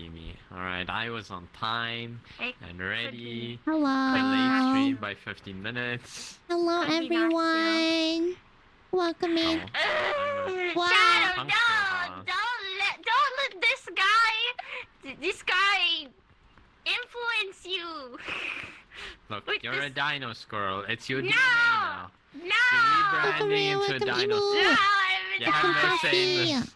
be me. Alright, I was on time and ready. Hello. Delayed stream by 15 minutes. Hello, everyone. Welcome in. Wow. Shadow, no! Don't let this guy influence you. Look, you're a dino squirrel. It's your No! DNA now. No! You're rebranding into a dino squirrel. You have no say in this.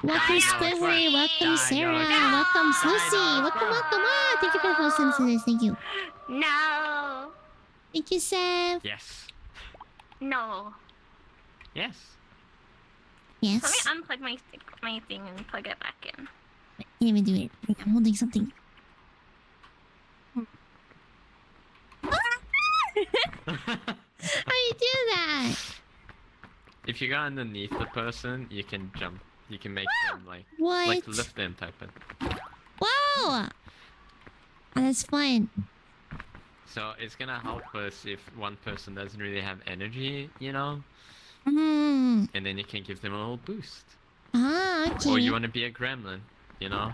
Welcome Squidward, welcome Sarah, welcome Lucy, welcome. Ah, thank you for the full sentences, thank you. No. Thank you, Seth. Yes. No. Yes. Yes. Let me unplug my thing and plug it back in. I can't even do it. I'm holding something. How do you do that? If you go underneath the person, you can jump. You can make them like lift them type it. Whoa! Oh, that's fun. So it's gonna help us if one person doesn't really have energy, you know? Mm. And then you can give them a little boost. Ah, okay. Or you want to be a gremlin, you know?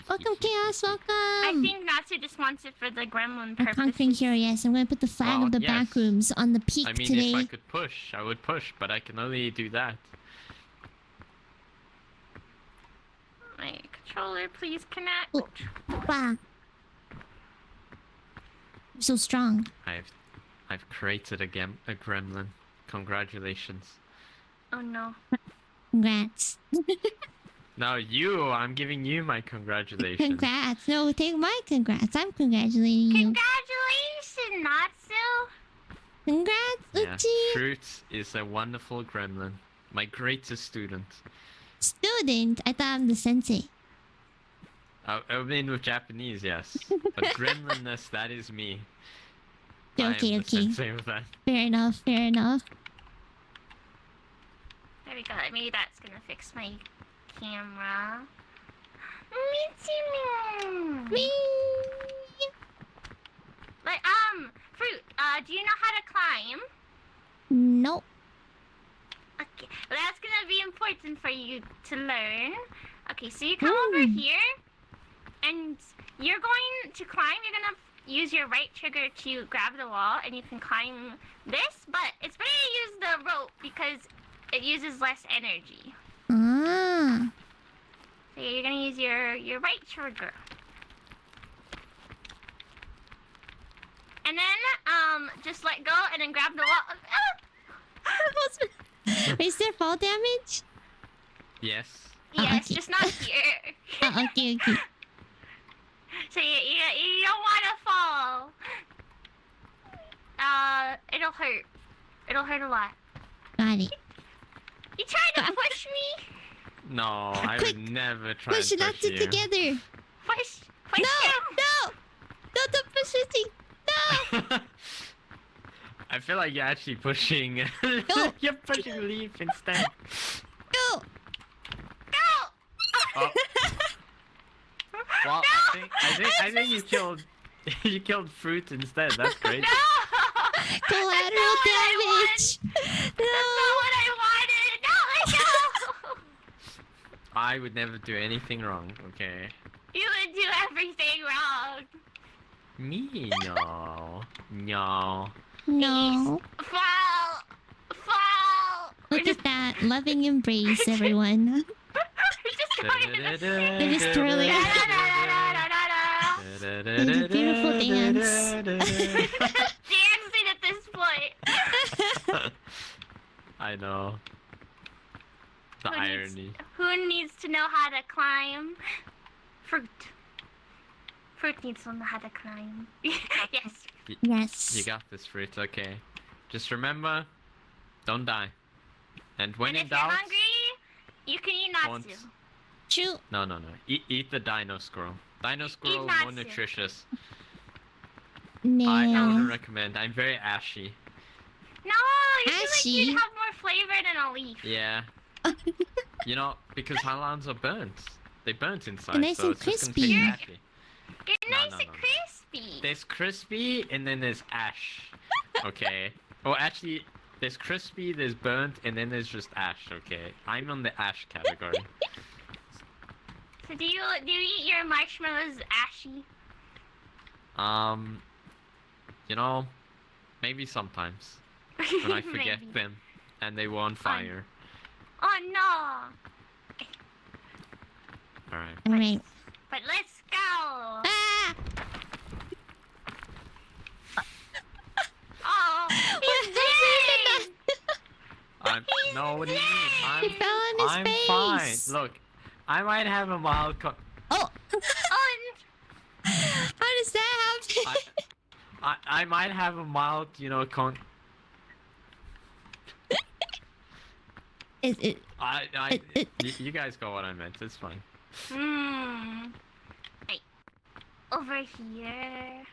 Welcome, Chaos, welcome! I think Natsu just wants it for the gremlin purpose. Conquering Hero, yes. I'm going to put the flag of the Backrooms on the peak I mean, today. if I could push, I would push, but I can only do that. My controller, please connect. Oh. Wow. I'm so strong. I've created a gremlin. Congratulations. Oh no. Congrats. No, I'm giving you my congratulations. Congrats. No, take my congrats. I'm congratulating you. Congratulations, Natsu. Congrats, Uchi. Yeah, Fruit is a wonderful gremlin. My greatest student. Student? I thought I'm the sensei. I mean with Japanese, yes. But gremlinness, that is me. Okay, okay. Sensei of that. Fair enough, fair enough. There we go. Maybe that's gonna fix my camera. Me. But Fruit, do you know how to climb? Nope. Okay, well, that's gonna be important for you to learn. Okay, so you come over here, and you're going to climb. You're gonna use your right trigger to grab the wall, and you can climb this. But it's better to use the rope because it uses less energy. Ah. So you're gonna use your right trigger. And then, just let go and then grab the wall. Is there fall damage? Yes. Yes, okay. just not here. Oh, okay, okay. So you don't want to fall. It'll hurt. It'll hurt a lot. Got it. You tried to push me? No, I would never try push to push Natsu you. Together. Push No, him. no! Don't push me. No! I feel like you're actually pushing. No. You're pushing Leaf instead. No! No! Oh. Well, No! I think you killed Fruit instead. That's great. No! Collateral damage! That's not what I wanted! No, let go! I would never do anything wrong, okay? You would do everything wrong. Me? No. No. No. Fall! Look at that. Loving embrace, everyone. We're just going in the... They're just twirling. They do beautiful dance. Dancing at this point. I know. The irony. Who needs to know how to climb? Fruit. Fruit needs to know how to climb. Yes. Yes. You got this, Fruit. Okay. Just remember, don't die. And when in if you're doubt, hungry, you can eat Natsu. True. No. Eat the dino squirrel. Dino squirrel Natsu. more nutritious. No. I wouldn't recommend. I'm very ashy. No, you feel Ashy? like you'd have more flavor than a leaf. Yeah. You know, because halons are burnt. They burnt inside, And nice so and it's just gonna crispy. taste ashy. You're No, nice no, and no. crispy. There's crispy and then there's ash. Okay. Oh, actually, there's crispy, there's burnt, and then there's just ash. Okay. I'm on the ash category. So do you eat your marshmallows ashy? You know, maybe sometimes when I forget Maybe. them and they were on fire. Oh no! All right. Alright. But let's go! Ah! Oh, he's dead! No, what do you mean? He fell on his I'm face. fine. Look, I might have a mild Oh! Oh, How does that happen? I might have a mild, you know, you guys got what I meant. It's fine. Right. Over here.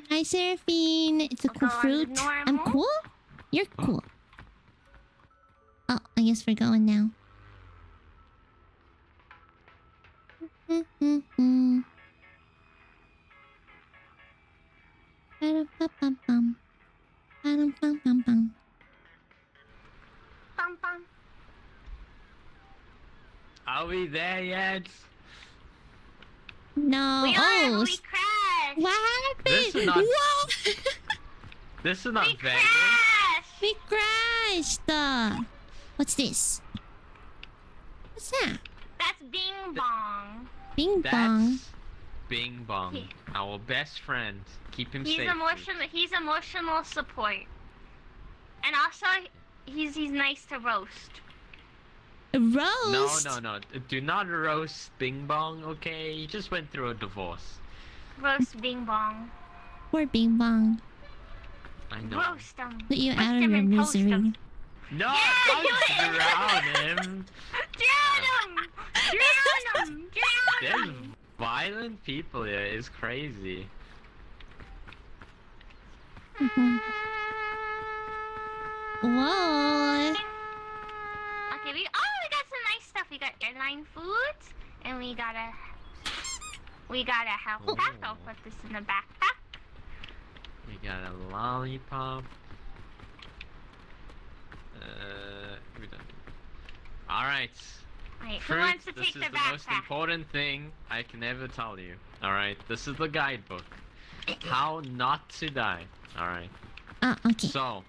Hi, Seraphine. It's a I'll cool go on fruit. the I'm normal. cool? You're cool. Oh, I guess we're going now. Ba-dum-bum-bum-bum. Ba-dum-bum-bum-bum. Bum bum. Are we there yet? No. We are, Oh, but we crashed. what happened? This is not- Whoa! This is not We Vegas. crashed. We crashed. What's this? What's that? That's Bing Bong. Bing bong. That's Bing Bong, Yeah. our best friend. Keep him He's safe. emotional. He's emotional support. And also, he's nice to roast. Roast. No. Do not roast Bing Bong, okay? He just went through a divorce. Roast Bing Bong. Poor Bing bong. Oh. I know. Roast him. Put you Roast out of him your and toast misery. him. No, Yeah, don't do it. drown him. Drown him! Drown him! Drown There's him! violent people here. It's crazy. Mhm. Whoa. Okay, we got some nice stuff. We got airline food, and we got a health pack. I'll put this in the backpack. We got a lollipop. We don't. All right. Wait, who Fruit, wants to this take is the the most backpack? important thing I can ever tell you. All right, this is the guidebook. How not to die. All right. Okay. So,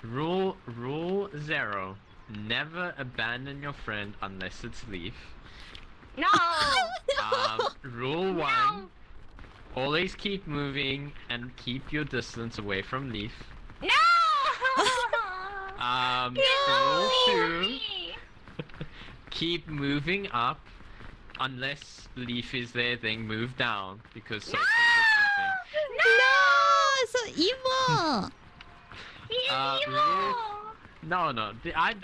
rule 0: never abandon your friend unless it's leaf. No! Rule 1: No! always keep moving and keep your distance away from leaf. No! Rule 2: Me! keep moving up. Unless leaf is there, then move down because social distancing. No! So evil! He's evil! No.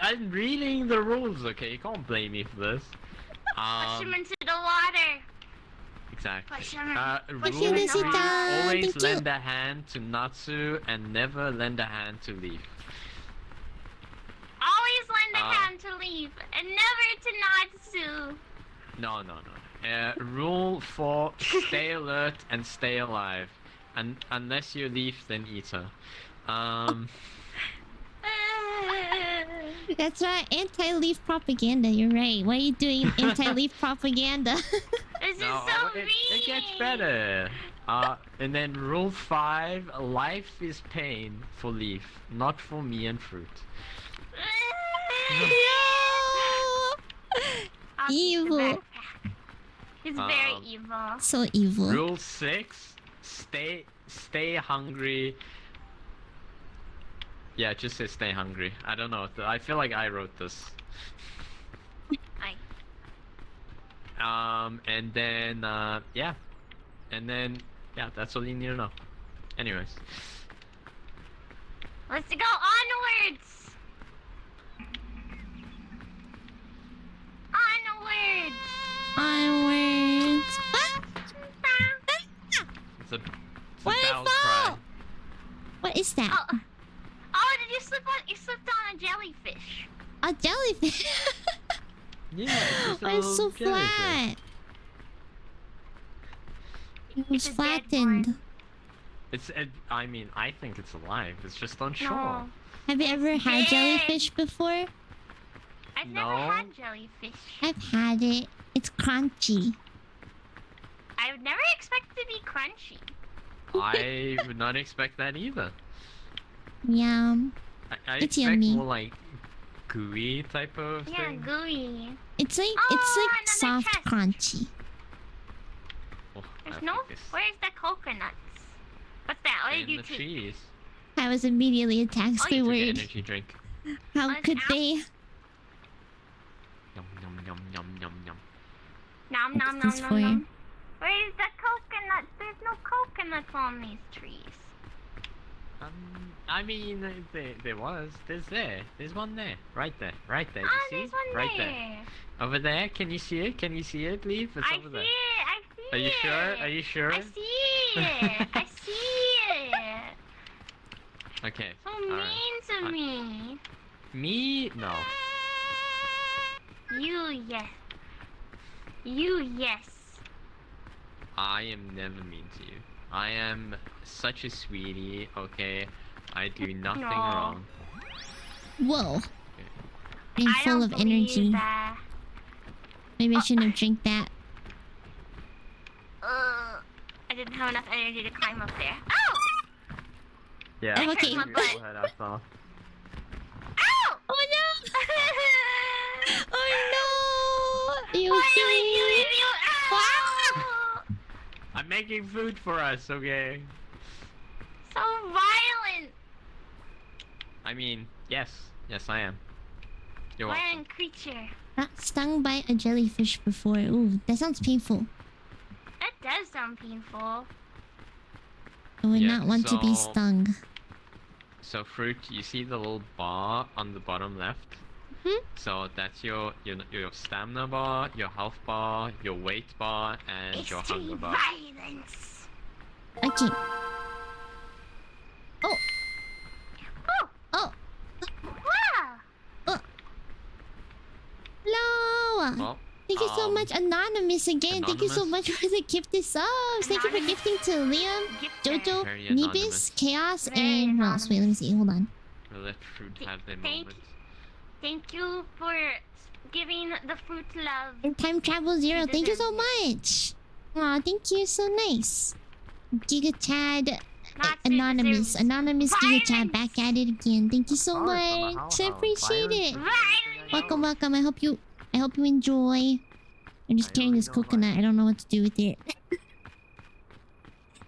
I'm reading the rules, okay? You can't blame me for this. Push him into the water. Exactly. Push him. Rule him into 3: the water. always Thank you. lend a hand to Natsu and never lend a hand to leaf. Always lend a hand to leave, and never to Natsu. No. Rule 4: stay alert and stay alive. And unless you leave, then eat her. That's right. Anti-leaf propaganda. You're right. Why are you doing anti-leaf propaganda? This is No, so it mean. gets better. And then rule 5: life is pain for leaf, not for me and fruit. No! I'll keep the Evil. backpack. He's very Um, evil. So evil. Rule 6: stay hungry. Yeah, just say stay hungry. I don't know. I feel like I wrote this. Aye. And then yeah, that's all you need to know. Anyways, Let's go onwards. Onwards. Onwards. Ah! it's a Why did I battle fall? cry. What is that? Oh, did you slip on? You slipped on a jellyfish. A jellyfish. Yeah, it's just a Why it's so little jellyfish. flat? It was It's a dead flattened. one. I mean, I think it's alive. It's just on shore. No. Have you ever had dead. jellyfish before? I I've never had jellyfish. I've had it. It's crunchy. I would never expect it to be crunchy. I would not expect that either. Yeah. I It's expect yummy. more like gooey type of Yeah, thing. gooey. It's like Oh, another soft chest. crunchy. Oh, There's I no. think this- Where's the coconuts? What's that? What in did you the take? trees. I was immediately attacked. Oh, you Took an Squidward. energy drink. How Oh, could ow. they? Yum yum yum yum yum yum. Nom nom What's nom this nom for? nom. Where's the coconuts? There's no coconuts on these trees. I mean, there was. There's one there. Right there. Right there. You Oh, see? there's one Right there. there. Over there. Can you see it? Can you see it, Leaf? It's I over see there. it. I see it. Are you sure? Are you sure? I see it. I see it. Okay. So alright. mean to me. Me? No. You yes. You yes. I am never mean to you. I am such a sweetie, okay? I do nothing No. wrong. Whoa. I'm I full don't of believe energy. that. Maybe I shouldn't have drank that. I didn't have enough energy to climb up there. Oh! Yeah. I'm okay. My butt. Go ahead, I saw. Ow! Oh no! Oh no! You Why okay? are you Ow! I'm making food for us, okay? So violent! I mean, yes. Yes, I am. You're welcome. Violent creature. Not stung by a jellyfish before. Ooh, that sounds painful. That does sound painful. I would Yeah, not want to be so- stung. So, Fruit, you see the little bar on the bottom left? Hmm? So that's your stamina bar, your health bar, your weight bar, and your hunger Extreme bar. violence. Okay. Oh, Oh! oh, Wow! hello! Well, Thank you so much, Anonymous, again. Thank you so Anonymous? much for the gifted subs. Thank you for Anonymous. gifting to Liam, Gifter. Jojo, Very Nibis, anonymous. Chaos, Very and who else? Wait, let me see. Hold on. we'll let Fruit have their Thank- moment. Thank you for giving the fruit love. And Time Travel Zero, You thank you so deserve much. Aw, thank you. So nice. Giga Chad, Not Anonymous. deserves Anonymous Giga Chad, violence. back at it again. Thank you so Of course, I'm a much. I hellhound. appreciate it. Violence. Welcome, welcome. I hope you enjoy. I'm just I carrying only this know coconut. I don't know what to do with it.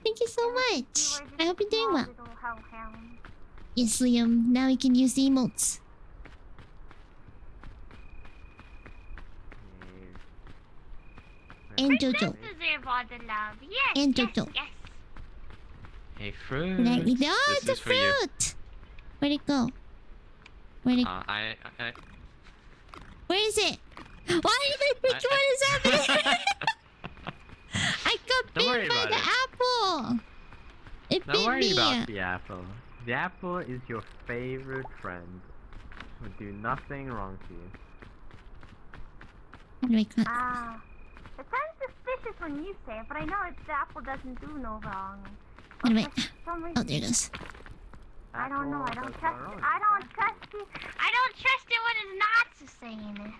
Thank you so You much. are I hope you're doing small well. little hellhound. Yes, Liam. Now we can use the emotes. And Princess Jojo. deserve all the love. Yes. And yes, Jojo. Yes. Hey, Fruit. Did I eat it? Oh, this it's a is for you. fruit. Where'd it go? Where'd it? I Where is it? Why which one is happening? I got Don't worry bit by about the it. apple. It Don't bit worry me. about the apple. The apple is your favorite friend. Would do nothing wrong to you. How do I cut? Ah. It sounds suspicious when you say it, but I know the apple doesn't do no wrong. How do I? For some Oh, reason, there it goes. I don't know. I don't Apple trust does it. no I wrong. don't trust it. I don't trust it when it's not saying it.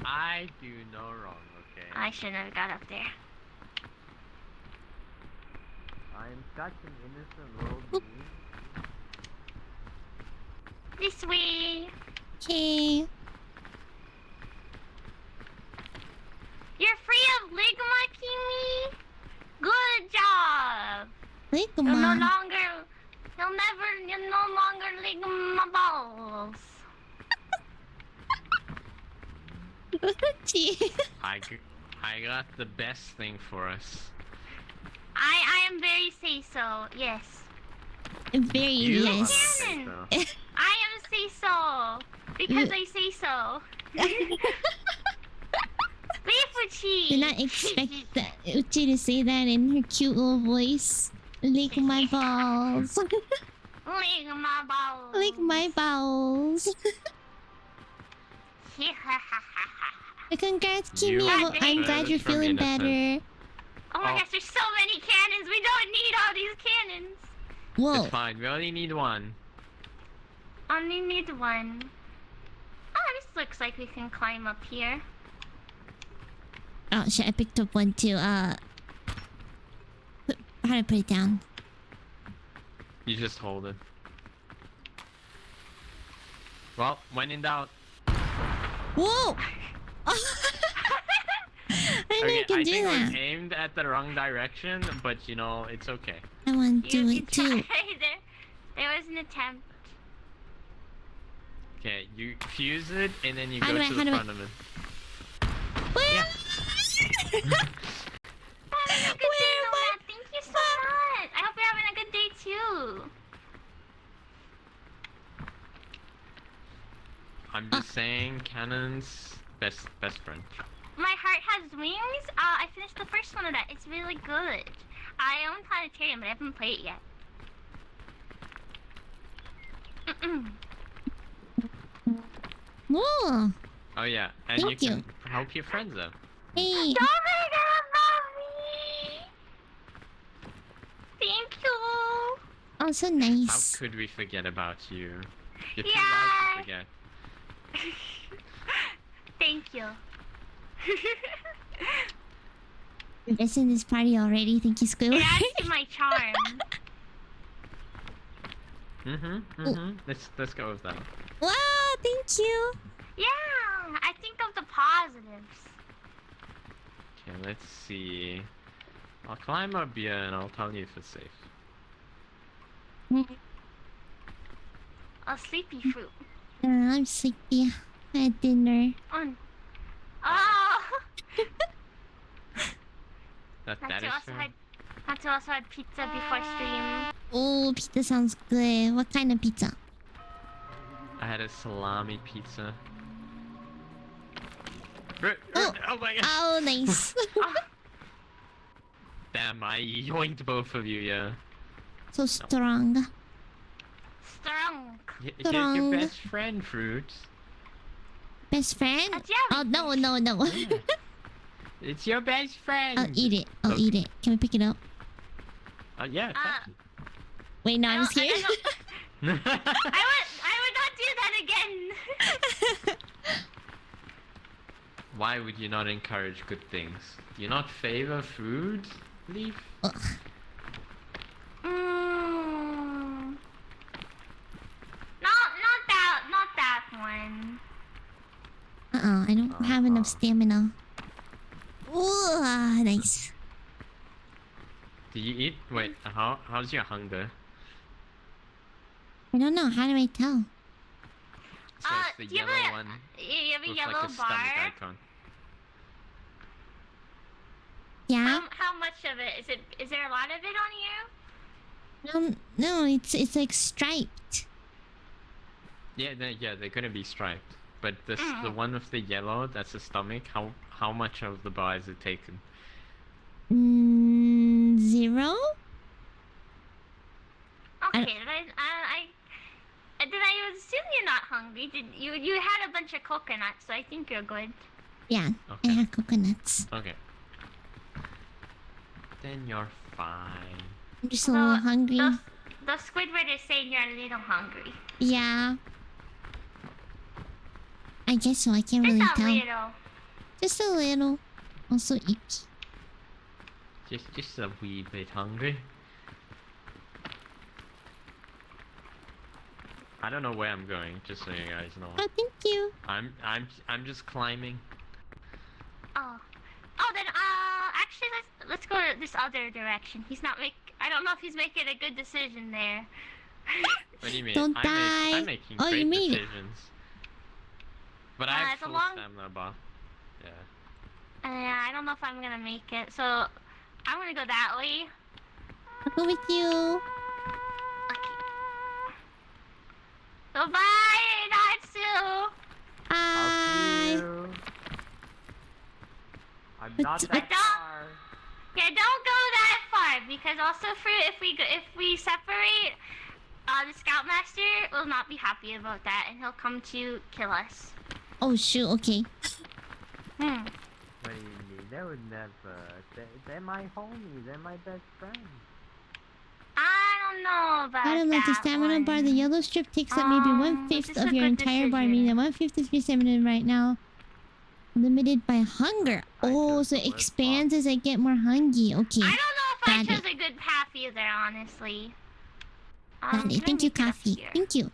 I do no wrong, okay? I shouldn't have got up there. I'm such an innocent little being. This way. Okay. You're free of ligma, Kimi. Good job. Wait, come You'll no on. longer. You'll no longer lick my balls. Gee. I got the best thing for us. I am very say so. Yes. Very You are yes. the Cannon. say so. I am say so because I say so. Leafuchi. Did not expect that Uchi to say that in her cute little voice. Lick my balls. Lick my balls. Lick my balls. Congrats, Kimi. You are I'm the glad you're furthest from feeling innocent. better. Oh my Oh. gosh, there's so many cannons. We don't need all these cannons. Whoa. It's fine. We only need one. Only need one. Oh, there's looks like we can climb up here. Oh shit! I picked up one too. How do I put it down? You just hold it. Well, when in doubt. Whoa! I didn't know you Okay, can I do think I was that. aimed at the wrong direction, but you know, it's okay. I want to do You it too. tried. There was an attempt. Okay, you fuse it and then you How go do I- to how the do I- front of it. Where? Having a good day, Nomad. Thank you so much. I hope you're having a good day too. I'm just saying, Cannon's best friend. My heart has wings. I finished the first one of that. It's really good. I own Planetarium, but I haven't played it yet. Whoa! Oh yeah, and Thank you you. can help your friends out. Hey! Don't make it about me. Thank you. Oh, so How nice. could we forget about you? You're too Yeah. loud to forget. Thank you. It's in this party already. Thank you, It Squidward. adds to my charm. Let's go with that. Wow! Thank you. Yeah, I think of the positives. Okay, let's see. I'll climb up here and I'll tell you if it's safe. A sleepy fruit. I'm sleepy. I had dinner. On. Oh! That Not is to also fair. had pizza before stream. Oh, pizza sounds good. What kind of pizza? I had a salami pizza. Oh. Oh my god! Oh, nice. Damn, I yoinked both of you, yeah. So strong. Strong. You're Strong. best friend, Fruit. Best friend? That's Oh, no, no, no. Yeah. It's your best friend! I'll eat it. I'll eat it. Can we pick it up? Yeah, touch Wait, no, I'm I scared. don't- it. I would not do that again. Why would you not encourage good things? Do you not favor food, Leaf? Ugh. Not that one. Uh-oh, I don't have enough stamina. Ooh, nice. Do you eat? Wait, how's your hunger? I don't know. How do I tell? So it's the do you have yellow a- one You have a with yellow like a stomach bar. icon. Yeah? How much of it? Is there a lot of it on you? No, it's like striped. Yeah, they're gonna be striped. But the one with the yellow, that's the stomach. How much of the bar is it taken? 0? Okay, then I would assume you're not hungry. You had a bunch of coconuts, so I think you're good. Yeah, I Okay. had coconuts. Okay. Then you're fine. I'm just a little hungry. The Squidward is saying you're a little hungry. Yeah. I guess so. I can't Just really a tell. little. Just a little. Also eat. Just a wee bit hungry. I don't know where I'm going, just so you guys know. Oh, thank you. I'm just climbing. Oh, then actually let's go this other direction. I don't know if he's making a good decision there. What do you mean? Don't die. I'm making Oh, you great made it. decisions. But I have it's a full long- stamina bar. Yeah. Yeah, I don't know if I'm gonna make it, so I'm gonna go that way. I'll go with you. Okay. Goodbye, Natsu. Bye. I'm But- not but- that far. Yeah, don't go that far because also if we separate, the Scoutmaster will not be happy about that, and he'll come to kill us. Oh shoot. Okay. Hmm. What do you mean? They would never. They're my homies. They're my best friends. I don't don't know about Bottom left, the that stamina one. bar. The yellow strip takes up maybe This 1/5 is of a your good entire bar, decision. meaning 1/5 of your stamina right now. Limited by hunger. Oh, so it expands as I get more hungry. Okay. I don't know if I Got chose it. a good path either, honestly. Got it. Can I Thank you, make it up coffee. here? Thank you.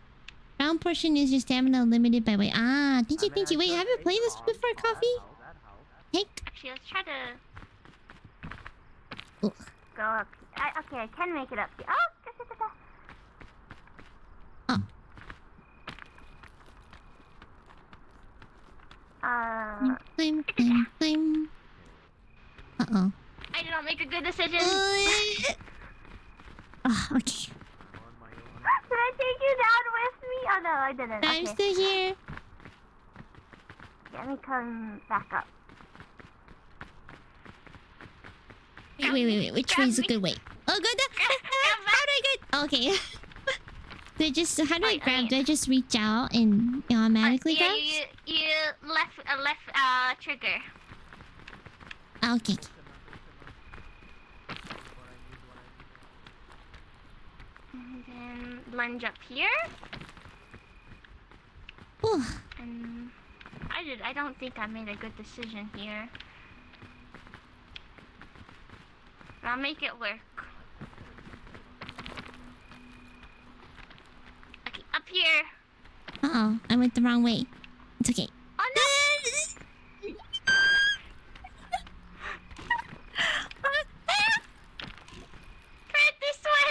Round portion is your stamina limited by weight. Ah, thank you, thank you. Wait, have you played this before, coffee? Heck. Actually, let's try to Oh. go up. Okay, I can make it up here. Oh! Oh. Climb, climb, climb. Uh-oh. I did not make a good decision. Oh, okay. Did I take you down with me? Oh no, I didn't. I'm Okay. still here. Let me come back up. Wait. Which way is a good way? Oh, good. How do I get? Okay. Do I just? How do I grab? Do I just reach out and it automatically Yeah, grabs? you left trigger. Okay. And then lunge up here. Ooh. And I don't think I made a good decision here. But I'll make it work. Okay, up here. Uh-oh. I went the wrong way. It's okay. Oh no! Turn it this way!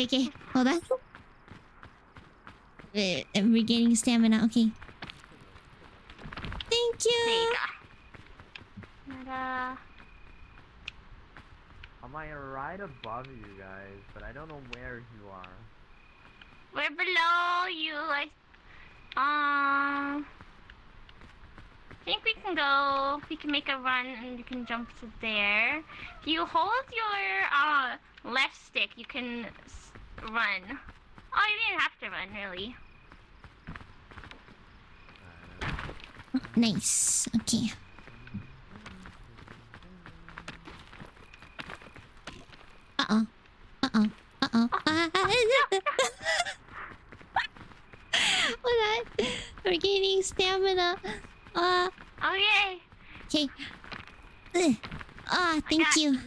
Okay. Hold on. I'm regaining stamina. Okay. Thank There you. you go. Ta-da. I'm like right above you guys, but I don't know where you are. We're below you. I think we can go. We can make a run and you can jump to there. If you hold your left stick, you can run. Oh, you didn't have to run, really. Nice. Okay. Uh-oh. Hold on. Regaining stamina. Okay. Okay. Thank I got you.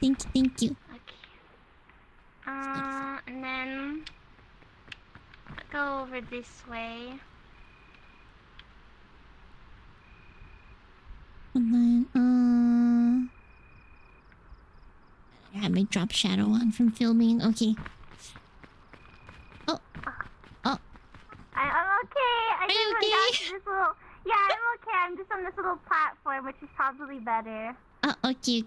Thank you. Okay. And then go over this way. Hold on. I had my drop shadow on from filming. Okay. Oh. I'm okay. I Are you just went okay? down to this little. Yeah, I'm okay. I'm just on this little platform, which is probably better. Oh, okay.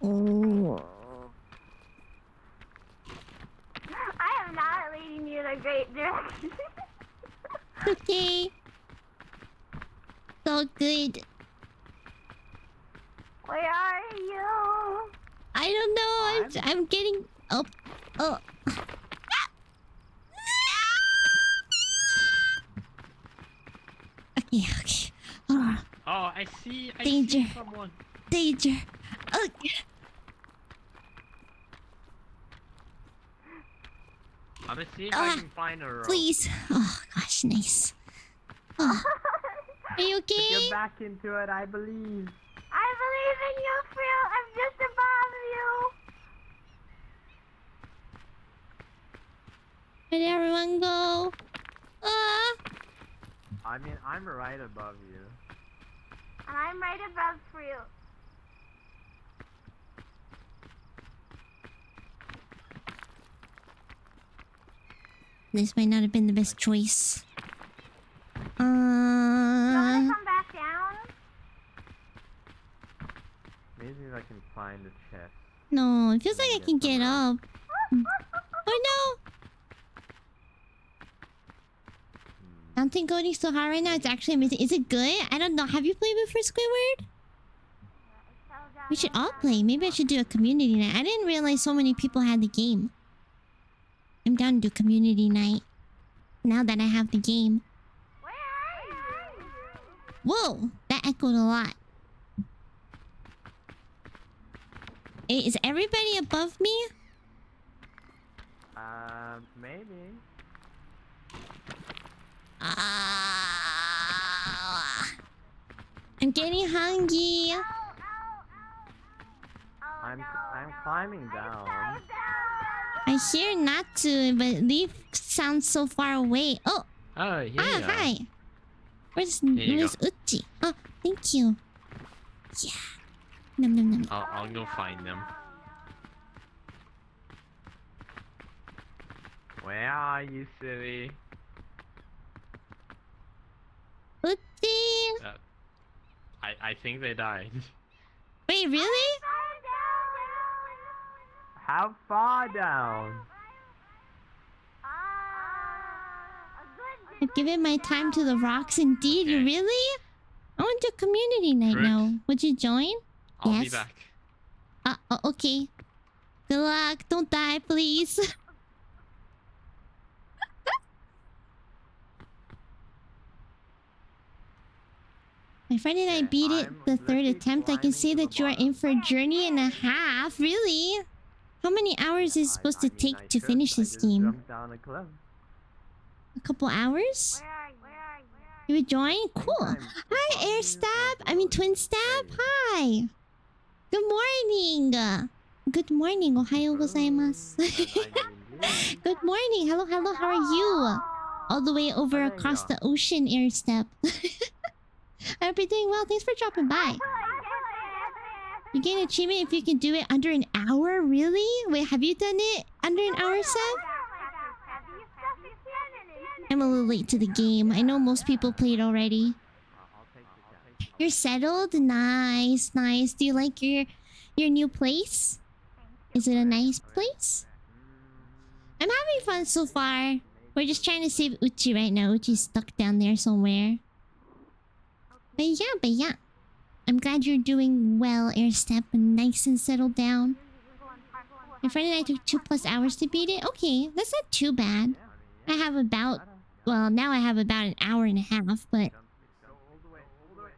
Oh. I am not leading you in a great direction. Okay. So good. Where are you? I don't know. I'm getting up. Oh. Okay. Oh, Oh, I see Danger. someone. danger. Okay. I'm gonna see if I can find a rope. Please. Oh gosh, nice. Oh. Are you okay? Get back into it, I believe. I believe in you, Phil. I'm just above you. Where did everyone go? I mean, I'm right above you. And I'm right above you. This might not have been the best choice. You wanna come back down? Maybe if I can find a chest. No, it feels like I can get up. Oh no! Mountain goating's so hard right now. It's actually amazing. Is it good? I don't know. Have you played before, Squidward? We should all play. Maybe I should do a community night. I didn't realize so many people had the game. I'm down to do community night. Now that I have the game. Where are you? Whoa! That echoed a lot. Hey, is everybody above me? Maybe. I'm getting hungry. I'm climbing down. I hear not to, but Leaf sounds so far away. Oh, Oh, here you are. hi. Where's you Uchi? Oh, thank you. Yeah. Nom nom nom. I'll go find them. Where are you, silly? Uchi! I think they died. Wait, really? How far down? I've given my time to the rocks indeed. Okay. Really? I want to do community night Brooke? now. Would you join? I'll be Yes. back. Okay. Good luck. Don't die, please. My friend and I Okay, beat it I'm the third literally attempt. I can say climbing to that the you are in bottom. for a journey and a half. Really? How many hours is it supposed to take to finish this game? Jumped down a cliff. A couple hours? Where are you? You would join? Cool. I'm Hi, above Air you Stab. or I mean, below Twin you? Stab. Hey. Hi. Good morning. Good morning. Ohayo gozaimasu. Good morning. Hello, hello. How are you? All the way over There you across go. the ocean, Air Step. I hope you're doing well. Thanks for dropping by. You gain an achievement if you can do it under an hour? Really? Wait, have you done it under an hour, Seb? I'm a little late to the game. I know most people played already. I'll take the chance. You're settled? Nice, nice. Do you like your new place? Is it a nice place? I'm having fun so far. We're just trying to save Uchi right now. Uchi's stuck down there somewhere. But yeah. I'm glad you're doing well, Airstep, and nice and settled down. My friend and I took 2+ hours to beat it. Okay, that's not too bad. I have about... Well, now I have about an hour and a half, but...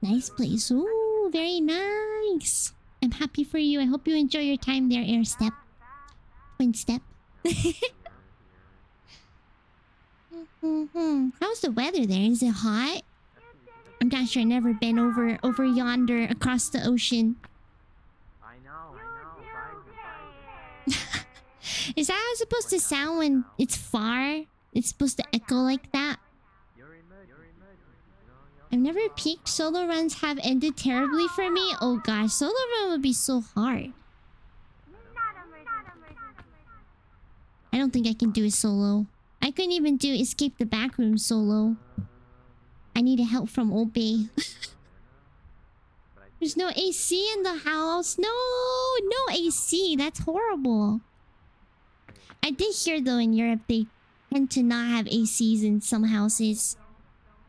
Nice place. Ooh, very nice. I'm happy for you. I hope you enjoy your time there, Airstep. Twin Step. How's the weather there? Is it hot? I'm not sure. I've never been over yonder across the ocean. I know. Is that how it's supposed to sound when it's far? It's supposed to echo like that? I've never peaked. Solo runs have ended terribly for me. Oh gosh, solo run would be so hard. I don't think I can do it solo. I couldn't even do escape the backroom solo. I need help from Obey. There's no AC in the house. No AC. That's horrible. I did hear though in Europe they tend to not have ACs in some houses.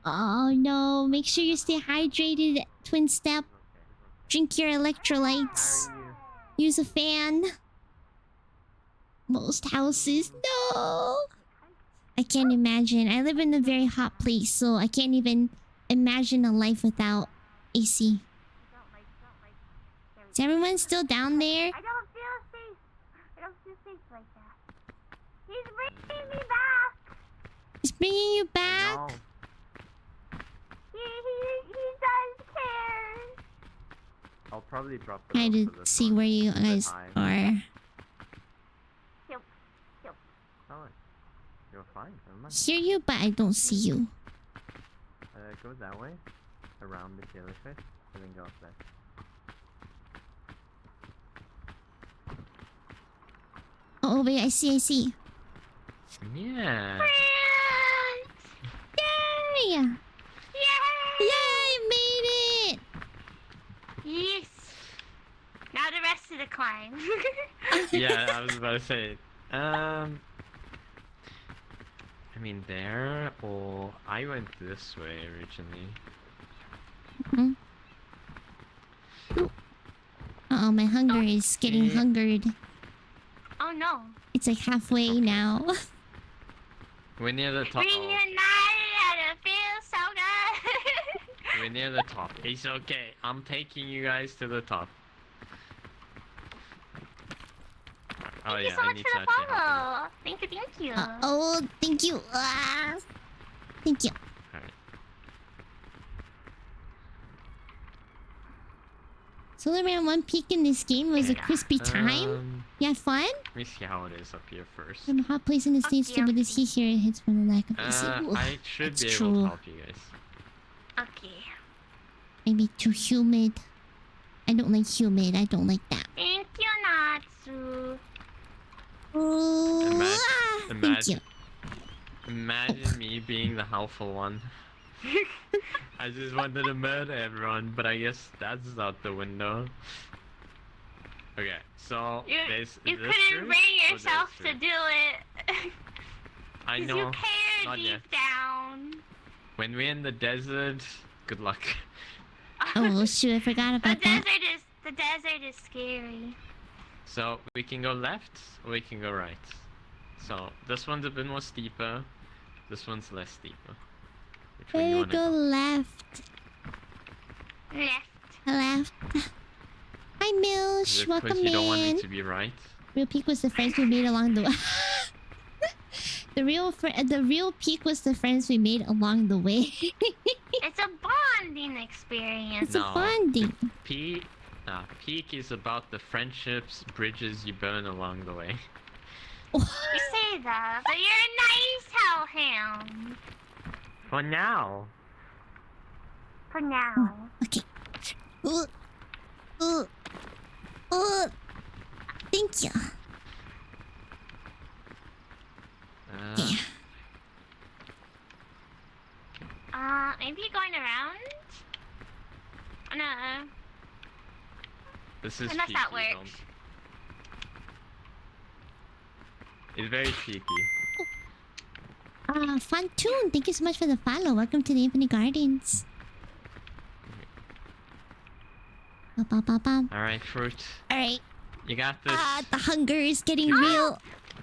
Oh no, make sure you stay hydrated, Twin Step. Drink your electrolytes. Use a fan. Most houses, no. I can't imagine. I live in a very hot place, so I can't even imagine a life without AC. Is everyone still down there? I don't feel safe. I don't feel safe like that. He's bringing me back. It's bringing you back? No. He does care. I'll probably drop it. Trying to see where you guys are. You're fine. Never mind. Hear you, but I don't see you. Go that way, around the jellyfish, and then go up there. Oh wait, I see. Yeah. Yay! Yay! Yay! Made it! Yes. Now the rest of the climb. Yeah, I was about to say. I mean there, or I went this way originally. Uh-oh, my hunger is getting Yeah. hungered. Oh no. It's like halfway now. We're near the top. Reunited and it feels so good. We're near the top. It's okay. I'm taking you guys to the top. thank you yeah, so I much need for to the actually hop follow. Thank you, thank you. Oh, thank you. Thank you. Alright. So around one peak in this game was a crispy time. You had fun? Let me see how it is up here first. From a hot place in the States to with this heat here, it hits from the lack of AC. Ooh, I should that's be able true. to help you guys. Okay. Maybe too humid. I don't like humid. I don't like that. Thank you, Natsu. Ooh, thank you. Imagine me being the helpful one. I just wanted to murder everyone, but I guess that's out the window. Okay, so You there's couldn't this fruit bring or yourself this to fruit? do it. I 'Cause know. you care Not deep yet. down. When we're in the desert, good luck. Oh shoot, I forgot about that. The desert is scary. So we can go left or we can go right. So this one's a bit more steeper. This one's less steeper. Which one you I wanna go go? left. Left. Hi Milsh, Is it welcome 'cause you don't want me in. to be right? Real peak was the friends we made along the way. The real peak was the friends we made along the way. It's a bonding experience. It's a bonding. Peak is about the friendships, bridges you burn along the way. You say that, but you're a nice hellhound. For now. For now. Okay. Thank you. Yeah. Maybe going around? Oh, no. This is Unless peaky. that works. It's very peaky. Fun tune. Thank you so much for the follow. Welcome to the Infinite Gardens. Alright, fruit. Alright. You got this. The hunger is getting real.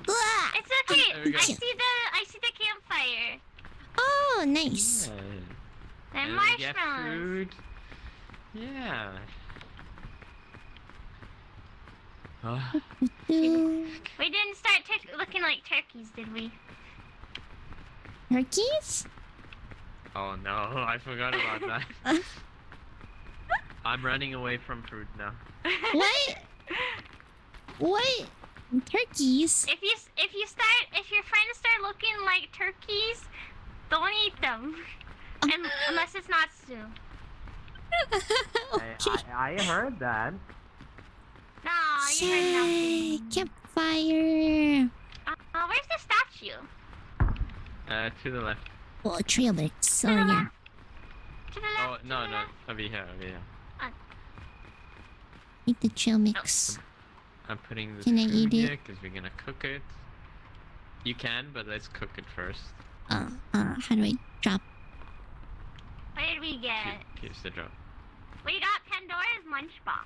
It's okay. There we go. I see the campfire. Oh, nice. Yeah. And we get marshmallows. food. Yeah. Oh, We didn't start looking like turkeys, did we? Turkeys? oh no, I forgot about that. I'm running away from fruit now. What? What? Turkeys? If your friends start looking like turkeys, don't eat them. Unless it's not stew. Okay. I heard that. No, you heard Yay! nothing. Campfire! Where's the statue? To the left. Oh, trail mix. Oh, To the yeah. left. To the left. Oh, to no, the no. left. Over here, over here. Eat the trail mix. I'm putting this Can I food eat here it? because we're gonna cook it. You can, but let's cook it first. How do I drop? What did we get? Here's the drop. We got Pandora's lunchbox.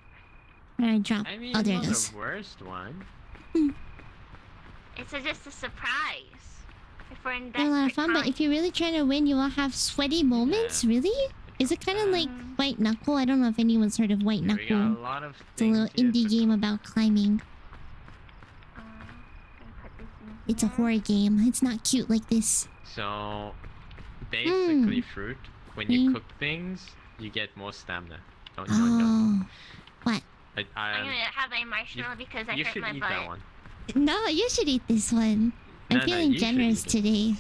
How do I drop? I mean, Oh, there it not goes. the worst one. It's just a surprise. If we're in They're a lot of desperate fun, but times. if you're really trying to win, you will have sweaty moments? Really? Is it kind of like White Knuckle? I don't know if anyone's heard of White We got a Knuckle. lot of It's a little things here indie to game about climbing. Gonna put this in It's a here. horror game. It's not cute like this. So, basically, fruit. When you Mm. cook things, you get more stamina. Don't you know? Oh. What? I'm gonna have my marshmallow because I You hurt should my eat butt. that one. No, you should eat this one. No, I'm no, feeling you should generous eat it. today.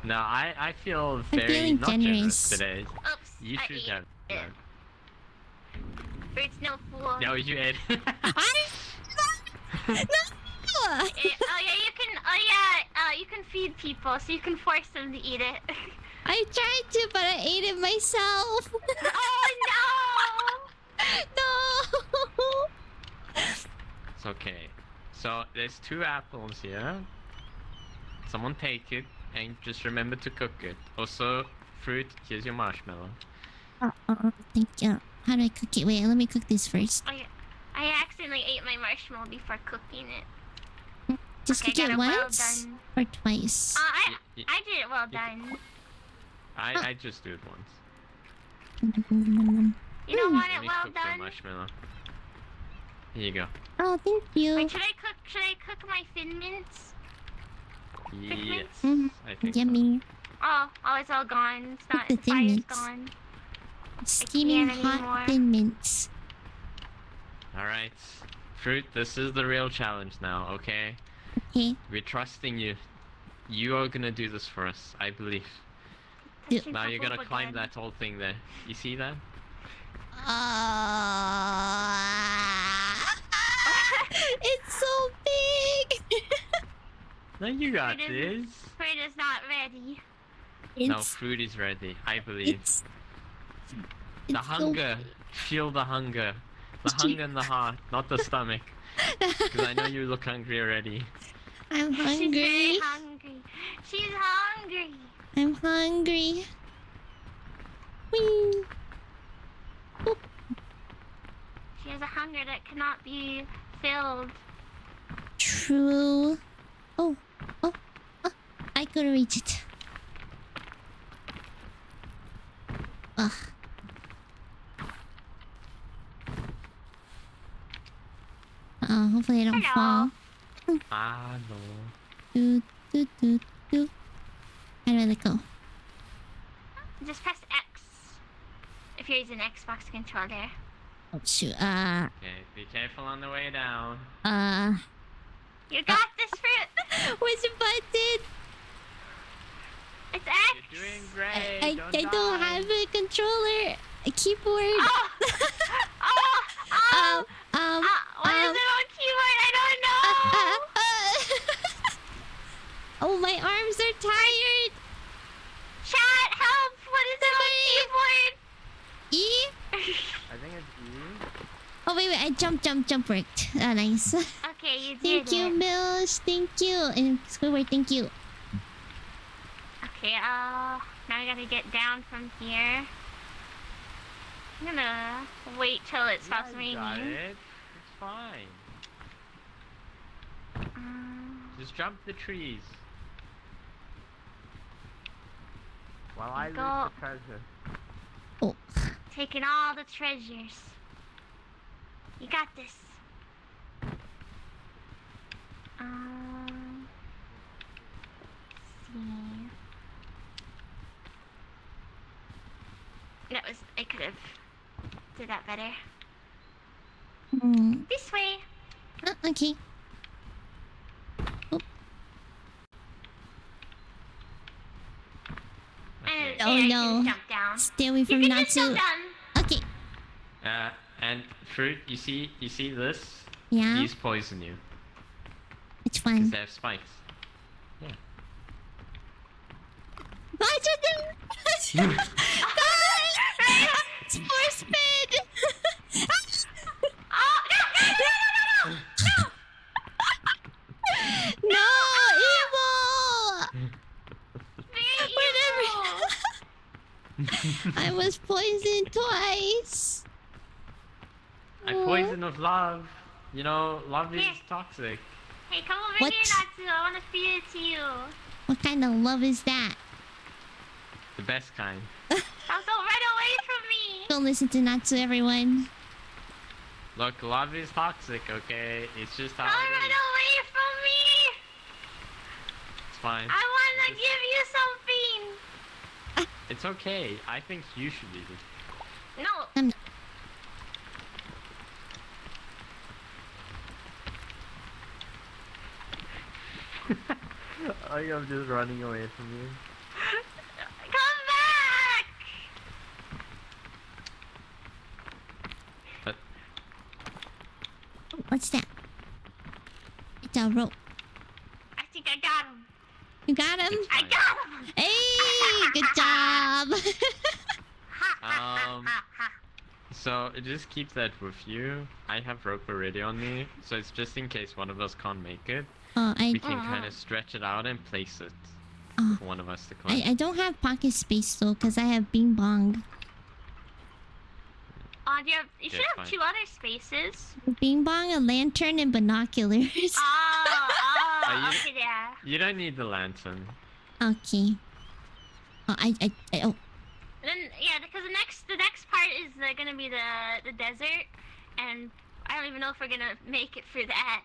No, I feel very feeling not generous. today. Oops, You I should ate have it. that. Fruit's no fool. No, you ate. No! Oh yeah, you can feed people, so you can force them to eat it. I tried to, but I ate it myself. Oh No! It's okay. So there's 2 apples here. Someone take it and just remember to cook it. Also, fruit, here's your marshmallow. Thank you. How do I cook it? Wait, let me cook this first. no! I accidentally ate my marshmallow before cooking it. Just Okay, cook it got it well once done. or twice? I Y- I did it well done. I just do it once. You don't want Let it me well cook the done? marshmallow. Here you go. Oh, thank you. Wait, should I cook my thin mints? Yes, Mhm. I think so. Yummy. Oh, it's all gone. It's not. The The Thin fire's Mints. gone. Steaming can't hot anymore. Thin Mints. Alright. Fruit, this is the real challenge now, okay? Okay. We're trusting you. You are gonna do this for us, I believe. Yeah. Touching Now you're gonna bubble climb again. that whole thing there. You see that? It's so big. No, you got Fruit this. Fruit is not ready. No, It's fruit is ready, I believe. it's The it's so hunger. Feel the hunger. The hunger in the heart, not the stomach. Because I know you look hungry already. I'm She's very hungry. hungry. She's hungry. I'm hungry. Whee! She has a hunger that cannot be filled. True. Oh, oh, oh! I could reach it. Ugh. Hopefully I don't Hello. fall. Ah, no. Do do do do. How do I let go? Just press X if you're using Xbox controller. Oh shoot. Okay, be careful on the way down. You got this, Fruit. Where's the button? It's X. You're doing great. I don't have a controller. A keyboard. What is it on keyboard? I don't know. Oh, my arms are tired. Chat, help! What is it on keyboard? E? I think it's E. Oh wait, I jump worked. Oh, nice. Okay, you did Thank you, it. Mills. Thank you, and Squidward. Thank you. Okay, now I gotta get down from here. I'm gonna wait till it stops You raining. got it. It's fine. Just jump the trees. While I Go. loot the treasure. Oh, Taking all the treasures. You got this. Let's see. I could have did that better. This way. Okay. And, Oh, yeah, you no. can jump down. Stay away You from can just jump Natsu. down. Okay. And Fruit, you see this? Yeah. These poison you. It's Because fun. they have spikes. Yeah. I just didn't. It's force spin. Oh, no! No, evil. Very evil. I was poisoned twice. I poison with love. You know, love is Here. toxic. Hey, come over What? here, Natsu. I want to feed it to you. What kind of love is that? The best kind. Now don't run away from me. Don't listen to Natsu, everyone. Look, love is toxic, okay? It's just how Don't it run is. away from me. It's fine. I want to It's give you something. It's okay. I think you should eat it. No. I'm not. I think I'm just running away from you. Come back. But What's that? It's a rope. I think I got him. You got him? It's I fine. got him. Hey, good job. So just keep that with you. I have rope already on me, so it's just in case one of us can't make it. Oh, We can kind of stretch it out and place it Oh. for one of us to climb. I don't have pocket space though, cause I have Bing Bong. You Yeah, should have fine. 2 other spaces. Bing Bong, a lantern, and binoculars. you- Okay, yeah. You don't need the lantern. Okay. Oh, oh. Then yeah, because the next part is gonna be the desert, and I don't even know if we're gonna make it for that.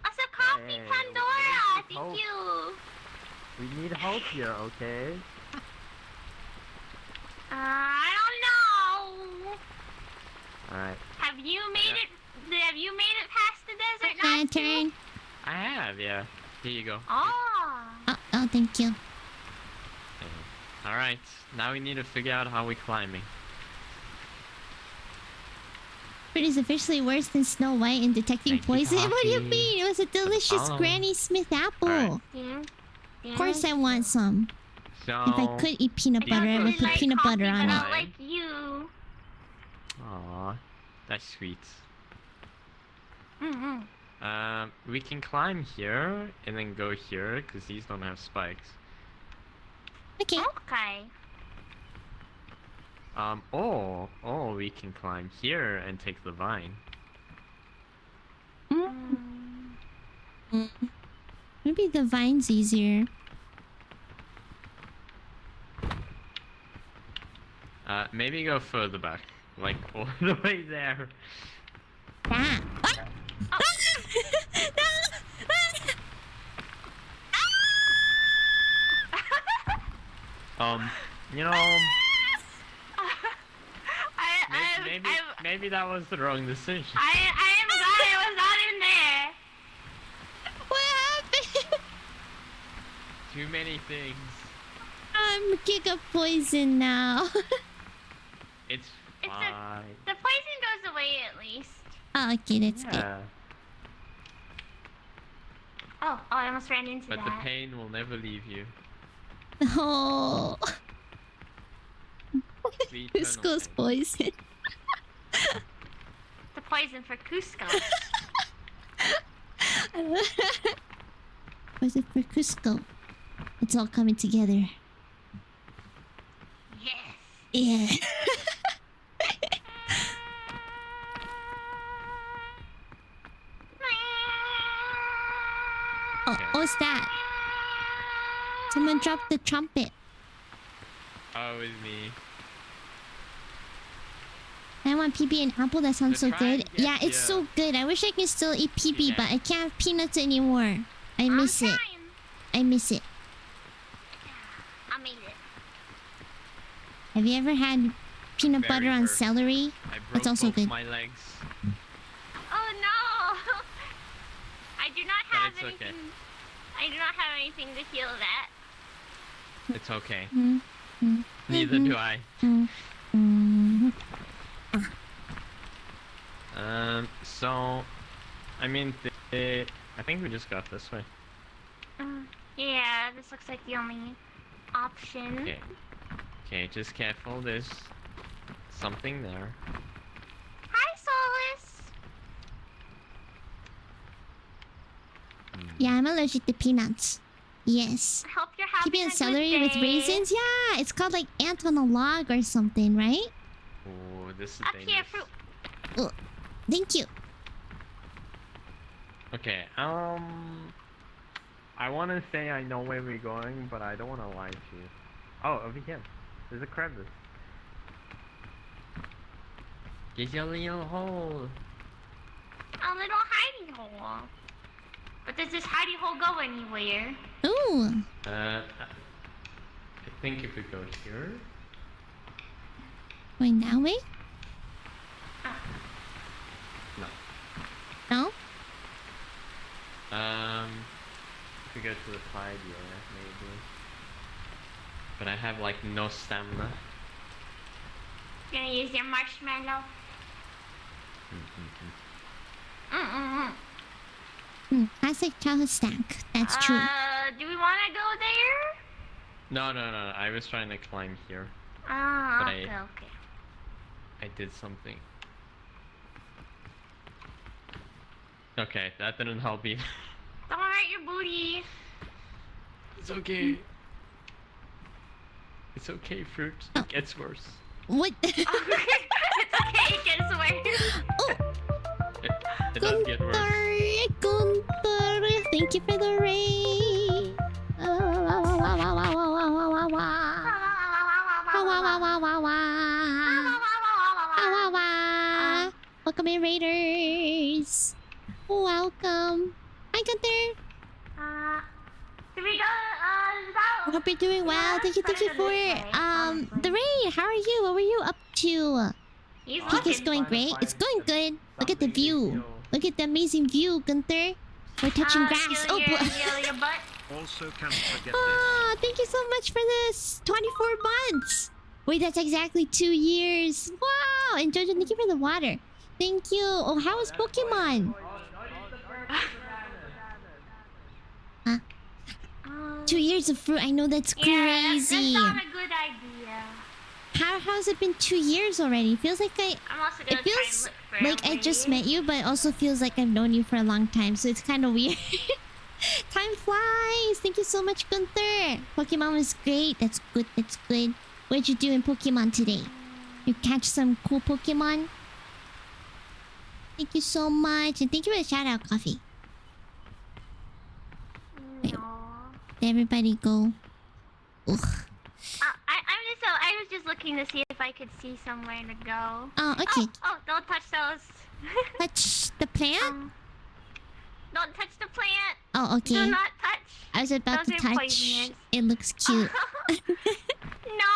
Also, coffee Hey, Pandora! where's the Thank hope? you! We need help here, okay? I don't know. Alright. Have you made it? Have you made it past the desert? My Natsu? turn. I have, yeah. Here you go. Oh. Oh, thank you. Alright, now we need to figure out how we're climbing. Fruit is officially worse than Snow White in detecting Thank you, poison. What do you Coffee. mean? It was a delicious Oh. Granny Smith apple. Alright. Yeah. Of course I want some. So... If I could eat peanut I butter, don't I really would put like peanut coffee, butter on but it. I like you. Aw, that's sweet. Mm-hmm. We can climb here and then go here because these don't have spikes. Okay. Okay. Or we can climb here and take the vine. Maybe the vine's easier. Maybe go further back. Like all the way there. Ah. Ah! You know, maybe that was the wrong decision. I am glad I was not in there. What happened? Too many things. I'm giga poison now. It's It's fine. The poison goes away at least. Oh, okay, that's good. Yeah, Oh, I almost ran into but that. the pain will never leave you. Oh. The This eternal goes pain. poison. The poison for Cusco. Poison for Cusco. It's all coming together. Yes. Yeah. Oh, what's that? Someone dropped the trumpet. Oh, it was me. I want PB and apple. That sounds So so try and good. get Yeah, it's so good. I wish I can still eat PB, can. but I can't have peanuts anymore. I miss I'm it. trying. I miss it. I made it. Have you ever had peanut Very butter on hurt. celery? I broke That's also both good. my legs. Oh no! I do not But have it's anything. okay. I do not have anything to heal that. It's okay. Mm, mm, Neither mhm, do I. mm, mm. So, I mean, I think we just got this way. Yeah, this looks like the only option. Okay. Okay, just careful. There's something there. Hi, Solus. Yeah, I'm allergic to peanuts. Yes. I hope you're having PB a and good celery with day. raisins? Yeah, it's called like ant on a log or something, right? Oh, this is Up here, dangerous. fruit. Oh, thank you. Okay, I want to say I know where we're going, but I don't want to lie to you. Oh, over here. There's a crevice. Get your little hole. A little hidey hole. But does this hidey hole go anywhere? Ooh. I think if we go here. Going that way? No. No? If we go to the side, yeah, maybe. But I have like no stamina. You're gonna use your marshmallow? Classic childhood snack. That's true. Do we wanna go there? No. I was trying to climb here. Oh, But okay, okay. I did something. Okay, that didn't help either. Don't hurt your booty. It's okay. It's okay, fruit. It gets worse. What? It's okay, it gets worse. Oh, It does get worse. Gunther, thank you for the raid. Welcome in, Raiders. Welcome. Hi, Gunther. Did we go? I hope you're doing well. Thank you for the raid. How are you? What were you up to? He's I think it's looking. going great. It's going good. Look at the view. Look at the amazing view, Gunther. We're touching grass. Oh, your butt. Also, can't forget ah, thank you so much for this. 24 months. Wait, that's exactly 2 years. Wow. And Jojo, thank you for the water. Thank you. Oh, how is Pokemon? Huh? 2 years of fruit. I know that's crazy. Yeah, that's not a good idea. How's it been 2 years already? Feels like I'm also gonna it feels try and look for like I a just way. met you, but it also feels like I've known you for a long time, so it's kind of weird. Time flies. Thank you so much, Gunther. Pokemon was great. That's good. That's good. What did you do in Pokemon today? You catch some cool Pokemon? Thank you so much, and thank you for the shout out, Coffee. Wait, did everybody go? Ugh. I was just looking to see if I could see somewhere to go. Oh, okay. Oh, don't touch those. Touch the plant? Don't touch the plant. Oh, okay. Do not touch. I was about Those to are touch. poisonous. It looks cute. No.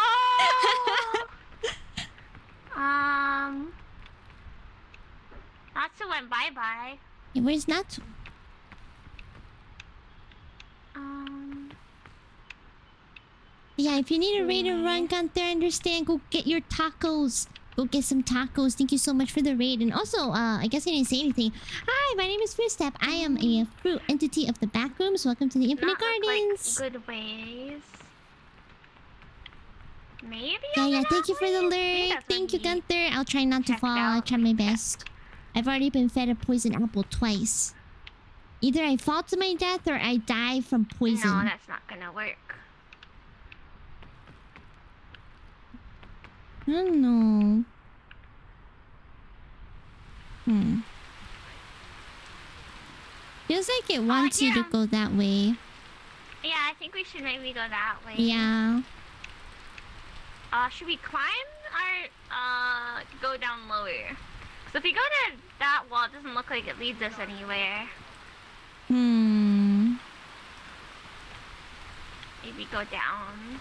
Natsu went bye-bye. Hey, where's Natsu? Yeah, if you need a raid to run, Gunther, understand. Go get your tacos. Go get some tacos. Thank you so much for the raid. And also, I guess I didn't say anything. Hi, my name is Footstep. I am a fruit entity of the Backrooms. Welcome to the Infinite Gardens. Like good ways. Maybe. Yeah. Thank you for the Maybe lurk. that's Thank you, what he Gunther. I'll try not to checked fall. I'll out. try my best. I've already been fed a poison apple twice. Either I fall to my death or I die from poison. No, that's not gonna work. I don't know. Feels like it wants you to yeah. go that way. Yeah, I think we should maybe go that way. Yeah. Should we climb or go down lower? So if we go to that wall, it doesn't look like it leads us anywhere. Maybe go down.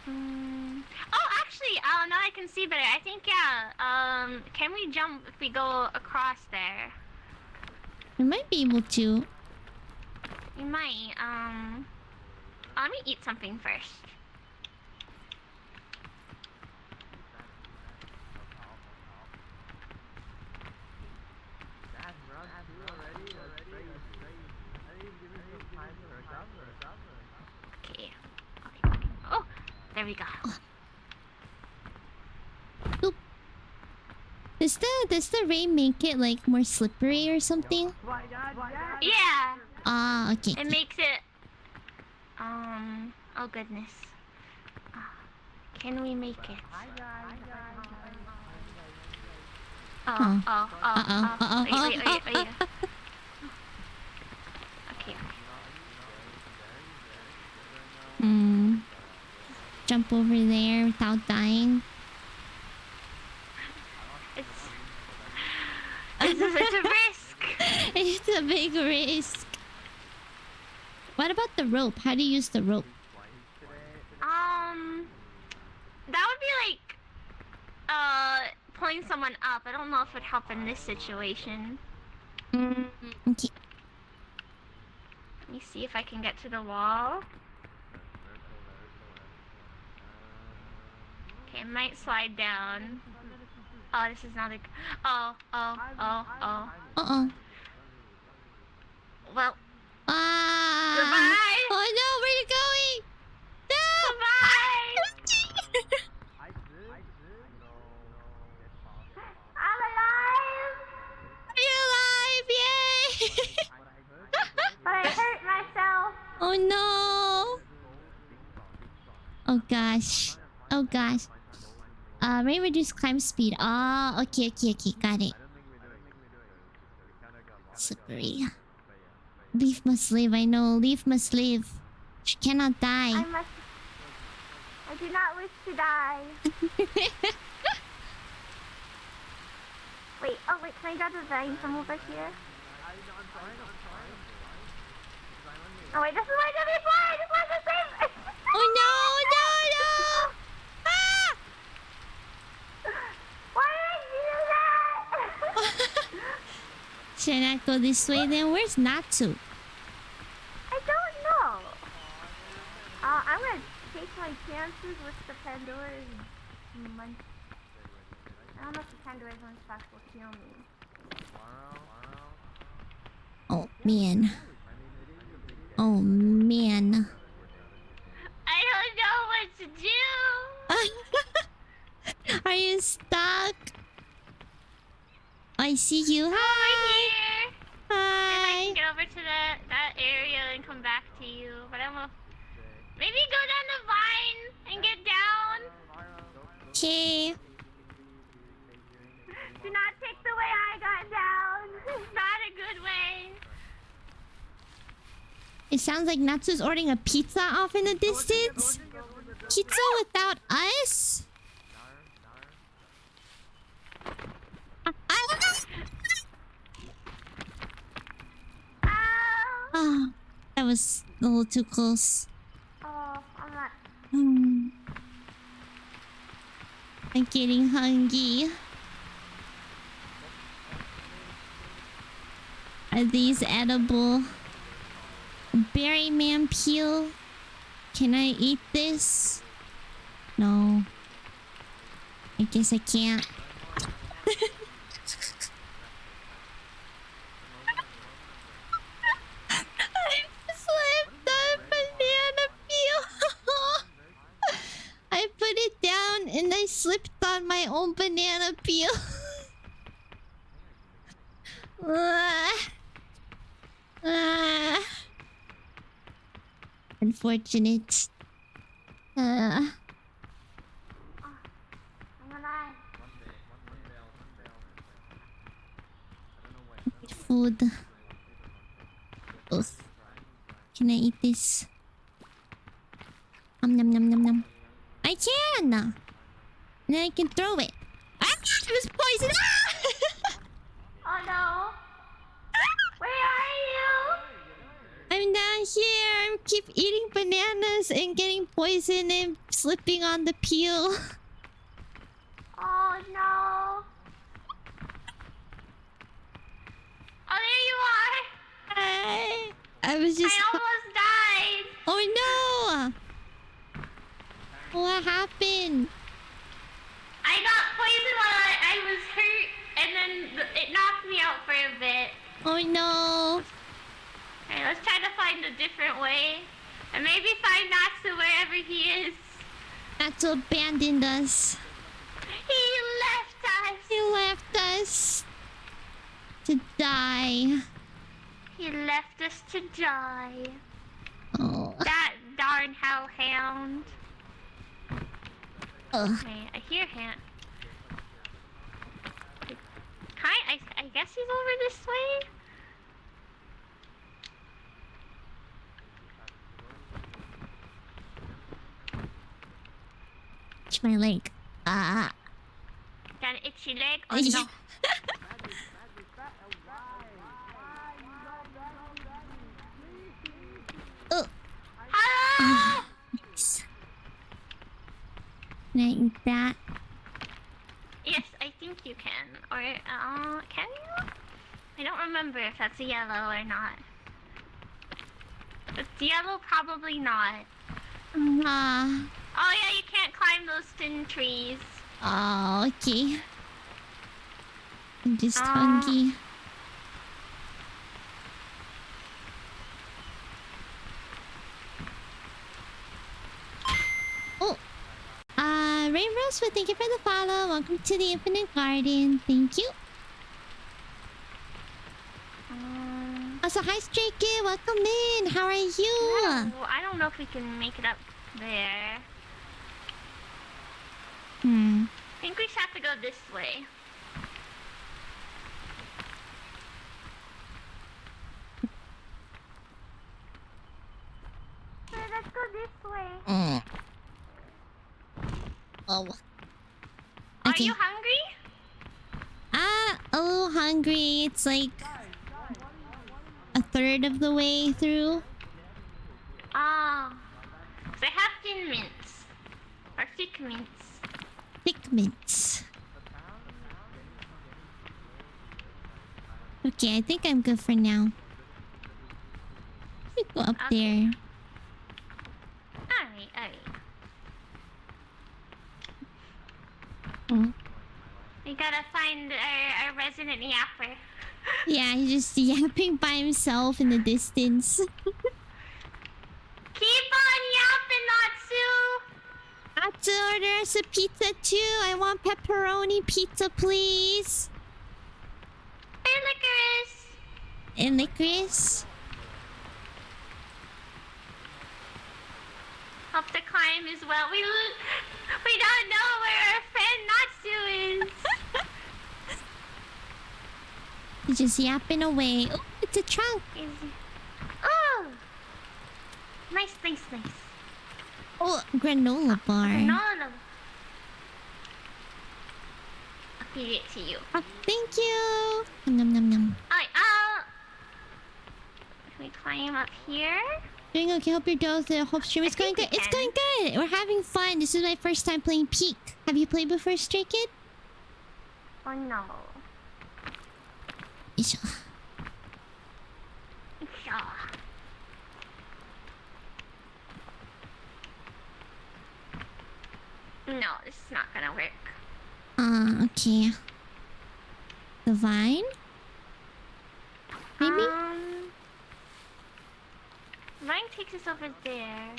Oh, actually, now I can see better. I think, yeah, can we jump if we go across there? We might be able to. We might, let me eat something first. Okay. Oh, there we go. Oop. Does the rain make it like more slippery or something? Yeah, Ah, okay. it makes it, oh goodness. Can we make it? Wait. Okay. Jump over there without dying. It's a risk. It's a big risk. What about the rope? How do you use the rope? That would be like, pulling someone up. I don't know if it would help in this situation. Okay. Let me see if I can get to the wall. Okay, I might slide down. Oh, this is not a... Oh. Uh-oh. Well, Ah! goodbye! Oh no, where are you going? No! Goodbye! I'm alive! You're alive! Yay! But I hurt myself. Oh no! Oh gosh. Oh gosh. Rain reduce climb speed. Ah, okay. Got it. Slippery. Leaf must live, I know. Leaf must live. She cannot die. I do not wish to die. Wait, oh wait, can I grab the vine from over here? Oh wait, this is what I did before! I just want to save. Oh no, no, no! Ah! Why did I do that? Should I not go this way then? Where's Natsu? I don't know. I'm gonna take my chances with the Pandora's Munch. I don't know if the Pandora's Lunchbox will heal me. Oh man. Oh man. I don't know what to do. Are you stuck? I see you. Over Hi. here. If I Hi. can get over to that area and come back to you, but I don't know. Maybe go down the vine and get down. Okay. Do not take the way I got down. It's not a good way. It sounds like Natsu's ordering a pizza off in the distance. Pizza without us? Oh, that was a little too close. Oh, I'm not. I'm getting hungry. Are these edible? Berry man peel? Can I eat this? No. I guess I can't. I slipped on banana peel. I put it down and I slipped on my own banana peel. Unfortunate. I'm alive. Food. Ugh. Can I eat this? Nom nom nom nom. I can! And then I can throw it. Ah! It was poison! Ah! Oh no. Where are you? I'm down here. I keep eating bananas and getting poison and slipping on the peel. Oh no. Oh, there you are. I was just... I almost died. Oh no! What happened? I got poisoned while I was hurt, and then it knocked me out for a bit. Oh no! Alright, let's try to find a different way. And maybe find Natsu wherever he is. Natsu abandoned us. He left us. He left us to die. He left us to die. Oh. That darn hellhound. Ugh. Wait, I hear him. I guess he's over this way? Itch my leg. Ah. Got an itchy leg? Oh no. Oh. Hello! Nice. Can I eat that? Yes, I think you can. Or, can you? I don't remember if that's a yellow or not. If it's yellow, probably not. Ah. Oh yeah, you can't climb those thin trees. Oh, okay. I'm just hungry. Oh. Rain Rosewood, thank you for the follow. Welcome to the Infinite Garden. Thank you. Also, hi, Stray Kid. Welcome in. How are you? I don't know if we can make it up there. Hmm. I think we just have to go this way. Where the this way. Oh. Are Okay. you hungry? A little hungry. It's like a third of the way through. Oh. So I have thin mints. Or thick mints. Thick mints. Okay, I think I'm good for now. Let me go up there. Alright. Oh. We gotta find our resident yapper. Yeah, he's just yapping by himself in the distance. Keep on yapping, Natsu! I have to order us a pizza too. I want pepperoni pizza, please. And licorice! And licorice. Up the climb as well. We don't know where our friend Natsu is. He's just yapping away. Oh, it's a trunk. Oh! Nice. Oh, granola bar. Granola. I'll feed it to you. Oh, thank you. Nom nom nom. Alright, can we climb up here? Doing okay. Hope your dose. The hope stream is going good. It's going good. We're having fun. This is my first time playing Peak. Have you played before, Stray Kid? Oh no. Isha. No, this is not gonna work. Okay. The vine? Maybe? Vine takes us over there.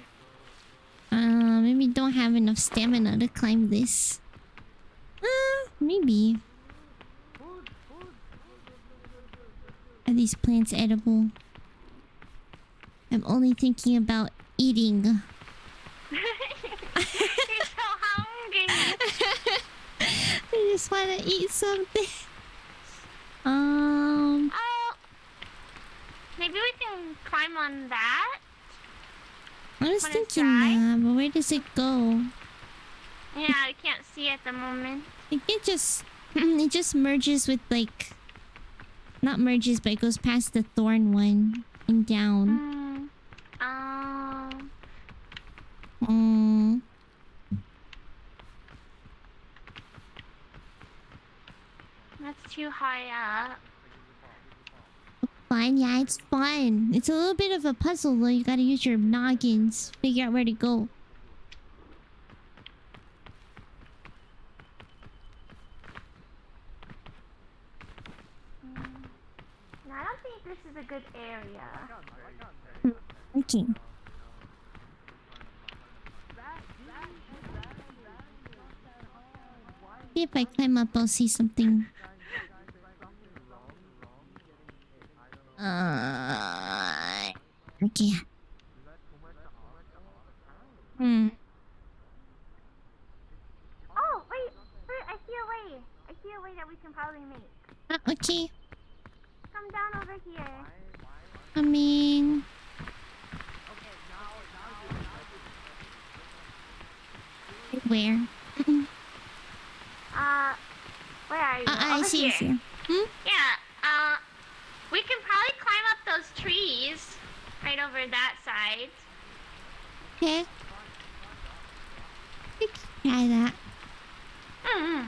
Maybe don't have enough stamina to climb this. Maybe. Are these plants edible? I'm only thinking about eating. You're so hungry. I just want to eat something. Oh, maybe we can climb on that. I was thinking that, but where does it go? Yeah, I can't see at the moment. I think it just merges with like, not merges, but it goes past the thorn one and down. That's too high up. Fine, yeah, it's fun. It's a little bit of a puzzle though. You gotta use your noggins, figure out where to go. No, I don't think this is a good area. Okay. See if I climb up, I'll see something. Okay. Oh, wait, I see a way. I see a way that we can probably make. Okay. Come down over here. Coming. Where? Where are you? I Over see here. you. Hmm? Yeah, we can probably climb up those trees right over that side. Okay. We can try that. Ugh.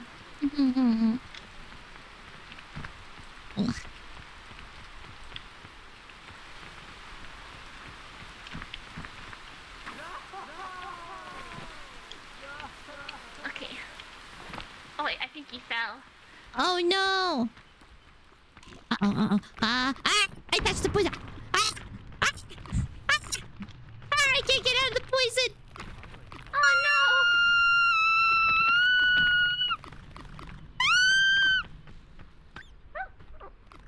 Okay. Oh wait, I think you fell. Oh no! I touched the poison! I can't get out of the poison! Oh no!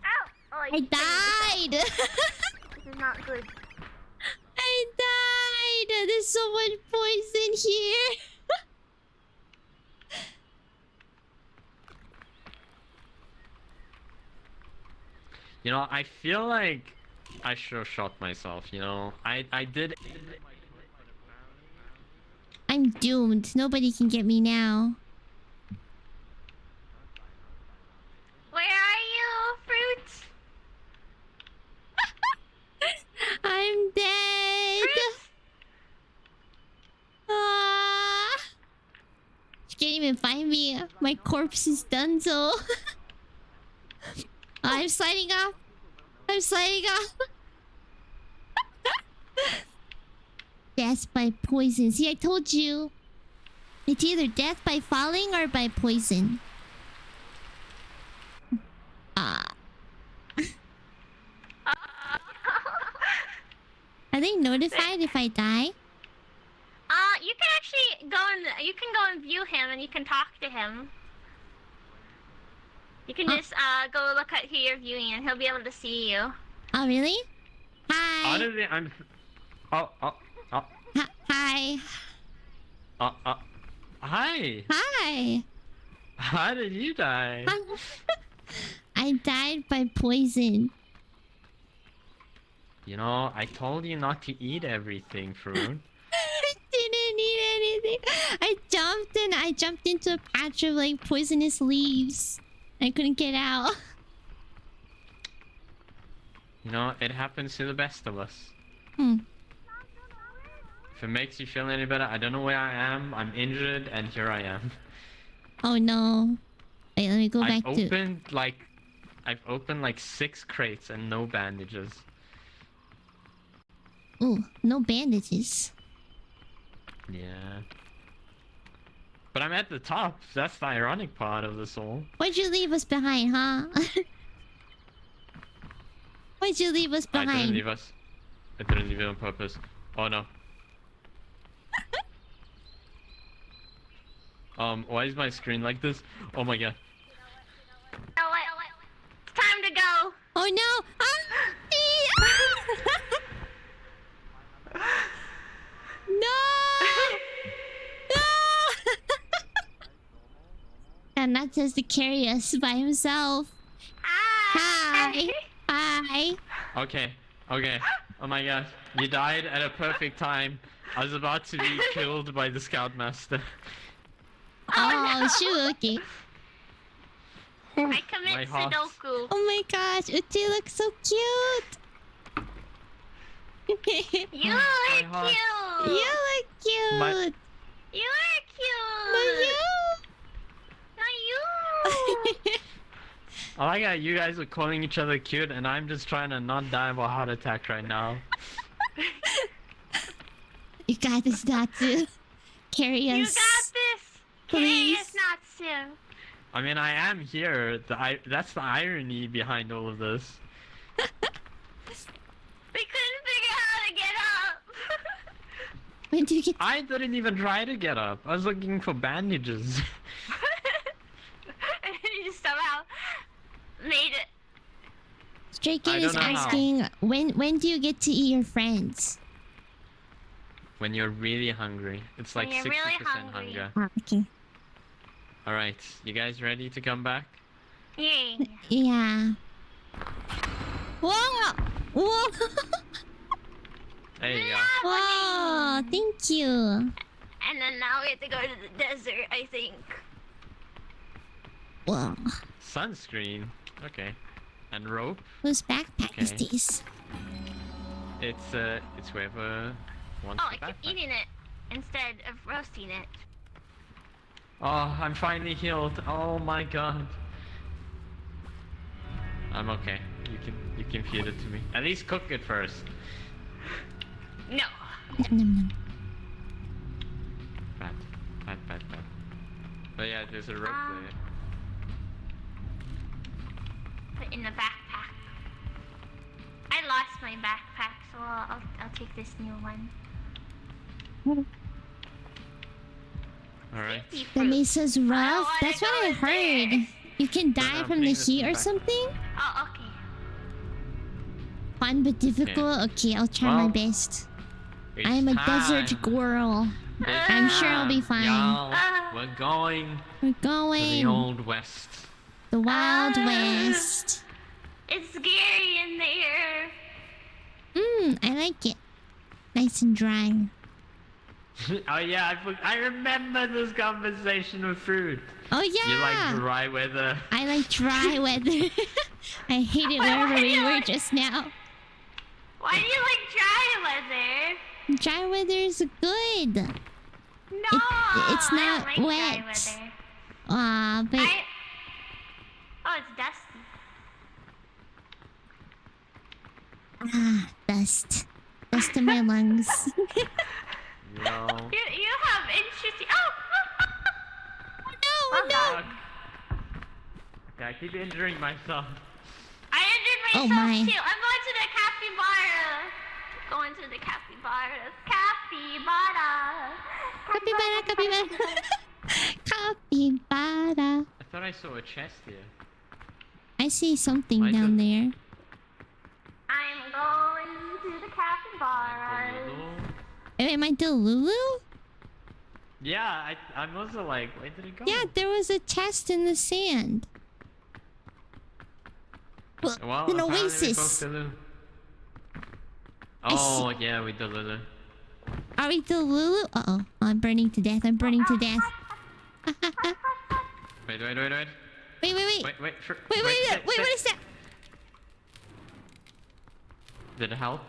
Ow! Oh, I died! This is not good. I died! There's so much poison here! You know, I feel like I should have shot myself, you know? I did... I'm doomed. Nobody can get me now. Where are you, Fruit? I'm dead. Fruit? Ah. You can't even find me. My corpse is done so. I'm sliding off. I'm sliding off. Death by poison. See, I told you. It's either death by falling or by poison. Ah. Are they notified if I die? You can actually go and view him, and you can talk to him. You can just go look at who you're viewing, and he'll be able to see you. Oh, really? Hi. Honestly, I'm. Oh. Hi. Hi. Hi. How did you die? I died by poison. You know, I told you not to eat everything, Fruit. I didn't eat anything. I jumped into a patch of like poisonous leaves. I couldn't get out. You know, it happens to the best of us. Hmm. If it makes you feel any better, I don't know where I am. I'm injured, and here I am. Oh no. Wait, let me go back to... I've opened like 6 crates and no bandages. Ooh, no bandages. Yeah. But I'm at the top. That's the ironic part of this all. Why'd you leave us behind, huh? Why'd you leave us behind? I didn't leave us. I didn't leave it on purpose. Oh no. Why is my screen like this? Oh my god. Oh, wait. It's time to go. Oh no! No! No! And that says to carry us by himself. Hi. Hi. Okay. Oh my god. You died at a perfect time. I was about to be killed by the Scoutmaster. Oh, shoot, okay. I commit heart. Sudoku. Oh my gosh, Uchi looks so cute. You look heart. cute. You look cute. You are cute. But you. Not you. I like how you guys are calling each other cute, and I'm just trying to not die of a heart attack right now. You got this, Natsu. Carry us. You got this. Please. Carry us, Natsu. I mean, I am here. That's the irony behind all of this. We couldn't figure out how to get up. When did you get... I didn't even try to get up. I was looking for bandages. And you somehow made it. Stray Kid I is don't know how. asking, when do you get to eat your friends? When you're really hungry. It's like When 60% you're really hungry. hunger. Oh, okay. Alright, you guys ready to come back? Yay. Yeah. Whoa! Whoa! There you go. Whoa! Thank you. And then now we have to go to the desert, I think. Whoa. Sunscreen. Okay. And rope. Whose backpack is Okay. this? It's whoever wants Oh, the I keep backpack. eating it instead of roasting it. Oh, I'm finally healed. Oh my god. I'm okay. You can feed it to me. At least cook it first. No. Nom, nom, nom. Bad. But yeah, there's a rope there. Put in the backpack. I lost my backpack, so I'll take this new one. Alright. Safety The fruit. mesa's rough? That's what I heard. You can die I'm from the putting this heat or back. something? Oh, okay. Fun but difficult? Okay, I'll try my Well, best. It's I'm a desert time. girl. It's I'm sure I'll be time, fine. Y'all. We're going We're to going. the Old West. The Wild Ah. West. It's scary in there. I like it. Nice and dry. Oh yeah, I remember this conversation with fruit. Oh You like yeah. dry weather. I like dry weather. I hate it wherever why do we you were like- just now. Why do you like dry weather? Dry weather is good. No, It's I not don't like wet. dry weather. But Oh, it's dusty. dust. Dust in my lungs. You know. You have interesting. Oh no! Fuck. Okay, I keep injuring myself. I injured Oh, myself my. too. I'm going to the capybara. Going to the capybara. Capybara. Capybara, capybara. Capybara. I thought I saw a chest here. I see something Might down have- there. I'm going to the capybara. Wait, am I Lulu? Yeah, I'm also like, where did it go? Yeah, there was a chest in the sand. Well, An apparently we oasis. both Delulu. I see- Oh, yeah, we Delulu. Are we Lulu? Uh-oh. I'm burning to death. I'm burning to death. Wait. Wait. Wait, Wait, what is that? Did it help?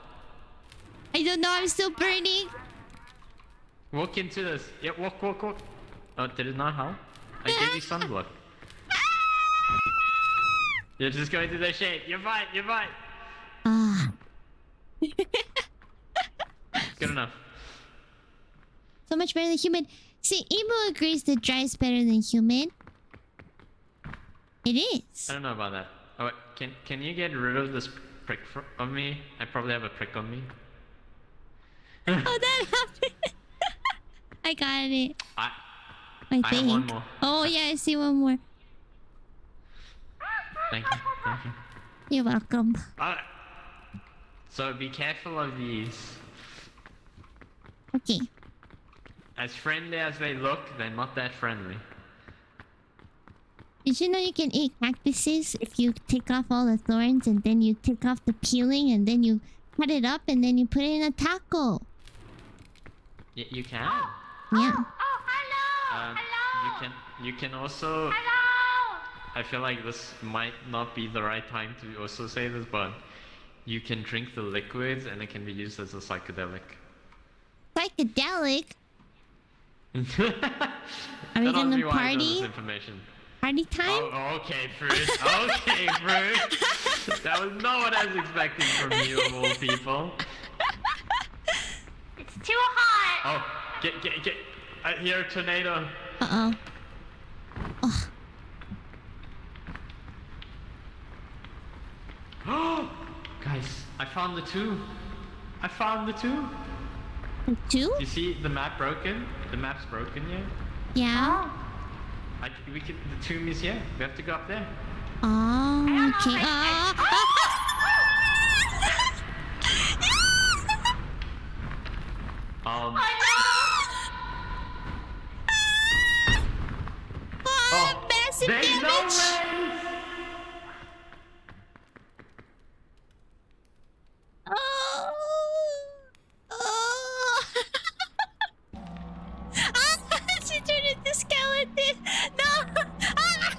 I don't know. I'm still burning. Walk into this. Yeah, walk. Oh, did it not help? I gave you sunblock. You're just going through the shade. You're fine. Ah. Good enough. So much better than humid. See, Emo agrees that dry is better than humid. It is. I don't know about that. Oh, wait, can you get rid of this prick on me? I probably have a prick on me. Oh, that happened. I got it. I I have think. one more. Oh, yeah, I see one more. Thank you. You're welcome. So be careful of these. Okay. As friendly as they look, they're not that friendly. Did you know you can eat cactuses if you take off all the thorns and then you take off the peeling and then you cut it up and then you put it in a taco? You can. Yeah. Oh, hello. Hello. You can also. Hello. I feel like this might not be the right time to also say this, but you can drink the liquids and it can be used as a psychedelic. Psychedelic? Are we That gonna must be why I know party? this information. Party time? Oh, okay, fruit. Okay, fruit. That was not what I was expecting from you, of all people. It's too hot. Oh, get. I hear a tornado. Uh-oh. Oh. Guys, I found the two. The two? You see the map broken? The map's broken, yeah? Yeah. The tomb is here. We have to go up there. Oh, okay. Massive there's damage! no way! Oh! She turned into skeleton! No!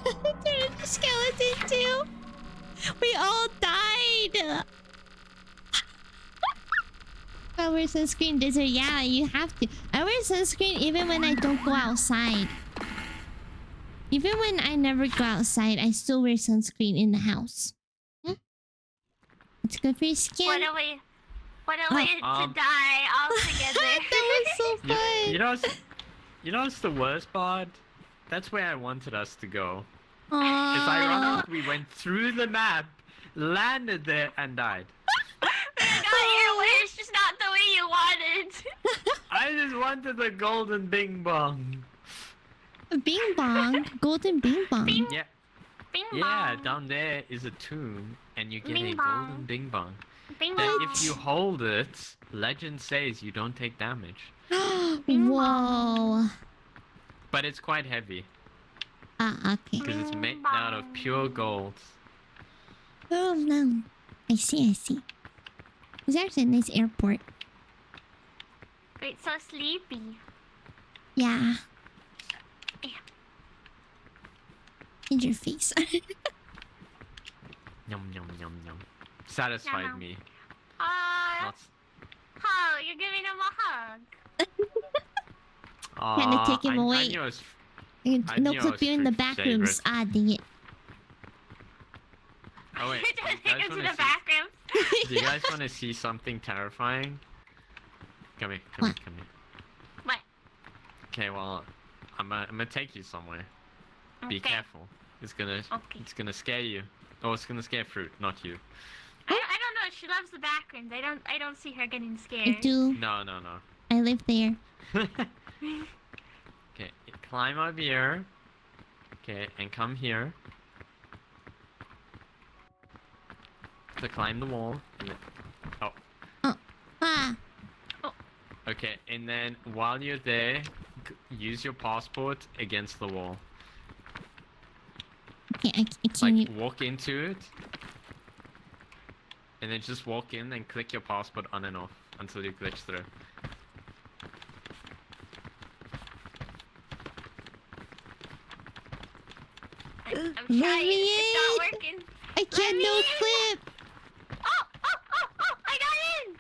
She turned into skeleton too! We all died! I wear sunscreen desert. Yeah, you have to. I wear sunscreen even when I don't go outside. Even when I never go outside, I still wear sunscreen in the house. It's good for your skin. What a way to die altogether. That was so fun. You know what's the worst part? That's where I wanted us to go. Aww. It's ironic we went through the map, landed there, and died. Not your wish, just not the way you wanted. I just wanted the golden bing bong. Bing bong, golden bing bong. Yeah. Bing Yeah, bong. down there is a tomb, and you get Bing a bong. golden bing bong. Bing That bong. if you hold it, legend says you don't take damage. Whoa. But it's quite heavy, Okay. because it's made out of pure gold. Oh no. I see. It's actually a nice airport. Wait, so sleepy. Yeah. Yeah. In your face. Yum yum yum yum. Satisfied Yum. me. Hug, you're giving him a hug. Trying to take him I away. knew it was No knew I clip was you in the Fruit's back rooms. favorite. Ah, dang it. Oh wait, You're trying to you take guys him to wanna the see- back room. do you guys want to see something terrifying? Come here, come here, come here. What? Okay, well, I'm gonna take you somewhere. Be Okay. careful. It's gonna scare you. Oh, it's gonna scare Fruit, not you. I don't know. She loves the back rooms. I don't see her getting I scared. do. No. I live there. Okay, climb up here. Okay, and come here. To climb the wall. And then... Oh. Ah. Okay, and then while you're there, use your passport against the wall. Okay, I can't. Like, walk into it. And then just walk in and click your passport on and off until you glitch through. I'm trying. Let me It's not in. working. I can't me no in. clip. Oh! I got in.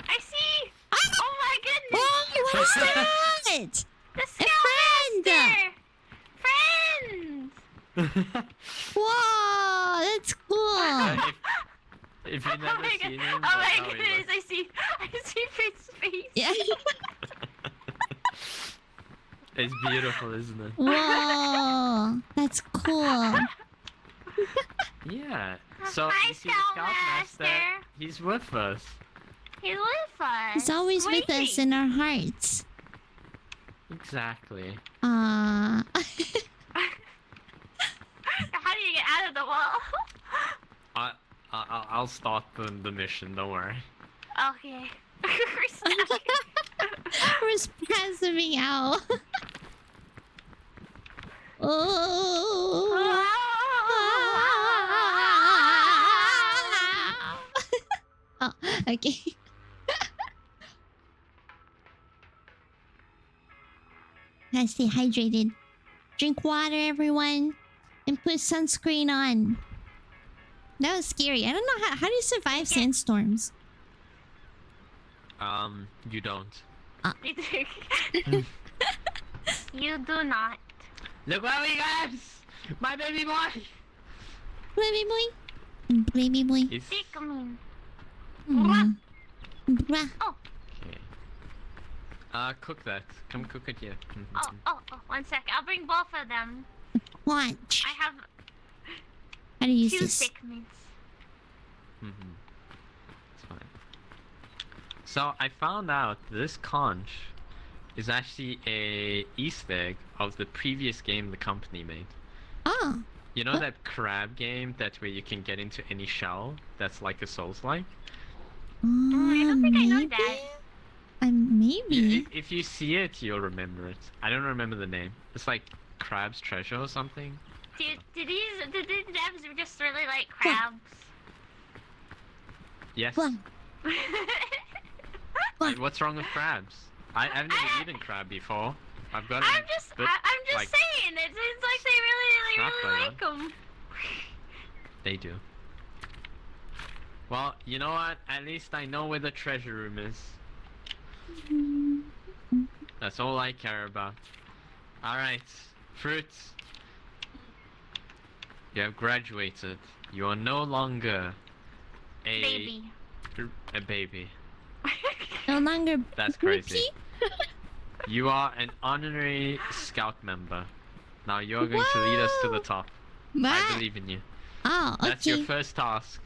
I see. Oh my goodness. Oh, what is that? The friend. Scoutmaster. Friends. Whoa, that's cool. If you've never seen him, Oh that's my how he goodness. looks. I see Faith's face. Yeah. It's beautiful, isn't it? Whoa, that's cool. Yeah. So Hi, you see the Scoutmaster, Scoutmaster. he's with us. He's with us. He's always with us Wait. in our hearts. Exactly. How do you get out of the wall? I'll start the mission. Don't worry. Okay. We're stuck. We're spazzing out. Oh. Oh, okay. Gotta stay hydrated. Drink water, everyone. And put sunscreen on. That was scary. I don't know how do you survive sandstorms? You don't. You do not. Look what we got! My baby boy! Baby boy. Baby boy. He's... Stick me. Mm. Bruh. Okay. Cook that. Come cook it here. Oh, 1 sec. I'll bring both of them. Watch. I have How do you use 2 this? stick meats. It's fine. So I found out this conch is actually a Easter egg of the previous game the company made. Oh. You know What? that crab game that where you can get into any shell that's like a Souls-like? I don't think I know that. Maybe. If you see it, you'll remember it. I don't remember the name. It's like Crab's Treasure or something. Did these devs just really like crabs? Yes. Well, Like, what's wrong with crabs? I've never eaten crab before. I've got I'm just like, saying. It seems like they Snap really by like them. They do. Well, you know what? At least I know where the treasure room is. That's all I care about. Alright, Fruits. You have graduated. You are no longer a Baby. A baby. no longer. That's crazy. You are an honorary scout member. Now you're going to lead us to the top. I What? believe in you. Oh, okay. That's your first task.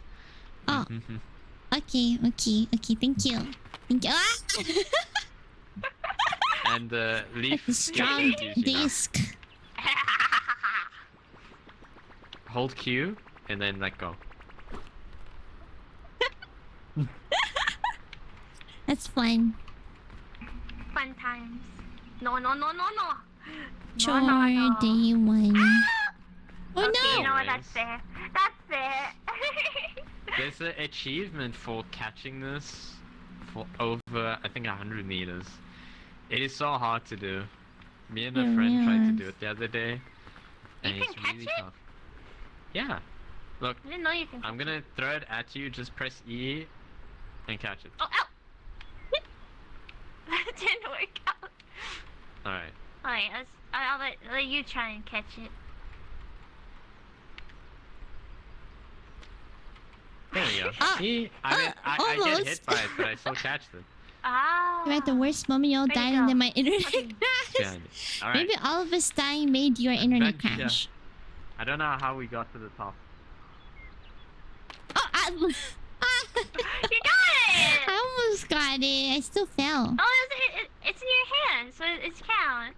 Oh. Okay. Thank you. Ah! And leave A strong disc. Hold Q and then let go. That's fun. Fun times. No. Chore no. day one. Oh Okay, no! you know what? That's fair. That's fair. There's an achievement for catching this over, I think, 100 meters. It is so hard to do. Me and a It friend tried to really do it the other day, and You it's can catch really it? tough. Yeah. Look, I didn't know you can. I'm gonna throw it at you. Just press E and catch it. Oh, ow! That didn't work out. All right. Alright, I'll let you try and catch it. There we go. Ah, See? I mean, I get almost. hit by it, but I still catch them. Ah. You're at the worst moment, y'all Where'd it died, and go? then my internet Okay. crashed. Behind it. All right. Maybe all of us dying made your internet Adventure. crash. I don't know how we got to the top. Oh, You got it! I almost got it. I still fell. Oh, it's in your hand, so it counts.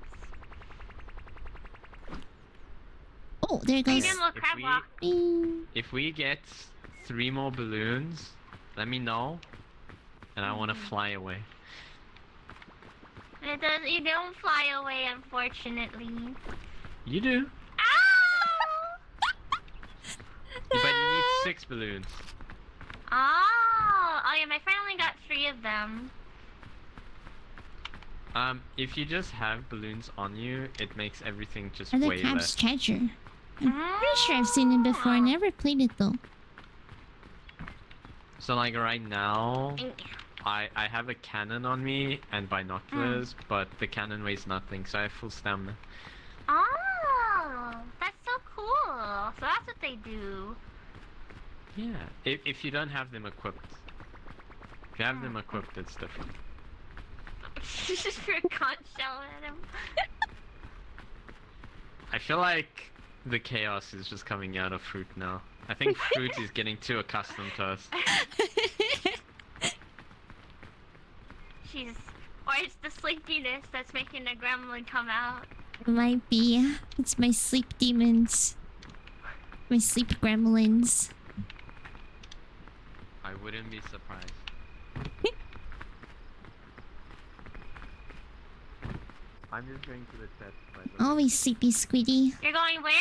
Oh, there it Are you goes. doing a little crab we- walk? Bing. If we get 3 more balloons, let me know, and I want to fly away. You don't fly away, unfortunately. You do, Ow! but you need 6 balloons. Oh, yeah, my friend only got 3 of them. If you just have balloons on you, it makes everything just Other way crab's less. treasure. I'm pretty sure I've seen it before. I never played it though. So like right now, Mm. I have a cannon on me and binoculars, but the cannon weighs nothing, so I have full stamina. Oh, that's so cool. So that's what they do. Yeah, if you don't have them equipped. If you have them equipped, it's different. Just threw a conch shell at him. I feel like the chaos is just coming out of Fruit now. I think Fruit is getting too accustomed to us. Jeez. Or it's the sleepiness that's making the gremlin come out. Might be. It's my sleep demons. My sleep gremlins. I wouldn't be surprised. I'm just going to the chest, by the way. Always sleepy squiddy. You're going where?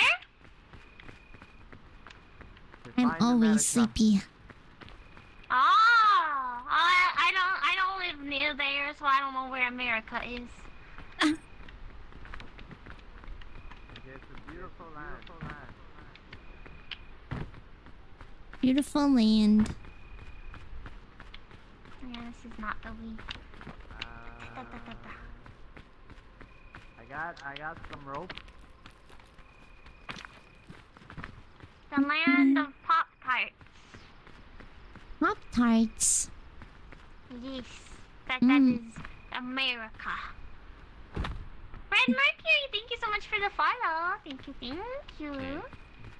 To I'm find always America. sleepy. Oh, I don't live near there, so I don't know where America is. Okay, it's a beautiful land. Beautiful land. Yeah, this is not the way. I got some rope. The land of Pop-Tarts. Pop-Tarts. Yes, that Mm. is America. Red Mercury, thank you so much for the follow. Thank you. Okay.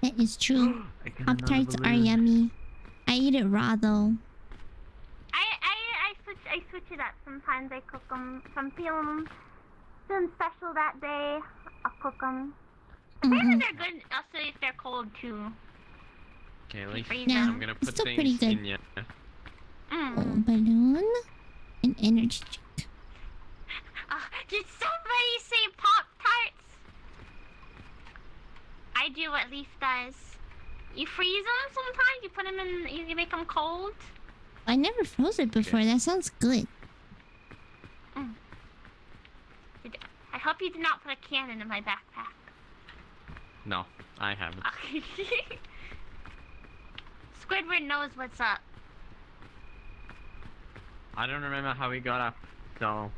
That is true. I got Pop-Tarts another are balloon. yummy. I eat it raw though. I switch it up. Sometimes I cook them. If I'm feeling special that day, I'll cook them. Apparently they're good also if they're cold too. Okay, Leaf. Freeze Yeah. I'm gonna put still pretty things good. in you. Mm. Oh, balloon. An energy drink. Did somebody say Pop-Tarts? I do what Leaf does. You freeze them sometimes. You put them in. You make them cold. I never froze it before. That sounds good. I hope you did not put a cannon in my backpack. No, I haven't. Squidward knows what's up. I don't remember how we got up, so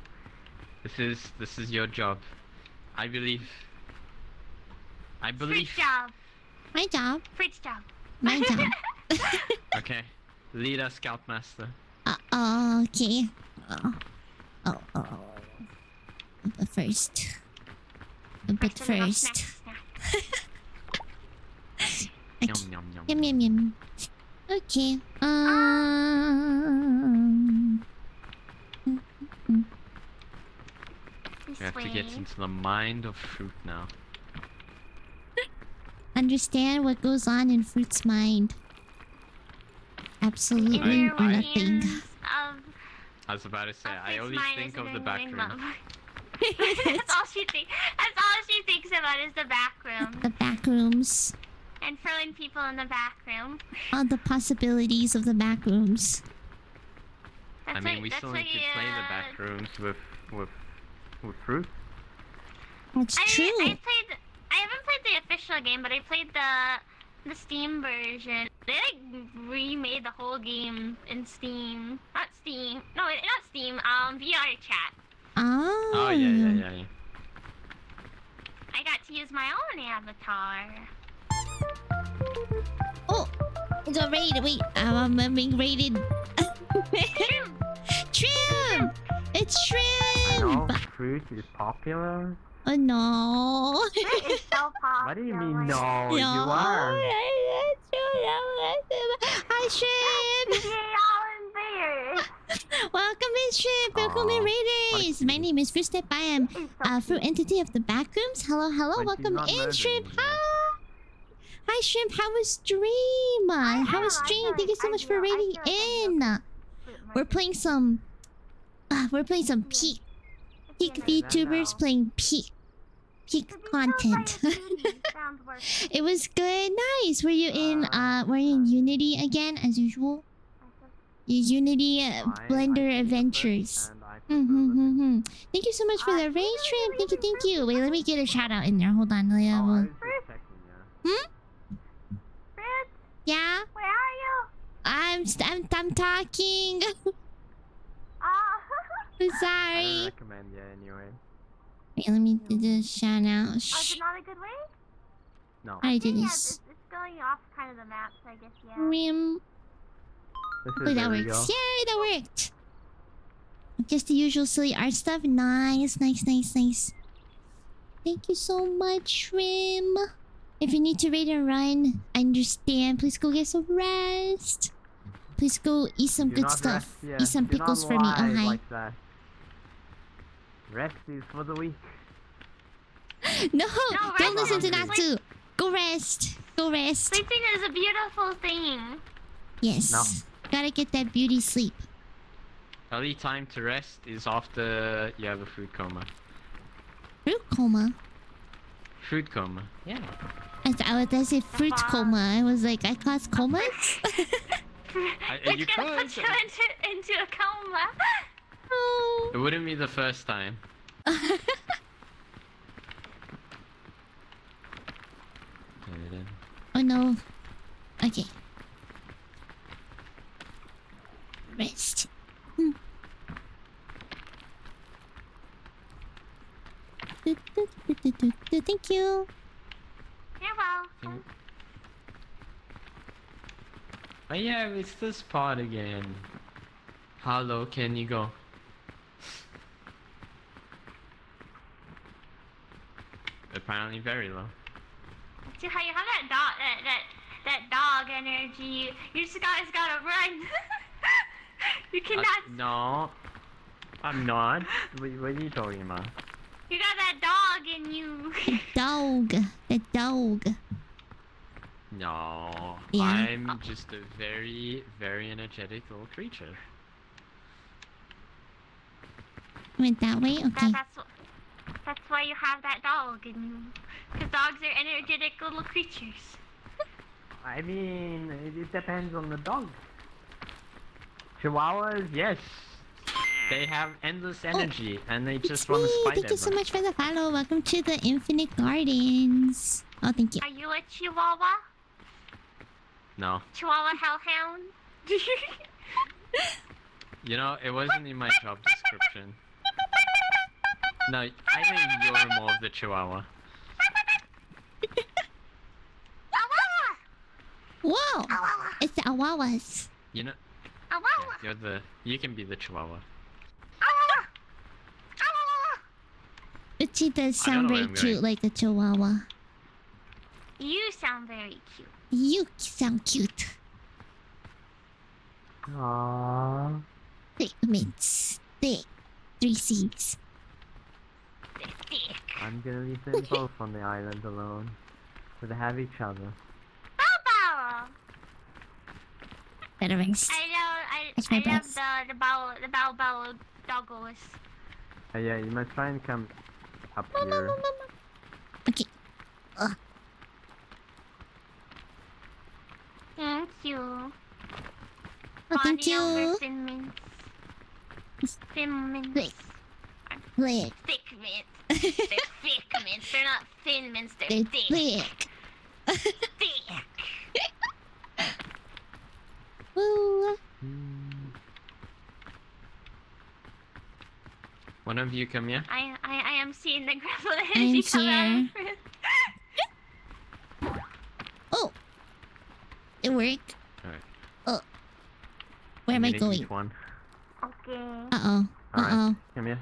this is your job. I believe. Fridge job. My job. Fridge job. My job. Okay, lead us, Scoutmaster. Okay. Oh. But first. First a little snack. Yum yum yum. Yum. Okay. This We have to get way. into the mind of Fruit now. Understand what goes on in Fruit's mind. Absolutely Inner nothing. workings of I was about to say, I Fruit's only mind think is of an the back annoying room. mother. That's all she thinks. That's all she thinks about is the back room The back rooms. and throwing people in the back room. All the possibilities of the back rooms. I mean, we still need to play the back rooms with fruit. That's true. I haven't played the official game, but I played the Steam version. They like remade the whole game in Steam. Not Steam. No, not Steam. VR chat. Oh. Oh yeah. I got to use my own avatar. Oh, it's got raided. Wait, I'm being raided. Trim! It's I know, Shrimp! fruit is popular. Oh no. It is so popular. What do you mean, no? No. You are. Hi, Shrimp! Yay, all in there. Welcome in, Shrimp! Welcome in, Raiders! My name is Fruitstep. I am Fruit Entity of the Backrooms. Hello. Wait, Welcome she's not in, Shrimp! murdering Hi! Hi, Shrimp! How was stream? How was stream? Thank you so much for raiding in! We're playing some... peak VTubers playing peak content. It was good, nice. Were you in Unity again as usual? Unity Blender Adventures. Thank you so much for the raid, Shrimp. Thank you. Wait, let me get a shout out in there. Hold on. Oh, I was just checking, yeah. Fred, Yeah, where are you? I'm talking. I'm I don't sorry. recommend you anyway. Wait, let me do the shout out. Oh, is Shh. it not a good way? No. How do I do Yeah, this? it's going off kind of the map, so I guess, yeah. Rim. This Oh, is that illegal. works. Yay, that worked. Just the usual silly art stuff. Nice. Thank you so much, Shrim. If you need to raid and run, I understand. Please go get some rest. Please go eat some Do good not stuff. rest, yeah. Eat some Do pickles not for me. Oh, lie hi. like that. Rest is for the weak. No, rest don't listen to is that like- too. Go rest. Sleeping is a beautiful thing. Yes. No. Gotta get that beauty sleep. Only time to rest is after you have a food coma. Fruit coma. Food coma. Yeah. I said fruit coma. I was like, I caused comas? You It's gonna could. put you into a coma. Oh. It wouldn't be the first time. Oh no. Okay. Rest. Thank you. You're welcome. Oh yeah, it's this part again. How low can you go? Apparently very low. See how you have that dog energy. You just guys gotta run. You cannot. No, I'm not. What are you talking about? You got that dog in you. The dog. No, Yeah. I'm just a very, very energetic little creature. Went that way? Okay. That's why you have that dog in you. Because dogs are energetic little creatures. I mean, it depends on the dog. Chihuahuas, yes. They have endless energy and they It's just me. want to spite Thank you so everyone. much for the follow. Welcome to the Infinite Gardens. Oh, thank you. Are you a chihuahua? No, Chihuahua hellhound? you know, it wasn't in my job description. No, I think you're more of the Chihuahua. Whoa! It's the Awawas. You know, you can be the Chihuahua. Uchi does I don't sound know where very I'm cute going. like a Chihuahua. You sound very cute. You sound cute. Aww. Thick mints. Thick. 3 seeds. Thick. I'm gonna leave them both on the island alone. So they have each other. Bow. Better rest. Catch my I love breath. the bow doggos. Yeah, you must try and come up here. Okay. Thank you. Oh, thank Body you. numbers and mints. Thin mints. Thick. Thick. Thick mints. They're thick mints. They're not thin mints. They're They're thick. thick. Thick. Woo. One of you come here. I am seeing the gravel I'm energy come out here. of it. Oh. It worked. Alright. Oh. Where am I going? Each one. Okay. Uh-oh. Alright. Uh-oh. Come here.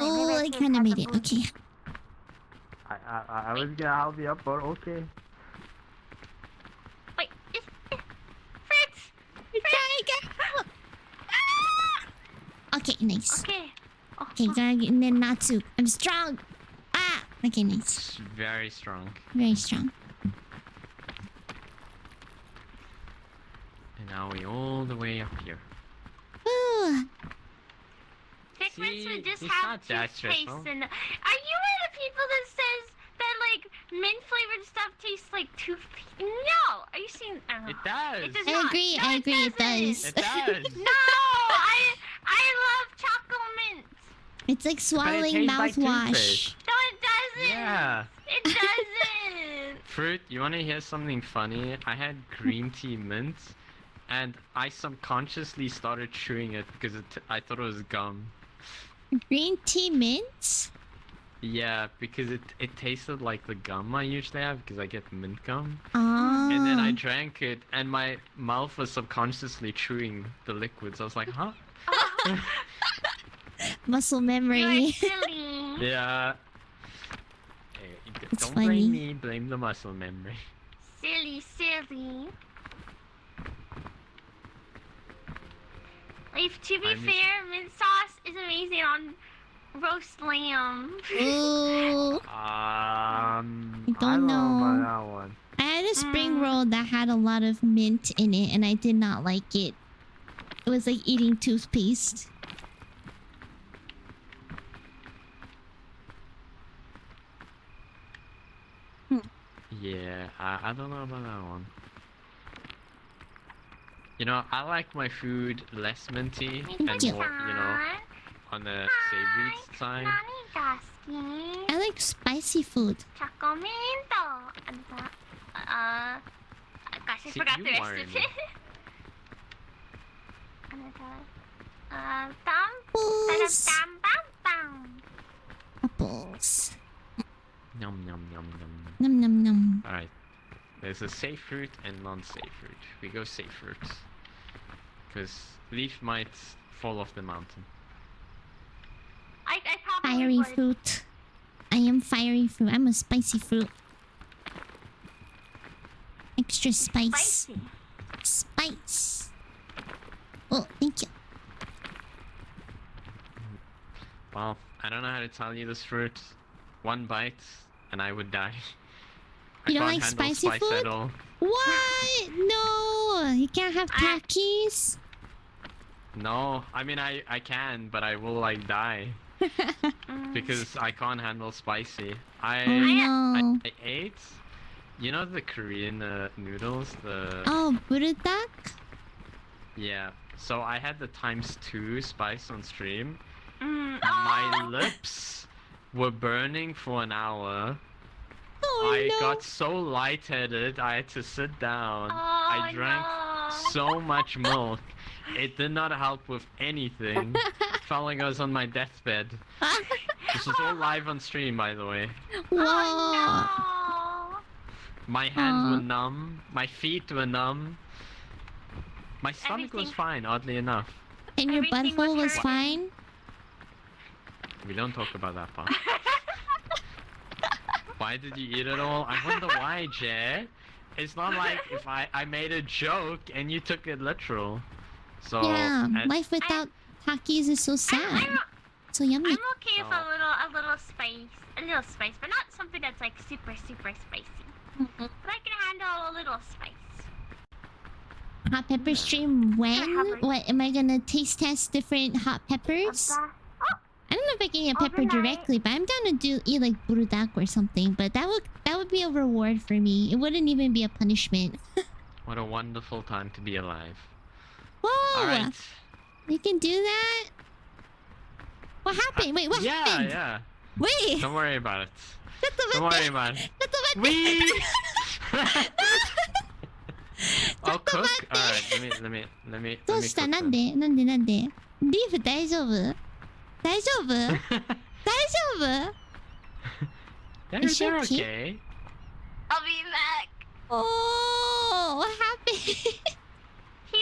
Oh, I kind of made it. Okay. I was gonna help you up, but okay. Wait. Fritz. Okay, nice. Okay. Okay, gotta get in there, Natsu. I'm strong. Ah! Okay, nice. It's very strong. Very strong. And now we all the way up here. Ooh. Thick mints See, would just it's have not that toothpaste stressful. in it. Are you one of the people that says that like mint flavored stuff tastes like toothpaste? No. Are you seeing? It does. It does I not. agree, No, I agree, it does. It does. No, I love chocolate mint. It's like swallowing tastes like mouthwash. toothpaste. No, it doesn't. Yeah. It doesn't. Fruit, you wanna hear something funny? I had green tea mint, and I subconsciously started chewing it because I thought it was gum. Green tea mint? Yeah, because it tasted like the gum I usually have because I get mint gum. Oh. And then I drank it, and my mouth was subconsciously chewing the liquids. I was like, huh? Muscle You're memory. silly. Yeah. Hey, It's don't funny. blame me, blame the muscle memory. Silly. If to be I'm just- fair, mint sauce is amazing on roast lamb. Ooh. I don't don't know know. about that one. I had a spring roll that had a lot of mint in it, and I did not like it. It was like eating toothpaste. Yeah, I don't know about that one. You know, I like my food less minty and you. more, you know, on the savory side. Nani I like spicy food. Chocomento. Gosh, I See, forgot you the rest are of in it. Apples. Bam. Apples. Yum yum yum yum. Num num num. Alright. There's a safe fruit and non-safe fruit. We go safe fruit. Because leaf might fall off the mountain. I probably Fiery would. fruit. I am fiery fruit. I'm a spicy fruit. Extra spice. Spicy. Spice. Oh, thank you. Well, I don't know how to tell you this fruit. One bite and I would die. I You don't can't like handle spicy spice food? at all. What? No, you can't have Takis. No, I mean I can, but I will like die because I can't handle spicy. Oh no. I ate, you know the Korean noodles, the Oh, burudak? yeah. So I had the ×2 spice on stream. Mm. My lips were burning for an hour. Oh I no. got so lightheaded, I had to sit down. I Oh, drank no. so much milk. It did not help with anything. Felt like I was on my deathbed. This was all live on stream, by the way. Whoa. Oh, My hands Aw. were numb. My feet were numb. My stomach was Everything- fine, oddly enough. And your Everything butthole was was hurting. fine? We don't talk about that part. no. Why did you eat it all? I wonder why, Jay. It's not like if I made a joke and you took it literal. So Yeah, and- life without Takis is so sad. So yummy. I'm okay with Oh. a little spice, but not something that's like super spicy. But I can handle a little spice. Hot pepper stream when? Pepper. What, am I gonna taste test different hot peppers? I don't know if I can eat a pepper Overnight. directly, but I'm down to eat like burudak or something. But that would be a reward for me. It wouldn't even be a punishment. What a wonderful time to be alive. Whoa! Alright. You can do that? What happened? Wait, what happened? Yeah. Wait! Don't worry about it. Don't worry about it. it. We. Oh, cook. Alright, let me. どうした？なんで？なんで？リーフ大丈夫？大丈夫？大丈夫？ They're Is she okay? okay. I'll be back. Oh, what happened? See,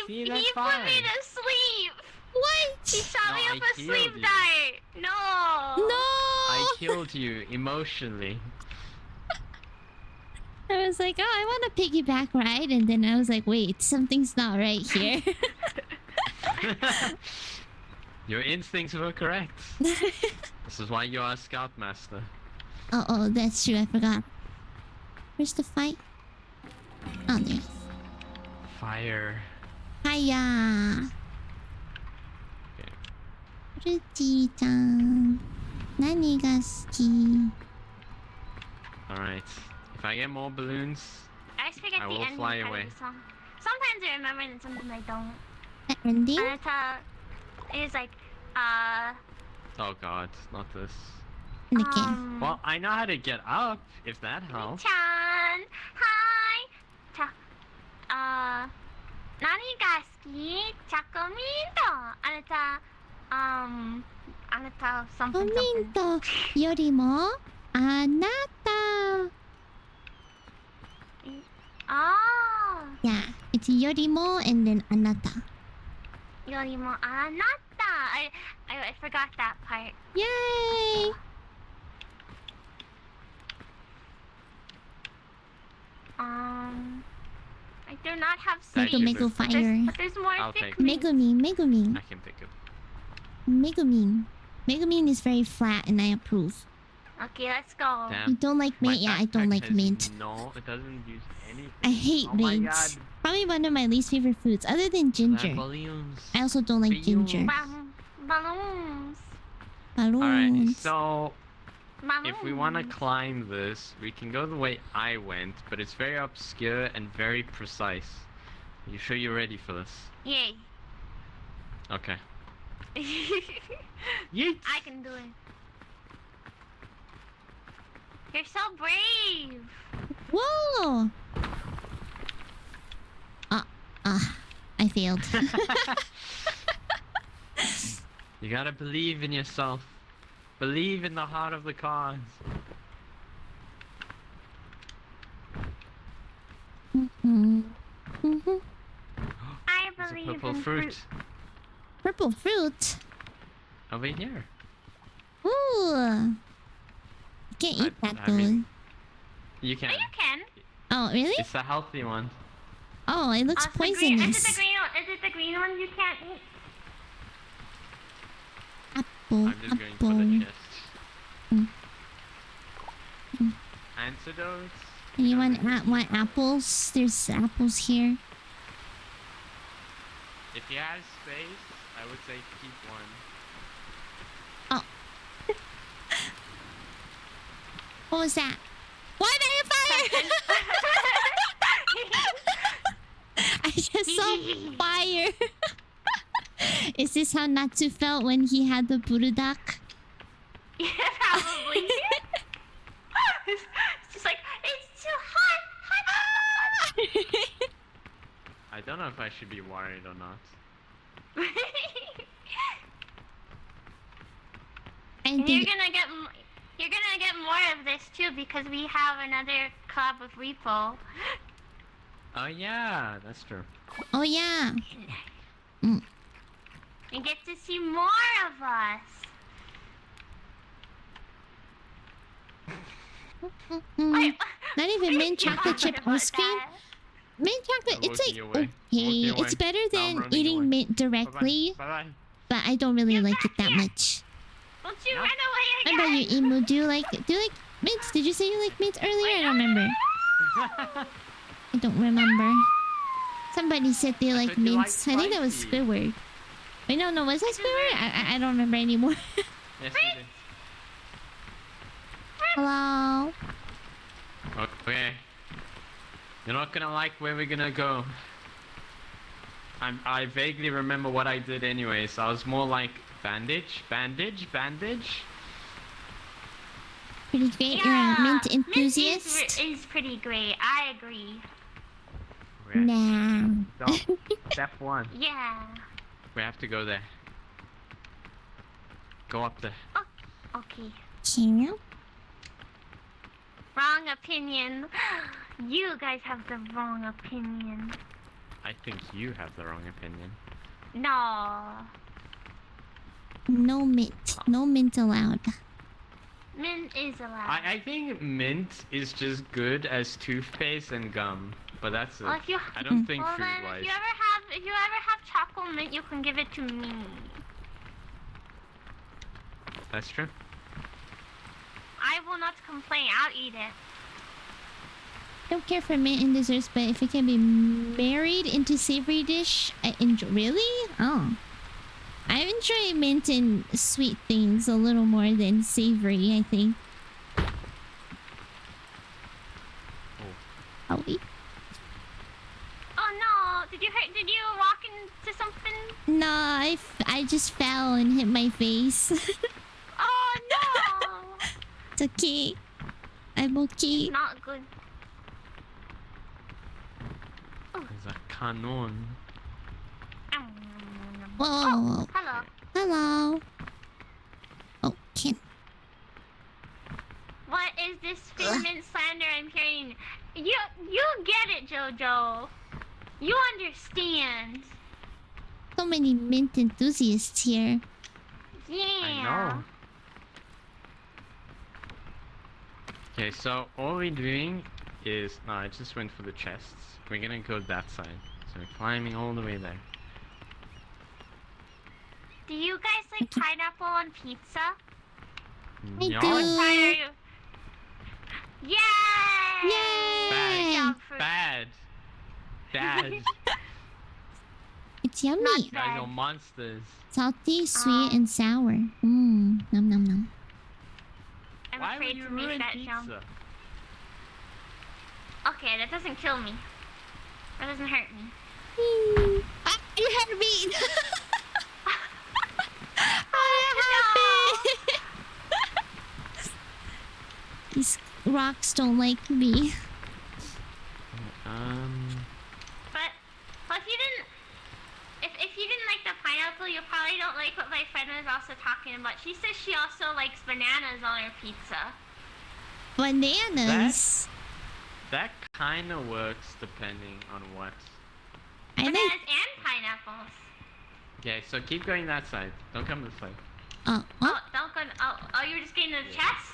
He that's put fine. me to sleep. What? He shot me No, up I a sleep healed you. dart. No. No! I killed you emotionally. I was like, oh, I want a piggyback ride, and then I was like, wait, something's not right here. Your instincts were correct. This is why you are a scoutmaster. Oh, that's true. I forgot. Where's the fight? Oh, there. Fire. Hiya. Okay. ルチーちゃん何が好き？ Alright. If I get more balloons, I just forget I the will ending fly part away. of the song. Sometimes I remember and sometimes I don't. The ending? And it's like, oh god, not this. Okay. Well, I know how to get up, if that helps. Chan, hi. Nani ga suki? Chakominto. Anata something コミン something. トよりもあなた Oh. Yeah, it's よりも and then あなた Yorimo anata. I forgot that part. Yay! I do not have Thank sleep. you, Mego sister. Fire. But there's more I'll take thick it. meat. Megumin I can take it. Megumin is very flat and I approve. Okay, let's go. Damn. You don't like My mint? Yeah, I don't backpack like has mint. No, it doesn't use anything. I hate Oh my mint. god. Probably one of my least favorite foods, other than ginger. Balloons. I also don't like ginger. Balloons. Balloons. Alright, so Balloons. if we want to climb this, we can go the way I went, but it's very obscure and very precise. You sure you're ready for this? Yay. Okay. Yeet! I can do it. You're so brave. Whoa! I failed. You gotta believe in yourself. Believe in the heart of the cause. I There's a believe purple in fruit. Purple fruit. Over here. Ooh. You can't eat that I though. mean- You Oh, can. you can. Oh, really? It's a healthy one. Oh, it looks It's the green- poisonous. Is it the green one? Is it the green one you can't eat? Apple, I'm just going for apple. the chest. Mm. Antidotes. You want apples? There's apples here. If you have space, I would say keep one. Oh. What was that? Why did I fire? I just saw fire. Is this how Natsu felt when he had the burudak? Yeah, probably. It's just like, it's too hot. I don't know if I should be worried or not. And And you're gonna get more of this too because we have another club of repo. Oh yeah, that's true. oh yeah. You get to see more of us. Wait, Not even mint you chocolate chip about ice cream. that? Mint chocolate, I'm it's walking like away. okay. Walking It's away. better I'm than running eating away. mint directly, Bye bye. but I don't really Get like it back that here. much. Don't you No. run away What again? about you, Imu? Do you like mint? Did you say you like mint earlier? I don't remember. I don't remember. Somebody said they like thought you liked mints. I think that was spicy. Squidward. Wait, no, was that Squidward? I don't remember anymore. Yes, it is. Hello. Okay. You're not gonna like where we're gonna go. I vaguely remember what I did anyway, so I was more like bandage. Pretty great. You're a mint enthusiast. Mint is pretty great. I agree. Okay. Nah. So, step 1. Yeah. We have to go there. Go up there. Oh, okay. Yeah. Wrong opinion. You guys have the wrong opinion. I think you have the wrong opinion. No. No mint. No mint allowed. Mint is allowed. I think mint is just good as toothpaste and gum, but that's it. Well, if you, I don't think well, then, food-wise. if you ever have chocolate mint, you can give it to me. That's true. I will not complain. I'll eat it. Don't care for mint in desserts, but if it can be married into savory dish, I enjoy. Really? Oh. I enjoy mint in sweet things a little more than savory, I think. Oh, we? Oh no! Did you walk into something? No, I just fell and hit my face. Oh no! It's okay. I'm okay. Not good. There's a canon. Whoa. Oh, hello. Hello. Oh, Ken. What is this mint slander I'm hearing? You get it, Jojo. You understand. So many mint enthusiasts here. Yeah. I know. Okay, so all we're doing is... No, I just went for the chests. We're gonna go that side. So we're climbing all the way there. Do you guys like pineapple on pizza? I No. do. What side are you? Yay! Yay! Bad. Jump fruit. Bad. Bad. It's yummy. Not You guys are monsters. Salty, sweet, and sour. Mmm. Nom nom nom. I'm Why would afraid you to make ruin that pizza? jump. Okay, that doesn't kill me. That doesn't hurt me. Ah, you hurt me! Oh, These rocks don't like me. But if you didn't, if you didn't like the pineapple, you probably don't like what my friend was also talking about. She says she also likes bananas on her pizza. Bananas. That kind of works depending on what. I Bananas like. and pineapples. Okay, so keep going that side. Don't come this way. Oh, Oh, don't go. Oh, you were just getting to the chest.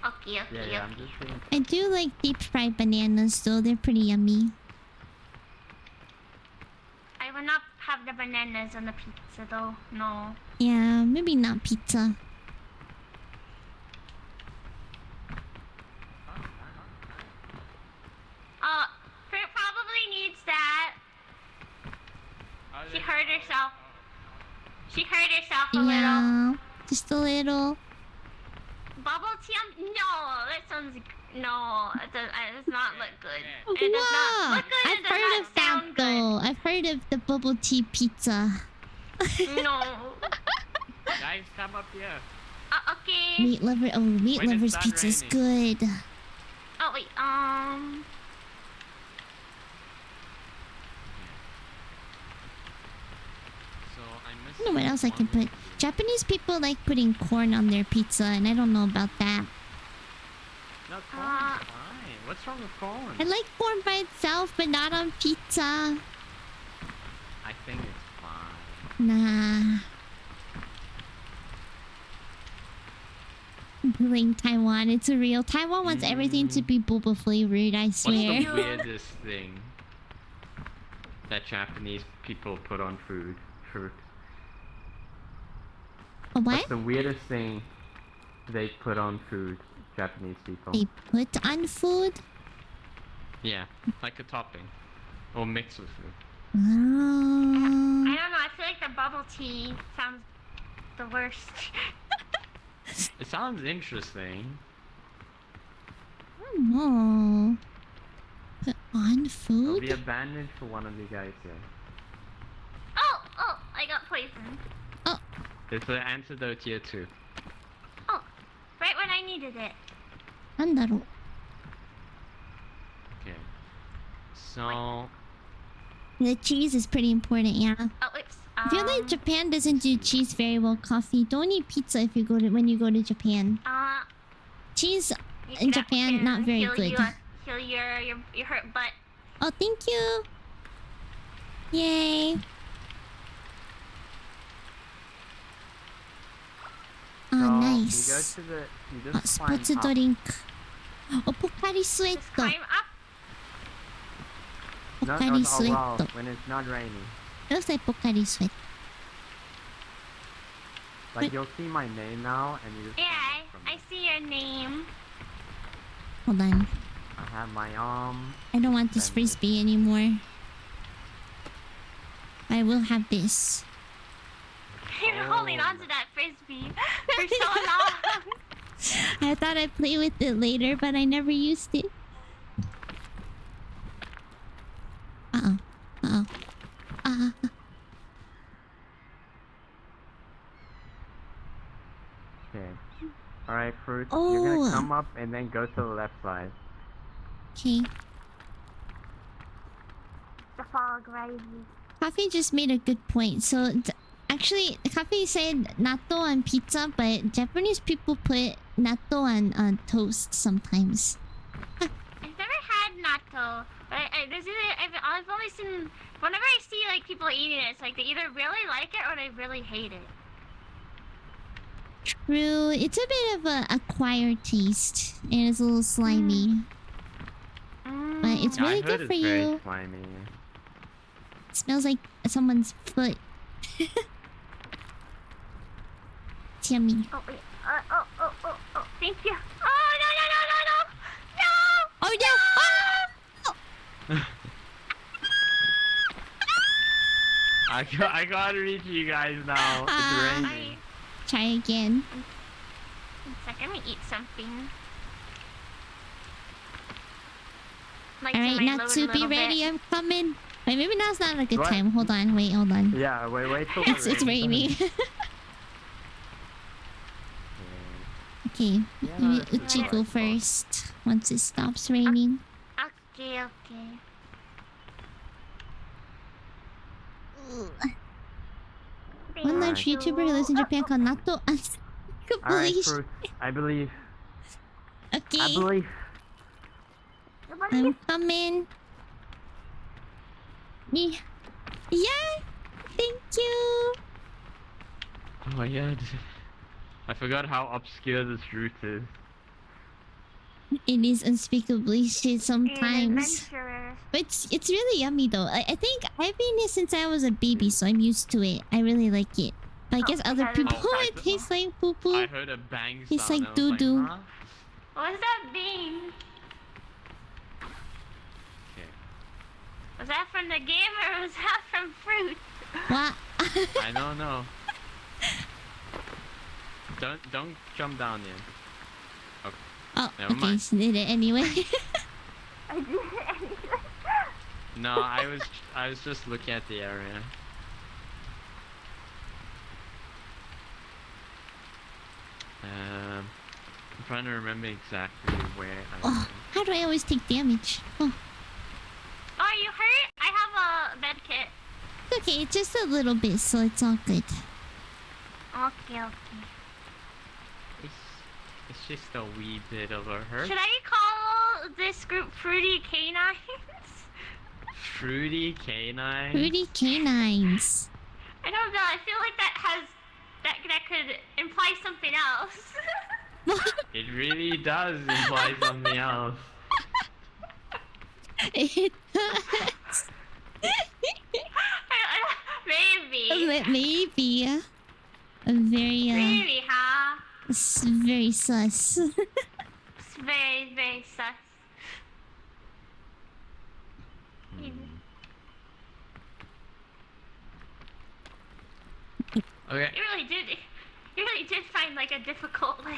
Okay. Yeah, I'm just saying. I do like deep fried bananas though. They're pretty yummy. I will not have the bananas on the pizza though. No. Yeah, maybe not pizza. Fruit probably needs that. She hurt herself. She hurt herself a little. Yeah, just a little. Bubble tea? No, that sounds... No, it does not look good. It does Wow, not look good. I've It does heard not of that sound though. I've heard of the bubble tea pizza. good. No. Guys, come up here. Okay. Meat lover. Oh, meat When it lover's start pizza is raining. good. Oh, wait, So I missed. I don't know what else I can put. Japanese people like putting corn on their pizza, and I don't know about that. No, corn's fine. What's wrong with corn? I like corn by itself, but not on pizza. I think it's fine. Nah. Bullying Taiwan, it's a real. Taiwan wants everything to be boba flavored, I What's swear. the weirdest thing that Japanese people put on food? Fruit. A what? What's the weirdest thing they put on food? Japanese people. They put on food? Yeah, like a topping, or mix with food. I Oh. don't know. I feel like the bubble tea sounds the worst. It sounds interesting. I don't know. Put on I'll food? be a bandage for one of you guys here. poison. Oh, It's the antidote tier 2. Oh, right when I needed it. なんだろう。 Okay. So The cheese is pretty important, yeah. Oh, oops. I feel like Japan doesn't do cheese very well. Coffee. Don't eat pizza if you go to when you go to Japan. Cheese in Japan not very good. Heal your hurt butt. Oh, thank you. Yay. Oh, So, nice. You Oh, just climb sports up. drink. Oh, Pocari Sweat. Just climb up. No, Pocari no, oh, wow, Sweat. when it's not raining. Looks like Pocari Sweat. Like, you'll see my name now, and you just Yeah, climb up from I see your name. Hold on. I have my I don't want this and- frisbee anymore. I will have this. You're holding on to that frisbee for so long. I thought I'd play with it later, but I never used it. Uh-oh. Uh-oh. Okay. Alright, fruit. Oh. You're gonna come up and then go to the left side. Okay. The fog rises. Coffee just made a good point. So, actually, Coffee said natto on pizza, but Japanese people put natto on toast sometimes. I've never had natto, but I've only seen. Whenever I see like people eating it, it's like they either really like it or they really hate it. True. It's a bit of a acquired taste, and it's a little slimy. But it's Yeah, I really heard good it's for very you. Slimy. It smells like someone's foot. It's yummy. Oh wait. Oh. Thank you. Oh no. Oh no! Oh! I gotta reach you guys now. It's raining. Try again. One second, let me eat something. Like Alright, to my not load to a be little ready, bit. I'm coming. Wait, maybe now's not a good What? time. Hold on, wait, hold on. Yeah, wait till It's raining. Okay, Yeah, maybe that's a Uchi good go spot. first once it stops raining. Okay. One large Thank YouTuber who you. lives in Japan called Natto Alright, Unbelief. fruit. I believe. I Okay, believe. I'm coming. Me. Yeah! Thank you! Oh my god. I forgot how obscure this route is. It is unspeakably shit sometimes. Adventurous. But it's really yummy though. I think I've been here since I was a baby, so I'm used to it. I really like it. But I guess other okay. people Oh, it tastes like poo poo. I heard a bang It's sound. like I was doo-doo. huh? What's that bean? Okay. Was that from the game or was that from fruit? What? I don't know. Don't jump down yet. Oh, Never okay, mind. she did it anyway. I did it anyway. No, I was just looking at the area. I'm trying to remember exactly where I Oh, went. how do I always take damage? Oh, Oh, are you hurt? I have a med kit. it's okay, it's just a little bit, so it's all good. Okay. It's just a wee bit of a hurt. Should I call this group Fruity Canines? Fruity canine. Fruity canines. I don't know. I feel like that could imply something else. It really does imply something else. It does. Maybe. Maybe. Very, Maybe, huh? very sus. It's very, very sus. Okay, You really did find like a difficult way.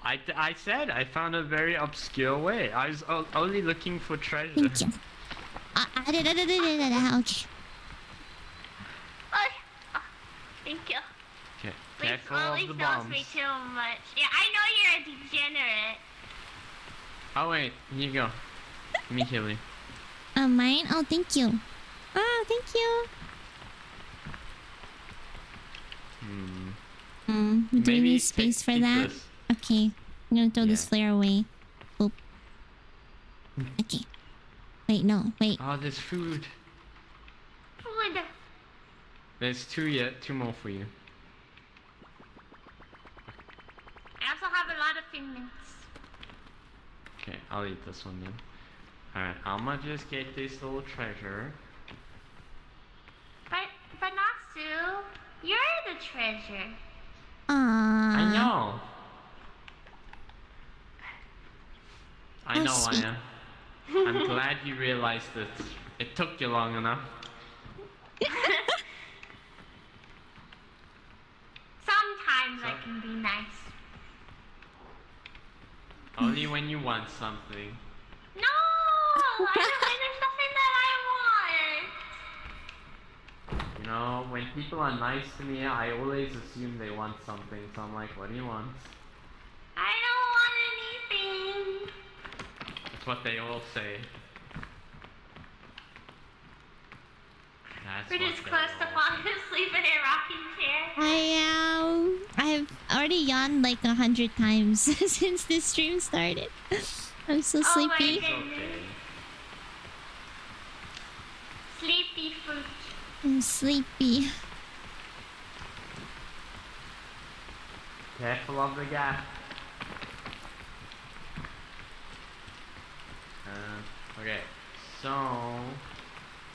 I said I found a very obscure way. I was only looking for treasure. Thank you. Okay. Thank you. Okay, Please, careful well, of please the don't bombs. spray too much. Yeah, I know you're a degenerate. Oh wait, here you go. Let me heal you. Mine? Oh, thank you. Oh, thank you. Do we need space for take that? this. Okay. I'm gonna throw this Yeah. flare away. Boop. Okay. Wait, no. Wait. Oh, there's food. Food. There's two more for you. I also have a lot of figments. Okay, I'll eat this one then. Alright, I'ma just get this little treasure. But Nasu, you're the treasure. I know. I Oh, know sweet. I am. I'm glad you realized it. It took you long enough. Sometimes I can be nice. Only when you want something. No! There's nothing that I want. You know, when people are nice to me, I always assume they want something. So I'm like, what do you want? I don't want anything. That's what they all say. That's We're what just they close to all falling asleep in a rocking chair. I am. I've already yawned like 100 times since this stream started. I'm so Oh my sleepy. say. goodness. Okay. Sleepy fruit. I'm sleepy. Careful of the gap. Okay, so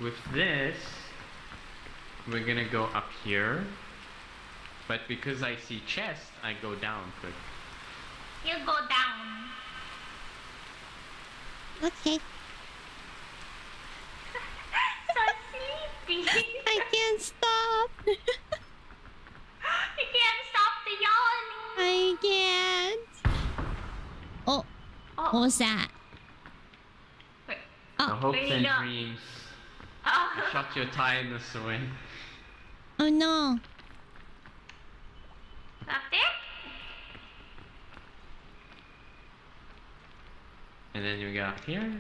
with this, we're gonna go up here. But because I see chest, I go down quick. You go down. Okay. So sleepy. I can't stop. You can't stop the yawning. I can't. Oh, what was that? The Oh, hopes Where you and go? dreams. Oh. I shot your tiredness away. oh no. Up there? And then you got here.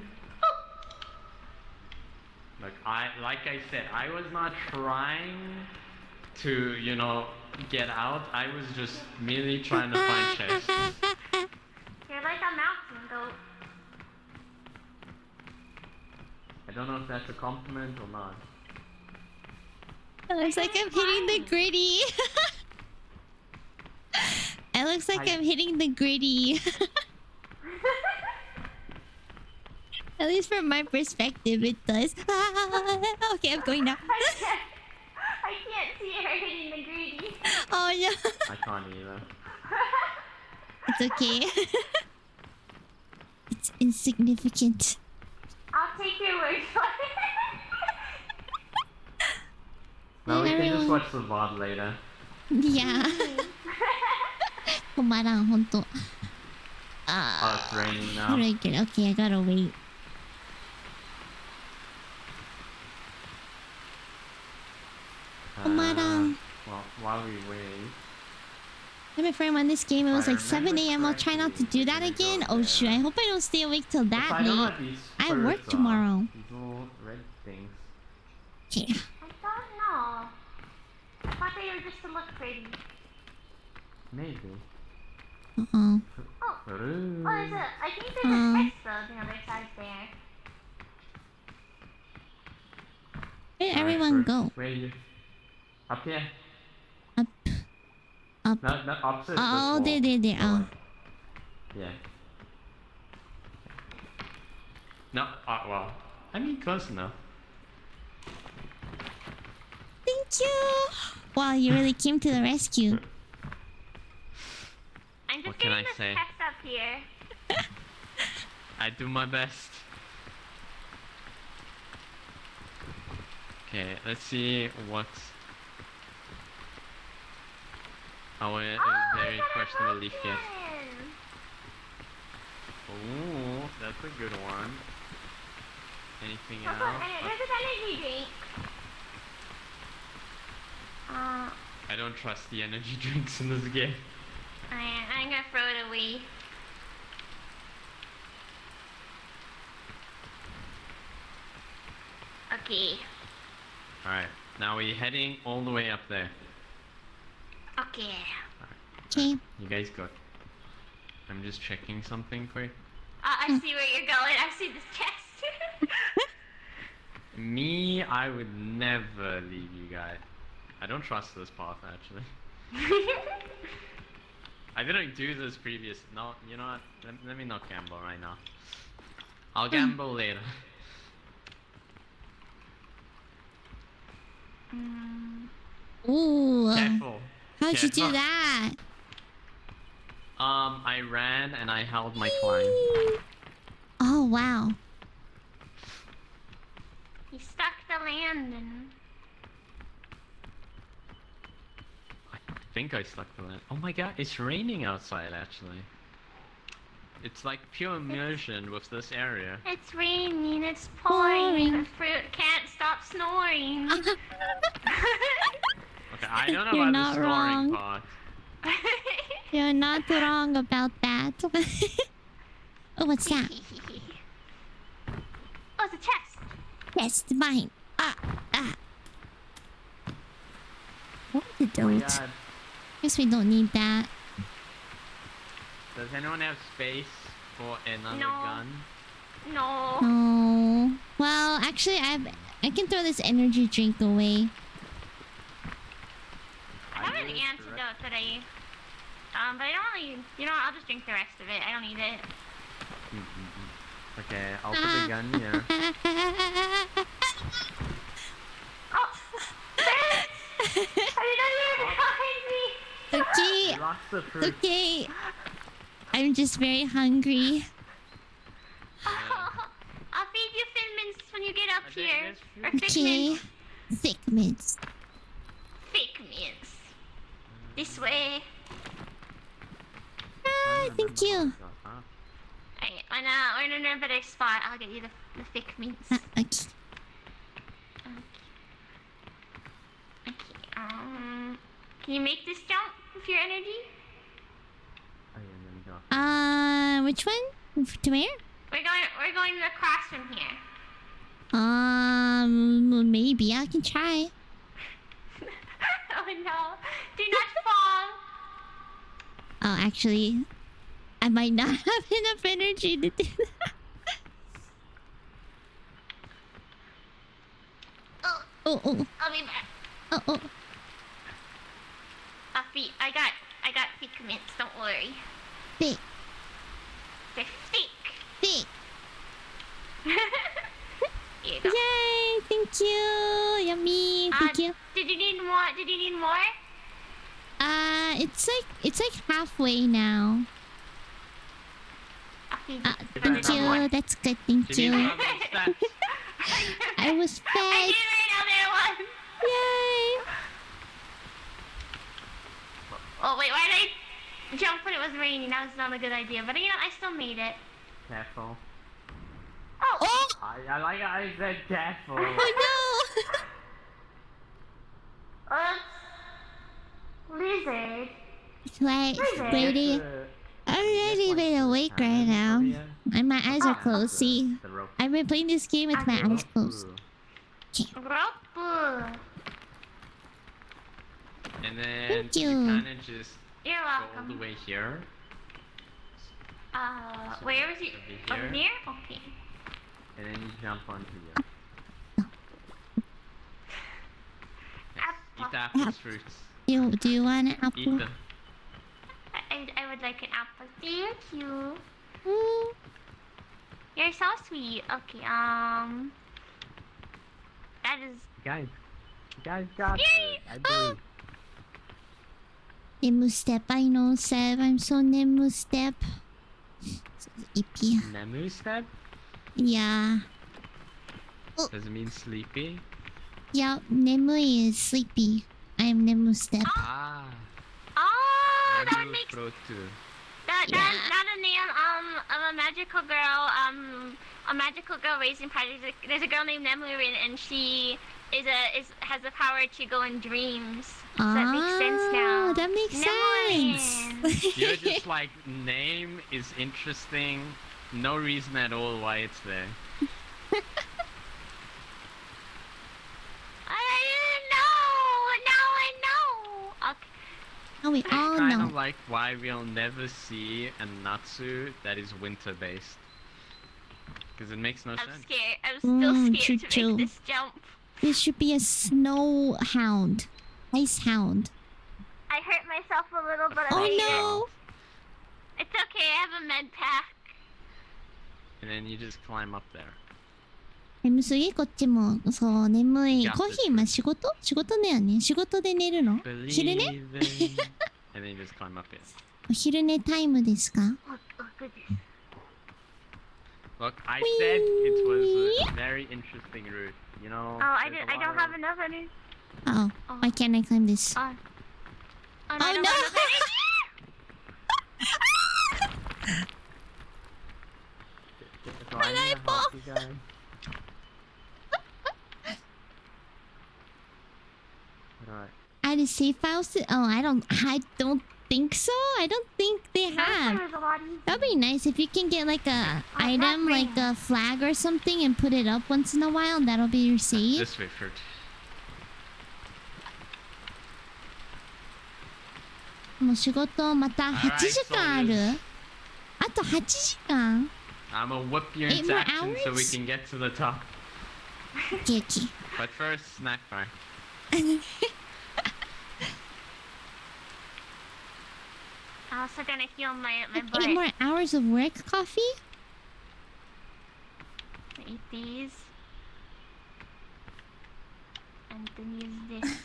Like I said, I was not trying to, you know, get out. I was just merely trying to find chests. You're like a mountain goat. I don't know if that's a compliment or not. It looks like I'm hitting the gritty. It looks like I'm hitting the gritty. At least from my perspective, it does. Okay, I'm going now. I can't see her hitting the greedy. Oh no. I can't either. It's okay. It's insignificant. I'll take your word for it. No, we can just Everyone- watch the VOD later. Yeah. 止まらん、ほんと。Oh, it's raining now. How do I get? Okay, I gotta wait. Well, while we wait. I'm a friend on this game. It was like 7 a.m. I'll try not to do that correctly, again. we're Oh gonna shoot, I hope I don't stay awake till Also, that I don't know late. what these I work spurs are. tomorrow. These little red things. Okay. I don't know. I thought they were just to look pretty. Maybe. Uh-oh. Oh, Ooh. there's a. I think there's a text though on the other side there. Where did Alright, everyone first, go? Where are you? Up here. Up. Up. No, opposite. Oh, this there. wall. Oh. Like, yeah. No, well, I mean close enough. Thank you. Wow, you really came to the rescue. I'm just What can getting I this say? text up here. I do my best. Okay, let's see what's our very questionable leaf get. Ooh, that's a good one. Anything else? There's an energy drink. I I don't trust the energy drinks in this game. I'm gonna throw it away. Okay. Alright, now we're heading all the way up there. Okay. Okay. You guys go. I'm just checking something quick. I see where you're going. I see this chest. Me, I would never leave you guys. I don't trust this path actually. I didn't do this previous. No, you know what? Let me not gamble right now. I'll gamble later. Ooh. Careful. How'd you do Careful. that? I ran and I held my climb. Oh wow. He stuck the landing. I think I stuck the land. Oh my god, it's raining outside actually. It's like pure immersion with this area. It's raining. It's pouring. The fruit can't stop snoring. Okay, I don't know You're about not the snoring wrong. part. You're not wrong about that. Oh, what's that? Oh, it's a chest. Yes, it's mine. Ah. What the Oh my dote? god. Guess we don't need that. Does anyone have space for another No. gun? No. Oh. Well, actually, I can throw this energy drink away. I have an antidote that but I don't really. You know, I'll just drink the rest of it. I don't need it. Okay, I'll put the gun here. Oh! I did not hear it behind me! Okay. You lost the fruit. Okay. I'm just very hungry. I'll feed you Finmints when you get up There- here. there's Or Okay. Figmints. Thick mints. Figmints. This way. Ah, thank you. Alright, when we're in a better spot, I'll get you the Figmints. Ah, okay. Okay, can you make this jump with your energy? Oh, yeah, let me go. Which one? To where? We're going across from here. Maybe I can try. Oh no. Do not fall. Oh, actually, I might not have enough energy to do that. Oh, Oh, I'll be back. oh. I got Figmints, don't worry. Thick, They're thick. thick. Here you go. Yay! Thank you. Yummy. Thank you. Did you need more? It's like halfway now. I'll feed Thank you. That's good. Thank Give me you. some of those stats. I was I fed. did another one. Yay! Oh wait, why did I jump when it was raining? That was not a good idea. But you know, I still made it. Careful. Oh! Oh! I like how I said careful. Oh Lizard. no! Wait, lady. I'm really been awake right now. And my eyes are closed. See, The rope. I've been playing this game with my eyes closed. Rope. And then Thank you you. kind of just You're go all the welcome. way here. Where was it? Over Over here? here? Okay. And then you jump onto here. Eat the apples, fruits. Do you want an Eat apple? them. I would like an apple. Thank you. Mm. You're so sweet. Okay, that is... You guys got Yay! this. I believe. Nemu step, I know, Seb. I'm so Nemu step. Sleepy. Nemu step? Yeah. Does it mean sleepy? Yeah, Nemu is sleepy. I'm Nemu step. Ah. Oh, that Nemu makes... Frotu. That Yeah. a name of a magical girl, a magical girl raising party. There's a girl named Nemlurin, and she has the power to go in dreams. Does that make sense? That makes sense. You're just like, name is interesting. No reason at all why it's there. I didn't know. Now I know. Okay. Oh, we all Kind know. of like why we'll never see a Natsu that is winter based. Because it makes no I'm sense. scared. I'm still scared to true. make this jump. This should be a snow hound. Ice hound. I hurt myself a little, but I Oh made no! it. It's okay. I have a med pack. And then you just climb up there. 眠すぎこっちも。そう、眠い。 Yeah, コーヒー今仕事だよね。仕事で寝るの？昼寝？ Believe in... and then you just climb up here. お昼寝タイムですか？ Look at this. Look, I said it was a very interesting route. You know. Oh, I there's a don't lot have of- enough energy. Oh, why can't I climb this? Oh, Oh, I don't no! have enough energy. So I need to help you guys. Alright. Add a save files to... Oh, I don't think so. I don't think they have. There's a lot easier. That'd be nice if you can get like a item, like a flag or something, and put it up once in a while, and that'll be your save. This way first. もう仕事また8時間ある。あと8時間。 I'm gonna whip you 8 into more action so we hours? can get to the top. Okay, okay. But first, snack bar. I'm also gonna heal my butt. 8 more hours of work, coffee? Eat these. And then use this.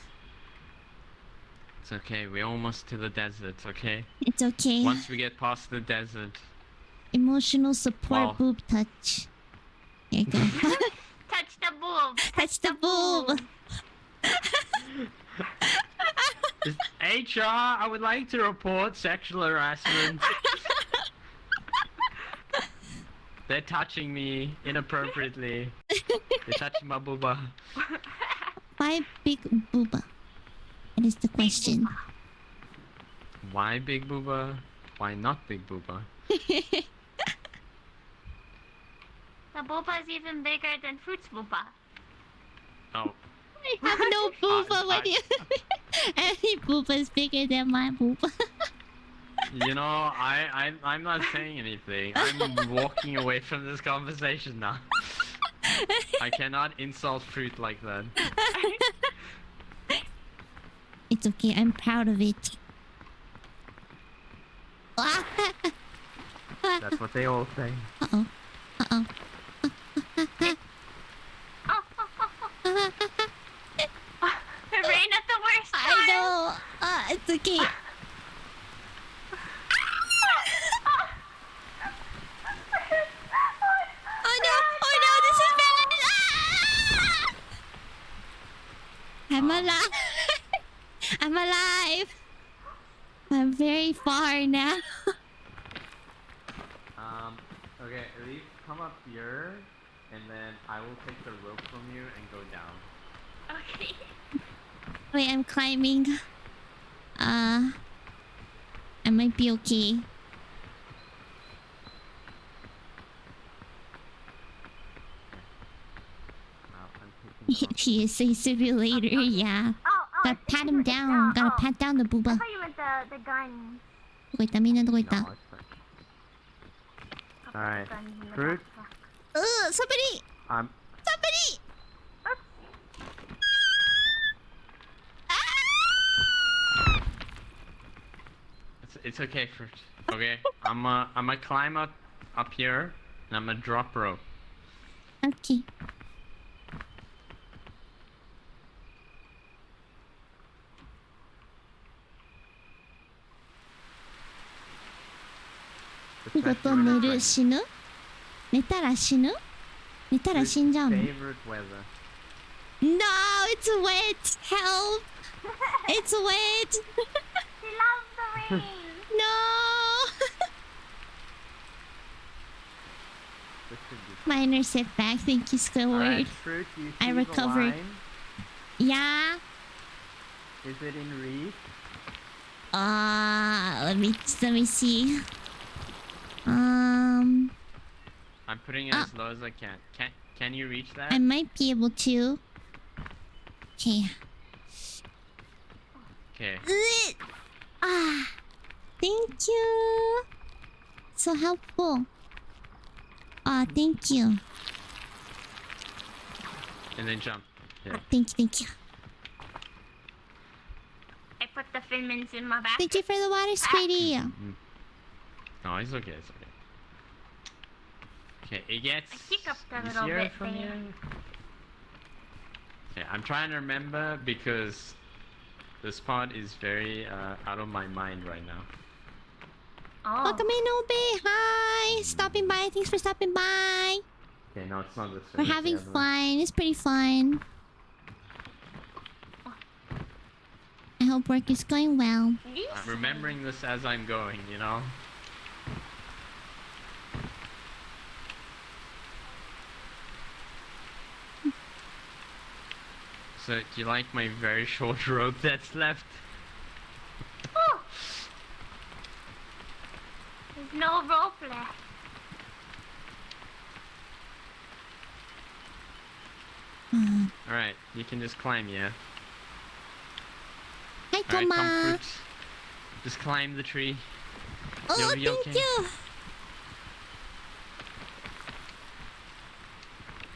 It's okay, we're almost to the desert, okay? It's okay. Once we get past the desert, Emotional support Wow. boob touch. There you go. Touch the boob. Touch the boob. HR, I would like to report sexual harassment. They're touching me inappropriately. They're touching my booba. Why big booba? That is the question. Why big booba? Why not big booba? The booba is even bigger than fruit's booba. Oh, I have no booba. I- What do you... Any booba is bigger than my booba. you know, I'm not saying anything. I'm walking away from this conversation now. I cannot insult fruit like that. It's okay. I'm proud of it. That's what they all say. Uh-oh. Uh-oh. It rained at the worst time. I know. It's okay. Oh no! Oh no! This is bad! I'm alive. I'm alive. I'm very far now. Okay, at least come up here, and then I will take the rope from you and go down. Okay. Wait, I'm climbing. I might be okay. I'm taking He is a simulator, yeah. Gotta pat him down. Gotta pat down the I booba. thought you meant the gun. どこ行ったみんなどこ行った No, it's fine. Alright. Guns in the Fruit. backpack. Somebody! I'm Somebody! It's okay, fruit. Okay, I'm gonna climb up here, and I'm gonna drop rope. Okay.仕事寝る死ぬ寝たら死ぬ寝たら死んじゃうの favorite weather. No, it's wet! Help! It's wet! She loves the rain. No! This should be Minor setback. Thank you, Squidward. Alright, Fruit, you I see the recovered. line? Yeah. Is it in reach? Let me see. I'm putting it as low as I can. Can you reach that? I might be able to. Okay. Okay. Thank you. So helpful. Thank you. And then jump. Yeah. Thank you. I put the Finmans in my back. Thank you for the water, sweetie. No, it's okay. It's okay. Okay, it gets I hiccuped a little easier bit from there. here. Okay, I'm trying to remember because this part is very out of my mind right now. Oh. Welcome in, Obe. Hi. Stopping by. Thanks for stopping by. Okay, no, it's not this We're one, it's the having other one. fun. It's pretty fun. I hope work is going well. I'm remembering this as I'm going, you know? So, do you like my very short rope that's left? Oh. There's no rope left. Alright, you can just climb, yeah? Hi, Alright, Toma. come fruit. Just climb the tree. Oh, You'll be thank okay. you.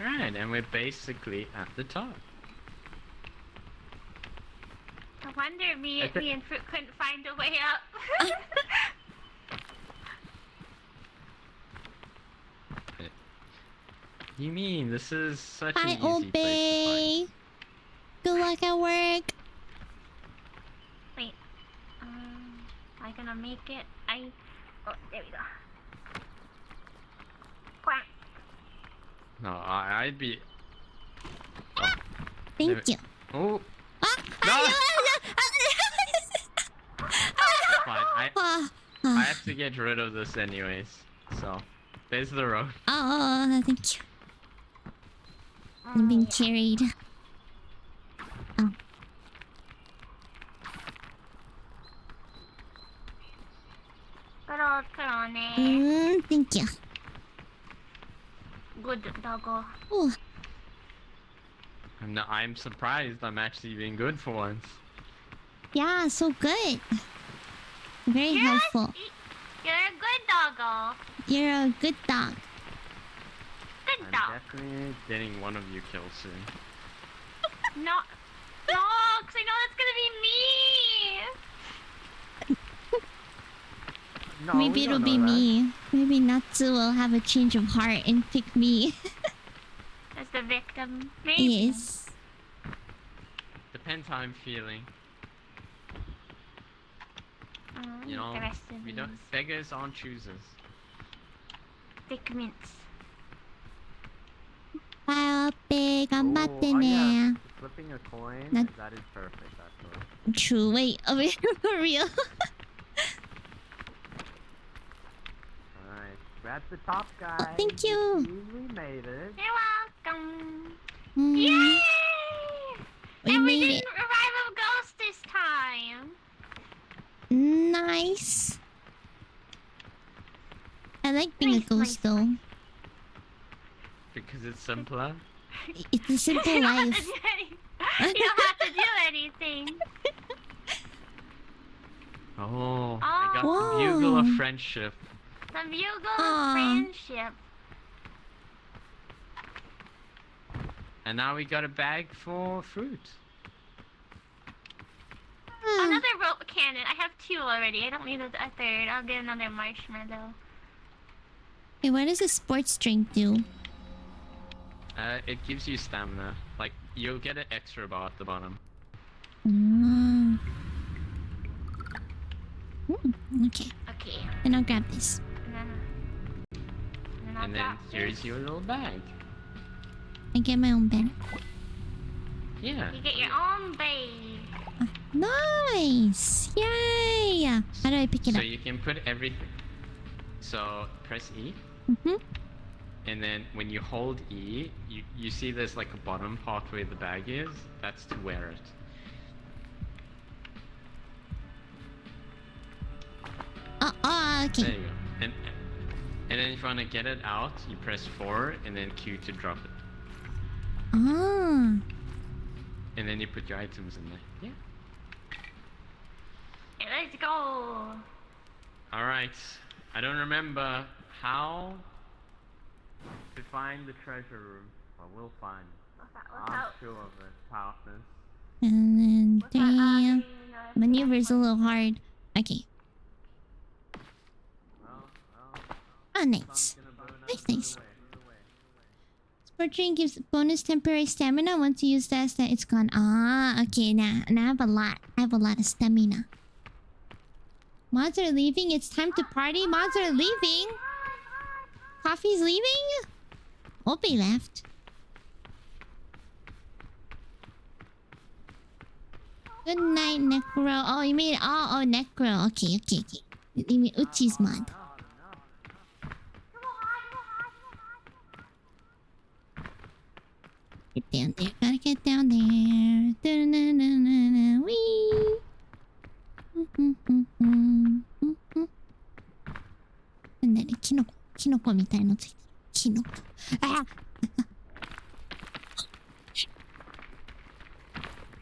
Alright, and we're basically at the top. No wonder me and Fruit couldn't find a way up. You mean this is such an Hi, easy place to Obe. Good luck at work. Wait. Am I gonna make it? Oh, there we go. Quack. find? No, I'd be. Thank you. Oh, Ah, No! ah, fine. ah, I have to get rid of this anyways. So, there's the road. oh, thank you. I'm being carried. Oh. Good old Corone. Thank you. Good doggo. Ooh. I'm surprised I'm actually being good for once. Yeah, so good. Very helpful. You're a good doggo. You're a good dog. Good I'm dog. definitely getting one of you killed soon. No, because I know that's gonna be me. No, Maybe we it'll don't be know that. me. Maybe Natsu will have a change of heart and pick me. As the victim. Maybe. Yes. Depends how I'm feeling. You know, the rest of we don't. these Beggars aren't choosers. thick mints. Bye, Ope. Ganbatte Oh, ne. yeah. Flipping a coin, Not- that is perfect, actually. True. Wait. Oh, wait. For real? Alright, we're at the top, guys. thank you. We made it. You're welcome. Mm, Yay! we and we made didn't it. revive a ghost this time. Nice. I like being a Nice, ghost, nice, though. Because it's simpler. It's a simple You don't have life. to do you don't have to do anything. Oh, I got Oh. the bugle of Whoa. friendship. The bugle Aw. of friendship. And now we got a bag for fruit. Another rope cannon. I have 2 already. I don't need a 3rd. I'll get another marshmallow. Hey, what does a sports drink do? It gives you stamina. Like, you'll get an extra bar at the bottom. Mm. Okay. Okay. Then I'll grab this. And then I'll And then drop here's this. your little bag. I get my own bed. Yeah. You get your own bag. Nice! Yay! How do I pick it So up? you can put everything. So press E, Mm-hmm. and then when you hold E, you see there's like a bottom part where the bag is. That's to wear it. Okay. There you go. And then if you want to get it out, you press 4 and then Q to drop it. Ah. And then you put your items in there. Yeah. Okay, let's go. Alright. I don't remember how to find the treasure room. But we'll find it. I'm sure of it, partners. And then damn. Green, Maneuver's a little hard. Okay. Oh, nice. Nice. Sport drink gives bonus temporary stamina. Once you use that, it's gone. Ah, okay. Now I have a lot. I have a lot of stamina. Mods are leaving. It's time to party. Mods are leaving. Coffee's leaving. Opie left. Good night, Necro. Oh, you mean Necro. Okay. You mean Uchi's mod. Get down there. Gotta get down there. Da-na-na-na-na. Wee. And then キノコみたいのついてる。キノコ。あ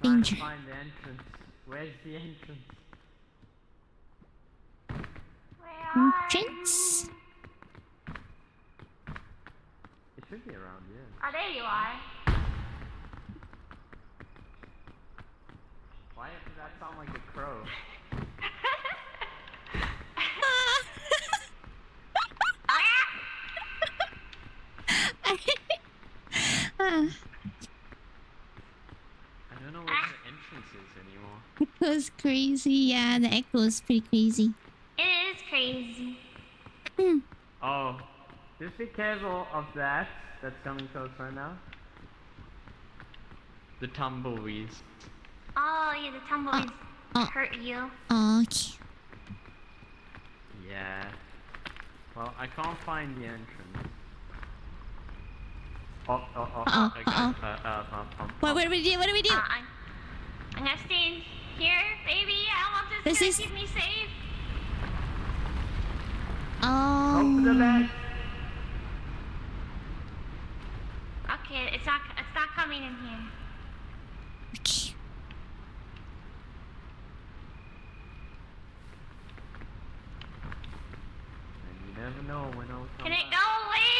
Trying to Danger. find the entrance. Where's the entrance? Entrance. It should be around here. Oh, there you are. Why does that sound like a crow? Ah, I don't know where the entrance is anymore. echo's crazy. Yeah, the echo is pretty crazy. It is crazy. Oh, just be careful of that. That's coming close right now. The tumbleweeds. Oh, yeah, the tumbleweeds oh. hurt you. Okay. Yeah. Well, I can't find the entrance. Uh-oh. What do we do? I'm gonna stay in here, baby. I want this This to is- keep me safe. Open the bed. Okay, it's not coming in here. Okay. And you never know when I'll come Can it back. go away?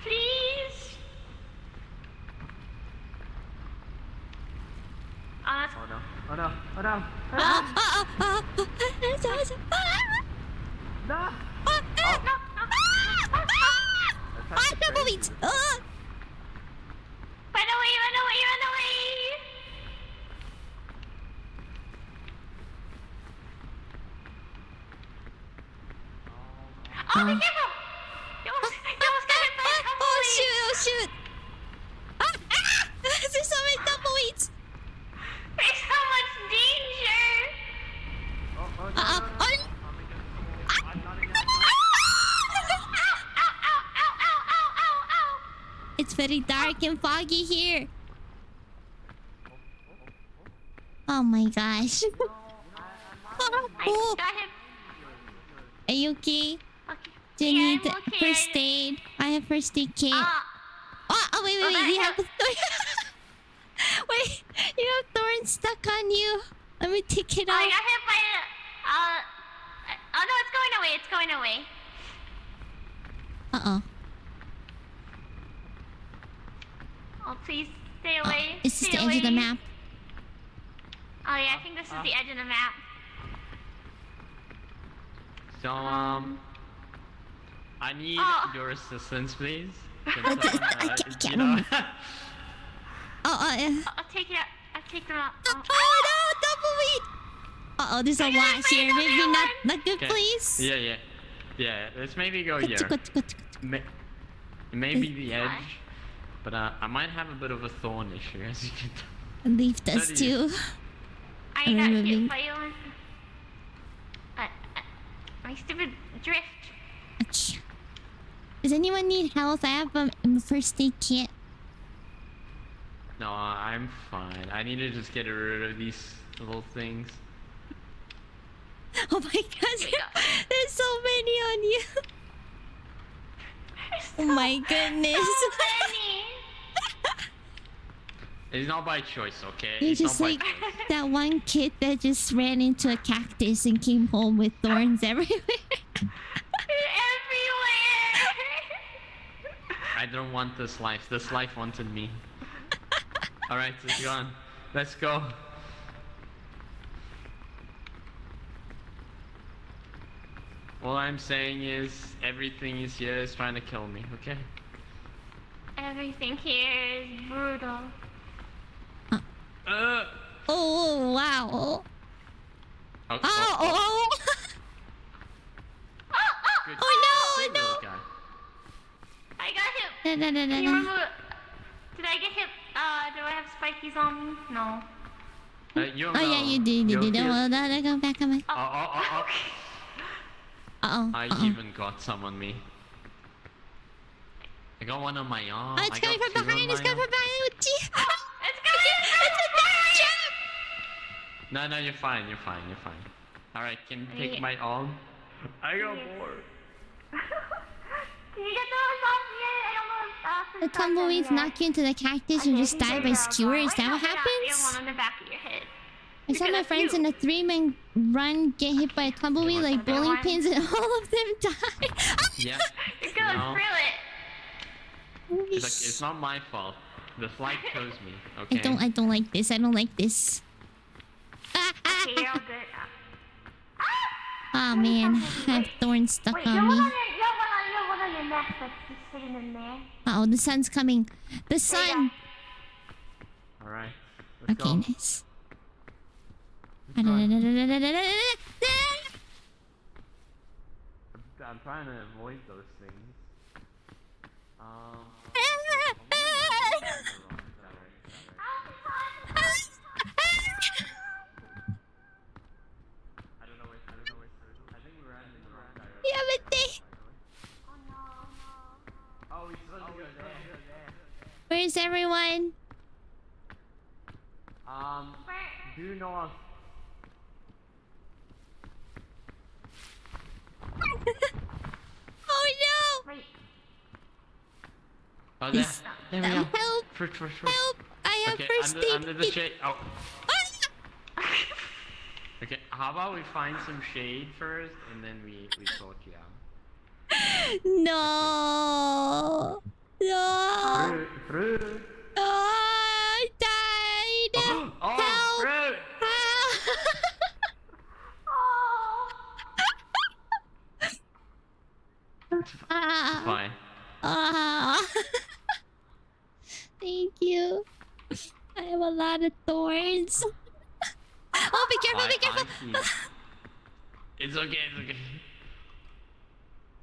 Please. Oh, that's Oh no! Oh no! Oh no! No! Tumbleweeds! Run away, run away, run away! Oh, be careful! You almost got hit by a tumbleweed. Oh shoot! There's so many tumbleweeds! There's so much danger! Oh no! I'm not in Ow! It's very dark and foggy here. Oh my gosh. I got him. Are you okay? Okay. Do you Yeah, need I'm okay. first aid? I have first aid kit. Wait. that You have helps. wait, you have thorns stuck on you. Let me take it I off. got hit by oh no, it's going away. Uh-oh. Oh, please stay away. This is stay the edge of the away. map. Oh yeah, I think this is the edge of the map. So, I need your assistance, please. Can I can't remember. Yeah. I'll take it out. I'll take them out. Oh no, tumbleweed! Uh-oh, there's a lot here. Maybe not good, Okay. please. Yeah. Let's maybe go here. Maybe the edge, but I might have a bit of a thorn issue, as you can tell. Leaf does So do you. too. I I'm got removing. hit by you. My stupid drift. Okay. Does anyone need health? I have a first aid kit. No, I'm fine. I need to just get rid of these little things. Oh my god, there's so many on you. Oh my goodness. So many. It's not by choice, okay? You're It's just not by like choice. that one kid that just ran into a cactus and came home with thorns everywhere. Everywhere. I don't want this life. This life wanted me. Alright, it's gone. Let's go. All I'm saying is everything is here is trying to kill me, okay? Everything here is brutal. Oh wow. Oh, Oh, oh, oh. Good Oh, job, no, little guy. I got hit. Da, da, da, da, Can you da. remove? Did I get hit? Do I have spikies on me? No. You Oh yeah, you did. You did. Well, no, go back on my. Oh. Uh-oh. I Uh-oh. even got some on me. I got one on my arm. Oh, it's I coming got from two on behind. It's my coming arm. from behind. It's going. No, you're fine. You're fine. Alright, can you take Yeah. my arm? I got more. Can you get those off yet? I don't know if The tumbleweeds knock you into the cactus and just die by skewer. Is that what You have happens? one on the back of your head. I saw my friends in a 3-man run get hit by a tumbleweed like bowling pins and all of them died. Yeah. You're going No. through it. Holy It's, like, it's not my fault. The flight chose me, okay? I don't like this. I don't like this. Okay, you're all good. Oh man, I have thorns stuck Wait, on you me. have one on your neck that's just sitting in there. Uh oh, the sun's coming. The sun. Alright. Let's Okay, go. nice. I'm trying to avoid those things. I don't know where. I think we ran in the wrong direction. Yeah, but they. Oh no. Oh, we supposed to go there. Where's everyone? Due north. Oh no! Wait. Oh, there. Is- There we go. Help! Fruit. Help! I have Okay, first aid. under the shade. Oh. Ah! Okay, how about we find some shade first, and then we sort you out. No! No! Fruit. Oh, I died! Oh, Help! fruit. Ah! Fine. Ah! Thank you. I have a lot of thorns. Oh, be careful! Be careful! I see. It's okay.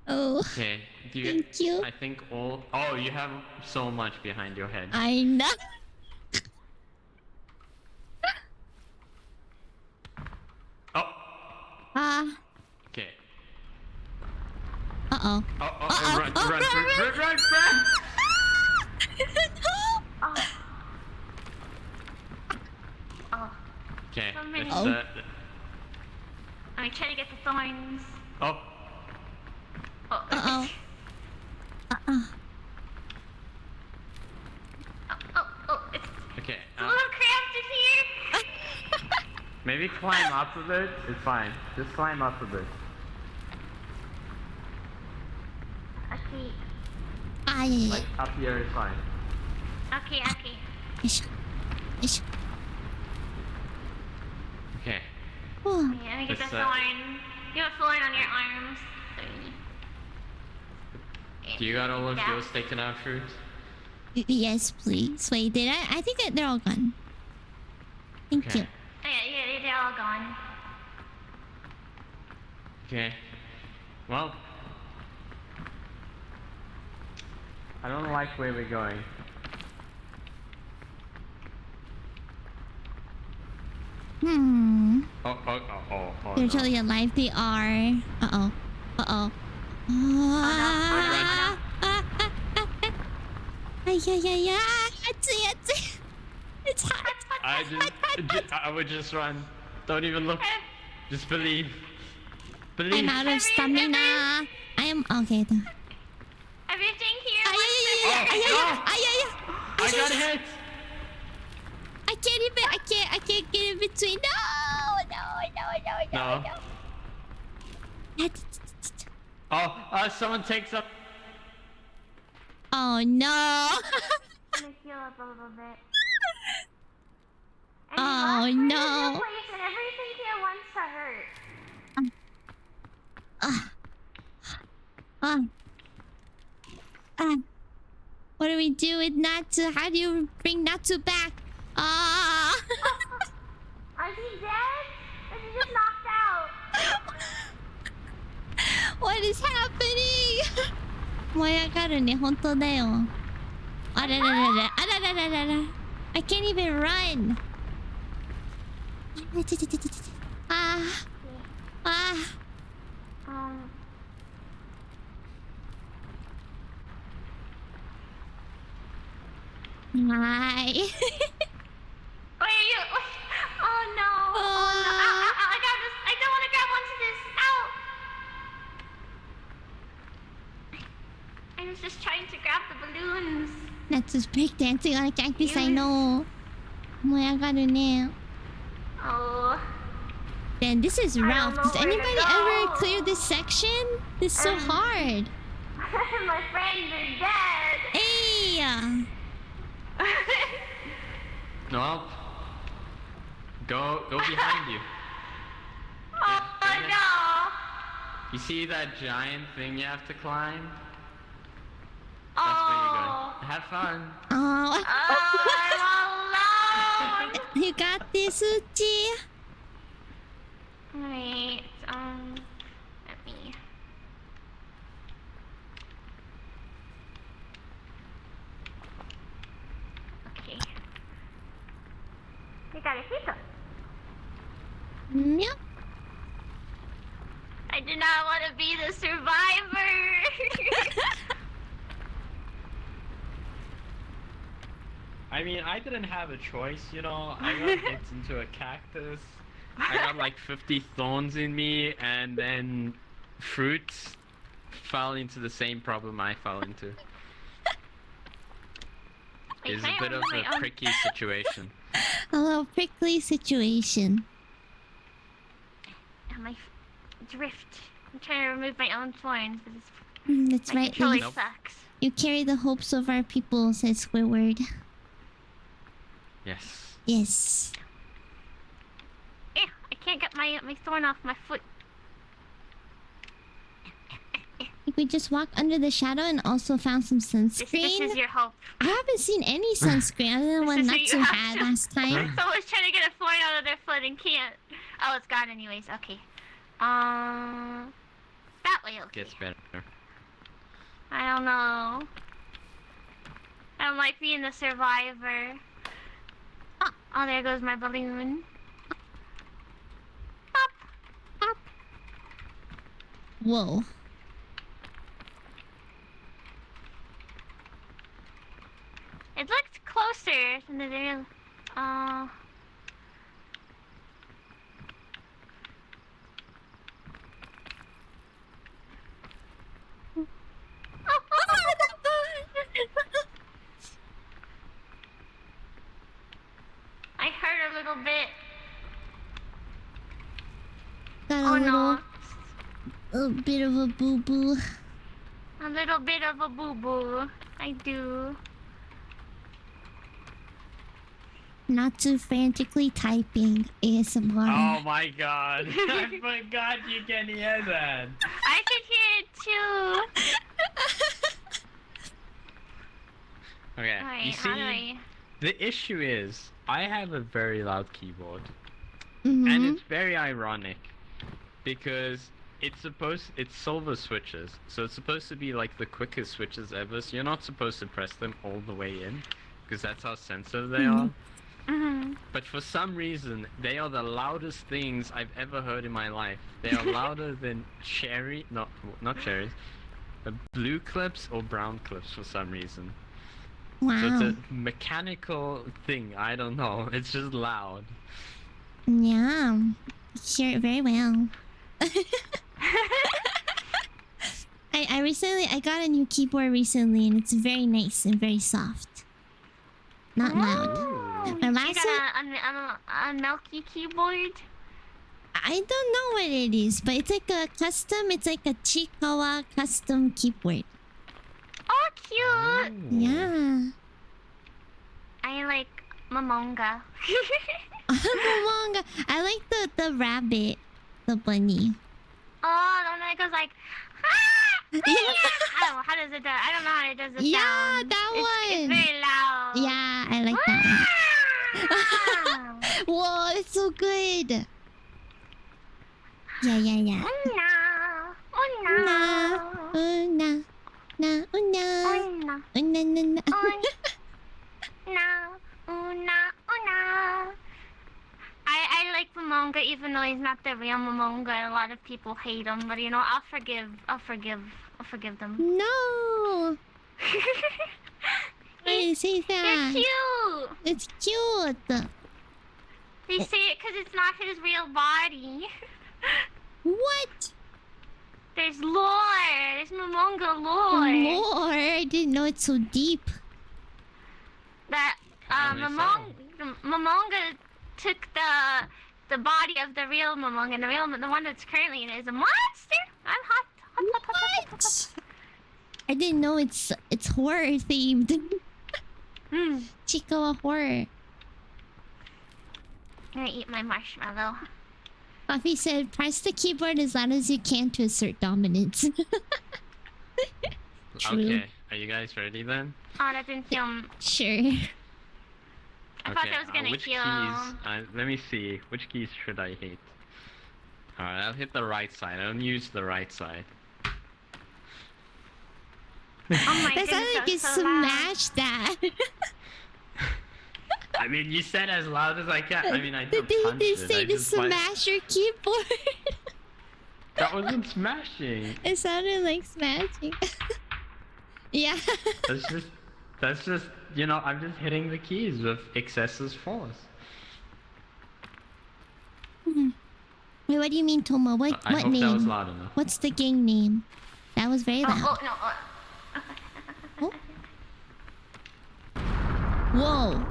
Oh, Okay. Do you, thank you. I think all. Oh, you have so much behind your head. I know. Oh. Ah. Okay. Uh-oh. Oh, run, Oh, run. No! Oh. Okay. So many. Let's, Let me try to get the thorns. oh. Oh. Uh-oh. Uh-oh. It's Okay. a little cramped in here. Maybe climb up a bit. It's fine. Just climb up a bit. Okay. Ah, yeah. Like up here is fine. Okay. Ish. Ish. Okay. Oh. Okay, let me get the It's, thorn. You have a thorn on your arms. Do you got all of Yeah. yours taken out, fruit? Yes, please. Wait, did I? I think that they're all gone. Thank Okay. you. Yeah, they're all gone. Okay. Well. I don't like where we're going. Oh, They're no. totally alive. They are. Uh-oh. Uh-oh. Ah. Ay, it's hot. I would just run. Don't even look. Just believe. Please. I'm out of stamina. I am okay. Everything here. I got hit. I can't get in between. No. Someone takes up. Oh no. Let me heal up a little bit. Oh no. Place and everything here wants to hurt. What do we do with Natsu? How do you bring Natsu back? Is he dead? Is he just knocked out? What is happening? 燃え上がるね、本当だよ。あらららら、あららららら。I can't even run. ああ。Hi. Where are you? Oh no. Oh no. I got this. I don't want to grab onto this. Ow. I was just trying to grab the balloons. Natsu's breakdancing on a cactus, I know. 燃え上がるね。Oh. Then this is rough. Does anybody ever clear this section? This is so hard. My friends are dead. Hey! No. Go behind you. Oh no. You see that giant thing you have to climb? That's where you're going. Have fun. Oh. I'm alone. You got this, Uchi. Wait, let me. Okay. We got a hiccup. Yep. I do not want to be the survivor. I mean, I didn't have a choice, you know. I got hit into a cactus. I got like 50 thorns in me, and then fruits fell into the same problem I fell into. It's a bit of a pricky situation. A little prickly situation. My drift. I'm trying to remove my own thorns, but That's my right. controller Nope. sucks. You carry the hopes of our people, says Squidward. Yes. Yes. I can't get my thorn off my foot. Like we just walked under the shadow and also found some sunscreen. This is your hope. I haven't seen any sunscreen other than what This is what Natsu you have had to- last time. Someone's trying to get a thorn out of their foot and can't. Oh, it's gone anyways. Okay. That way. Okay. Gets better. I don't know. I don't like being the survivor. Oh, there goes my balloon. Up. Up. Whoa. It looked closer than the real. I hurt a little bit. Got Oh a bit of a boo boo. A little bit of a boo boo. I do. Natsu frantically typing ASMR. Oh my god. I forgot you can hear that. I could hear it too. Okay, Alright, you how do see, I... the issue is, I have a very loud keyboard. Mm-hmm. And it's very ironic. Because it's silver switches. So it's supposed to be like the quickest switches ever. So you're not supposed to press them all the way in. Because that's how sensitive they are. Mm-hmm. But for some reason, they are the loudest things I've ever heard in my life. They are louder than not cherries, blue clips or brown clips for some reason. Wow. So it's a mechanical thing. I don't know. It's just loud. Yeah. Hear it very well. I recently got a new keyboard recently and it's very nice and very soft. Not loud. My You last got one, a milky keyboard? I don't know what it is, but it's like a custom. It's like a Chikawa custom keyboard. Oh, cute! Yeah. I like Momonga. Momonga. I like the rabbit, the bunny. Oh, the one that goes like, ah! Yeah. I don't know, how does it do? I don't know how it does the Yeah, sound. that It's one. very loud. Yeah, I like that one. Whoa, it's so good. Yeah. Una. Una. Na. Una. I like Momonga even though he's not the real Momonga and a lot of people hate him, but you know, I'll forgive them. No. Why do you say They're that? cute! It's cute. They say it because it's not his real body. What? There's lore! There's Momonga lore! More? I didn't know it's so deep. That Momonga took the body of the real Momonga, and the one that's currently in it is a monster! I'm hot. What? I didn't know it's horror themed. Chikawa horror. I'm gonna eat my marshmallow. Buffy said, press the keyboard as loud as you can to assert dominance. True. Okay, are you guys ready then? Oh, that didn't feel... Sure. I thought that was gonna which feel... keys? Let me see. Which keys should I hit? Alright, I'll hit the right side. I'll use the right side. Oh my That sounded like you goodness, that's so loud. smashed that. I mean, you said as loud as I can. I mean, I Did didn't punch they it. say I to just like... smash your keyboard? That wasn't smashing. It sounded like smashing. Yeah. That's just, you know, I'm just hitting the keys with excessive force. Wait, what do you mean, Toma? What I hope name? that was loud enough. What's the gang name? That was very loud. Oh, no. Whoa.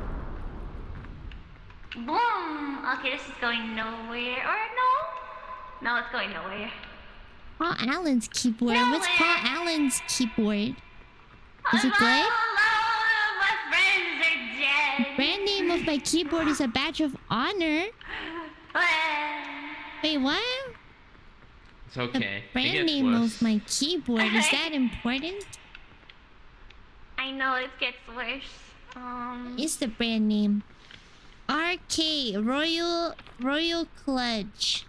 Boom! Okay, this is going nowhere. Or no? No, it's going nowhere. Paul Allen's keyboard. What's Nowhere. Paul Allen's keyboard? Is it Hello, good? hello, my friends are dead. Brand name of my keyboard is a badge of honor. Wait, what? It's okay. The It brand gets name worse. of my keyboard, is that important? I know it gets worse. Is the brand name? RK Royal Clutch.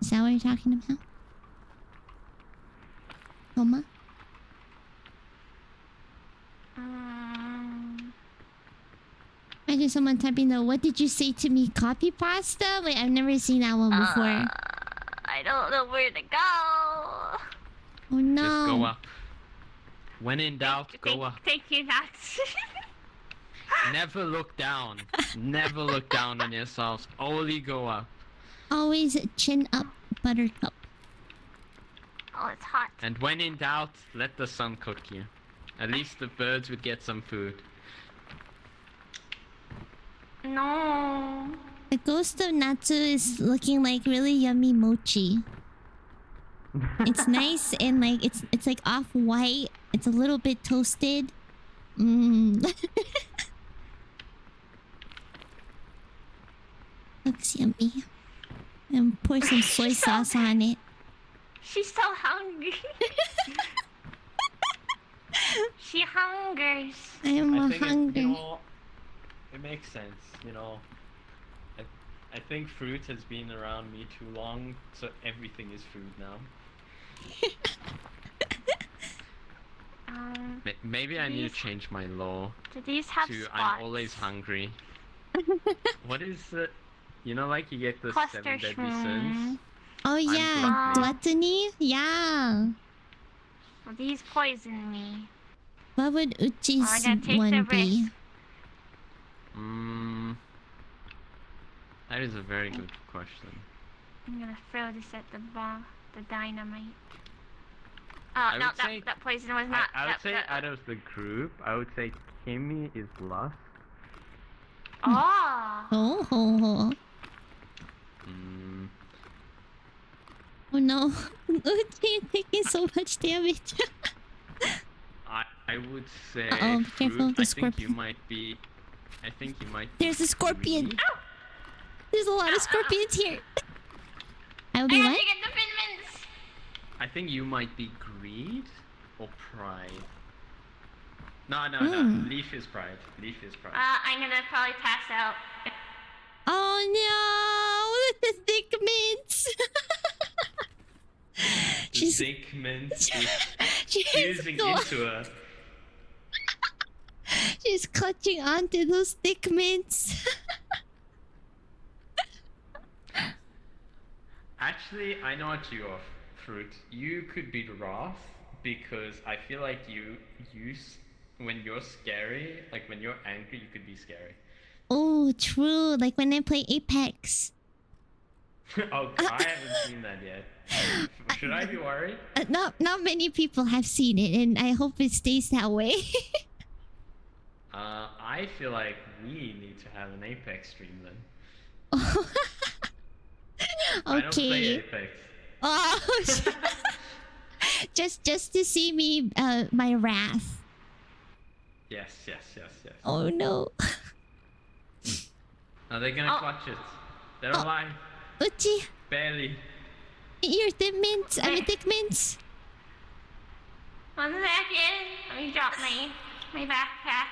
Is that what you're talking about? Toma? Imagine someone typing the "What did you say to me?" copy pasta. Wait, I've never seen that one before. I don't know where to go. Oh no! Just go up. When in doubt, go up. Thank you, Nax. Never look down. Never look down on yourselves. Only go up. Always chin up, Buttercup. Oh, it's hot. And when in doubt, let the sun cook you. At least the birds would get some food. No. The ghost of Natsu is looking like really yummy mochi. It's nice and like it's like off-white. It's a little bit toasted. Looks yummy. And pour some soy sauce on it. She's so hungry. She hungers. I am I think hungry. you know, it makes sense. You know, I think fruit has been around me too long, so everything is food now. Maybe I need to change my law Do these have to spots? I'm always hungry. What is it? You know, like you get the Cluster 7 deadly shroom. sins. Oh yeah, gluttony. gluttony? Yeah. Well, these poison me. What would Uchi's I gotta take one the be? risk. That is a very good question. I'm gonna throw this at the bomb, the dynamite. Oh no, that poison was not. I would say out of the group, I would say Kimmy is lost. Oh. Oh. Oh no. You're taking so much damage. I would say. Uh-oh, careful of the I scorpion. think you might be. There's a scorpion. Greedy. There's a lot of scorpions here. I will be I have what? to get the Finmans. I think you might be greed or pride. No. Leaf is pride. I'm gonna probably pass out. Oh no! The thick mints. The thick mint is fusing into her. She's clutching onto those thick mints. Actually, I know what you are, Fruit. You could be Wrath because I feel like when you're scary, like when you're angry, you could be scary. Oh, true. Like when I play Apex. Oh, I haven't seen that yet. Should I be worried? Not many people have seen it, and I hope it stays that way. I feel like we need to have an Apex stream then. Okay. I don't play Apex. Oh, just to see me, my wrath. Yes. Oh no. Are they gonna clutch it? They're alive. Uchi, Barely. you're thick mints. I'm a thick mints. 1 second. Let me drop my backpack.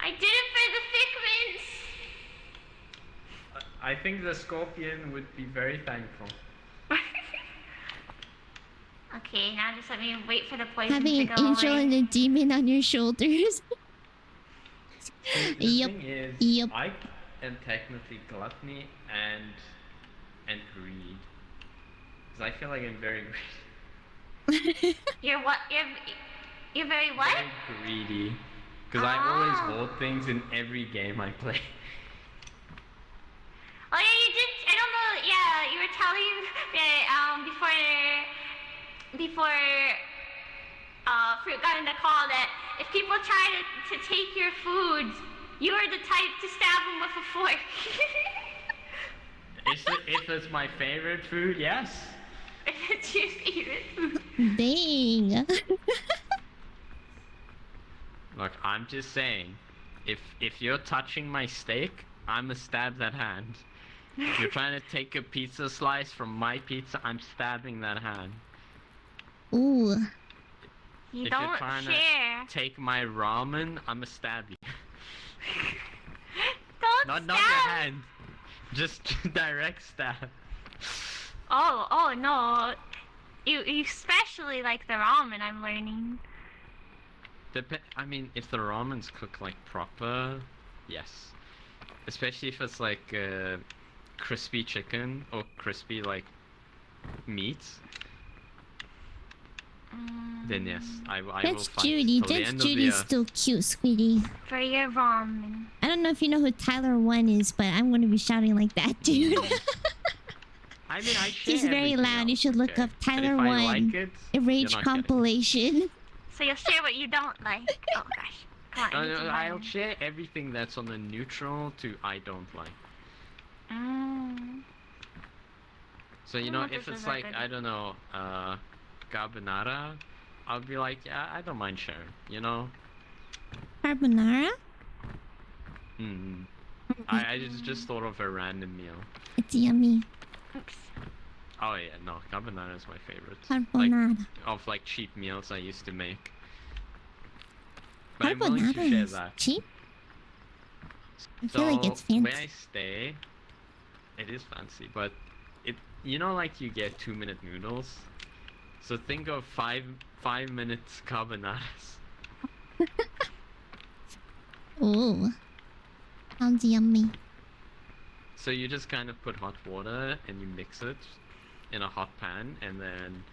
I did it for the thick mints. I think the scorpion would be very thankful. Okay, now just let me wait for the poison Having to an go angel away. and a demon on your shoulders. The Yep. thing is, Yep. I am technically gluttony and greed. Because I feel like I'm very greedy. You're what? You're very what? Very greedy. Because I always hoard things in every game I play. Oh yeah, you did. I don't know. Yeah, you were telling before Fruit got in the call that if people try to take your food, you are the type to stab them with a fork. If it's my favorite food, yes. If it's your favorite food. Dang. Look, I'm just saying, if you're touching my steak, I'ma stab that hand. If you're trying to take a pizza slice from my pizza, I'm stabbing that hand. Ooh. You If don't you're trying share. to take my ramen, I'ma stab you. Don't Not stab. your hand. Just direct stab. Oh no. You especially like the ramen, I'm learning. I mean, if the ramen's cooked like proper, yes. Especially if it's like crispy chicken or crispy like meat. Then yes, I will That's fight Judy. till the That's end of the Judy's earth. still cute, sweetie. For your ramen. I don't know if you know who Tyler 1 is, but I'm gonna be shouting like that, dude. I mean, I share He's very everything loud. You else, should look okay? up But Tyler if I 1. like it, A rage you're not getting it. compilation. So you'll share what you don't like. Oh gosh. Come on. I need some I'll ramen. share everything that's on the neutral to I don't like. So you I know, don't know if if this it's is that like good. I don't know, carbonara, I'll be like, yeah, I don't mind sharing. You know. Carbonara? I just thought of a random meal. It's yummy. Oops. Oh yeah, no, carbonara is my favorite. Carbonara. Like, of like cheap meals I used to make. But I'm willing to Carbonara share is that. cheap. I feel like it's fancy. Where I stay, it is fancy, but you know, like you get 2-minute noodles. So think of 5 minutes carbonaras. Ooh. Sounds yummy. So you just kind of put hot water and you mix it in a hot pan, and then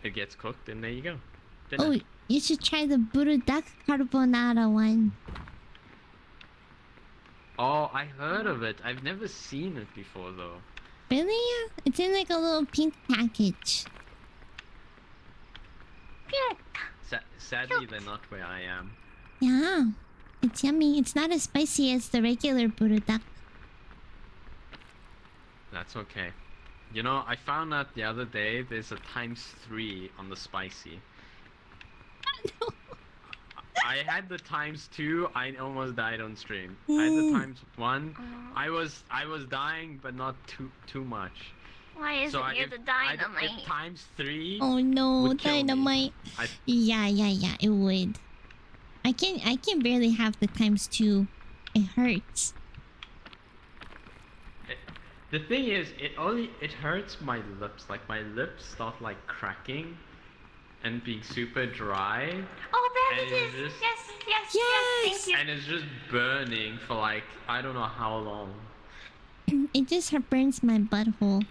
it gets cooked, and there you go. Dinner. Oh, you should try the burudak carbonara one. Oh, I heard of it. I've never seen it before though. Really? It's in like a little pink package. Pink. Sadly, they're not where I am. Yeah. It's yummy. It's not as spicy as the regular burudak. That's okay. You know, I found out the other day there's a ×3 on the spicy. No. I had the ×2. I almost died on stream. I had the ×1. I was dying, but not too much. Why is So it near the dynamite? If ×3. Oh no, would kill me. dynamite. Yeah, it would. I can barely have the ×2. It hurts. The thing is, it hurts my lips. Like my lips start like cracking, and being super dry. Oh, there and it is. just- Yes. Thank you. And it's just burning for like I don't know how long. It just burns my butthole.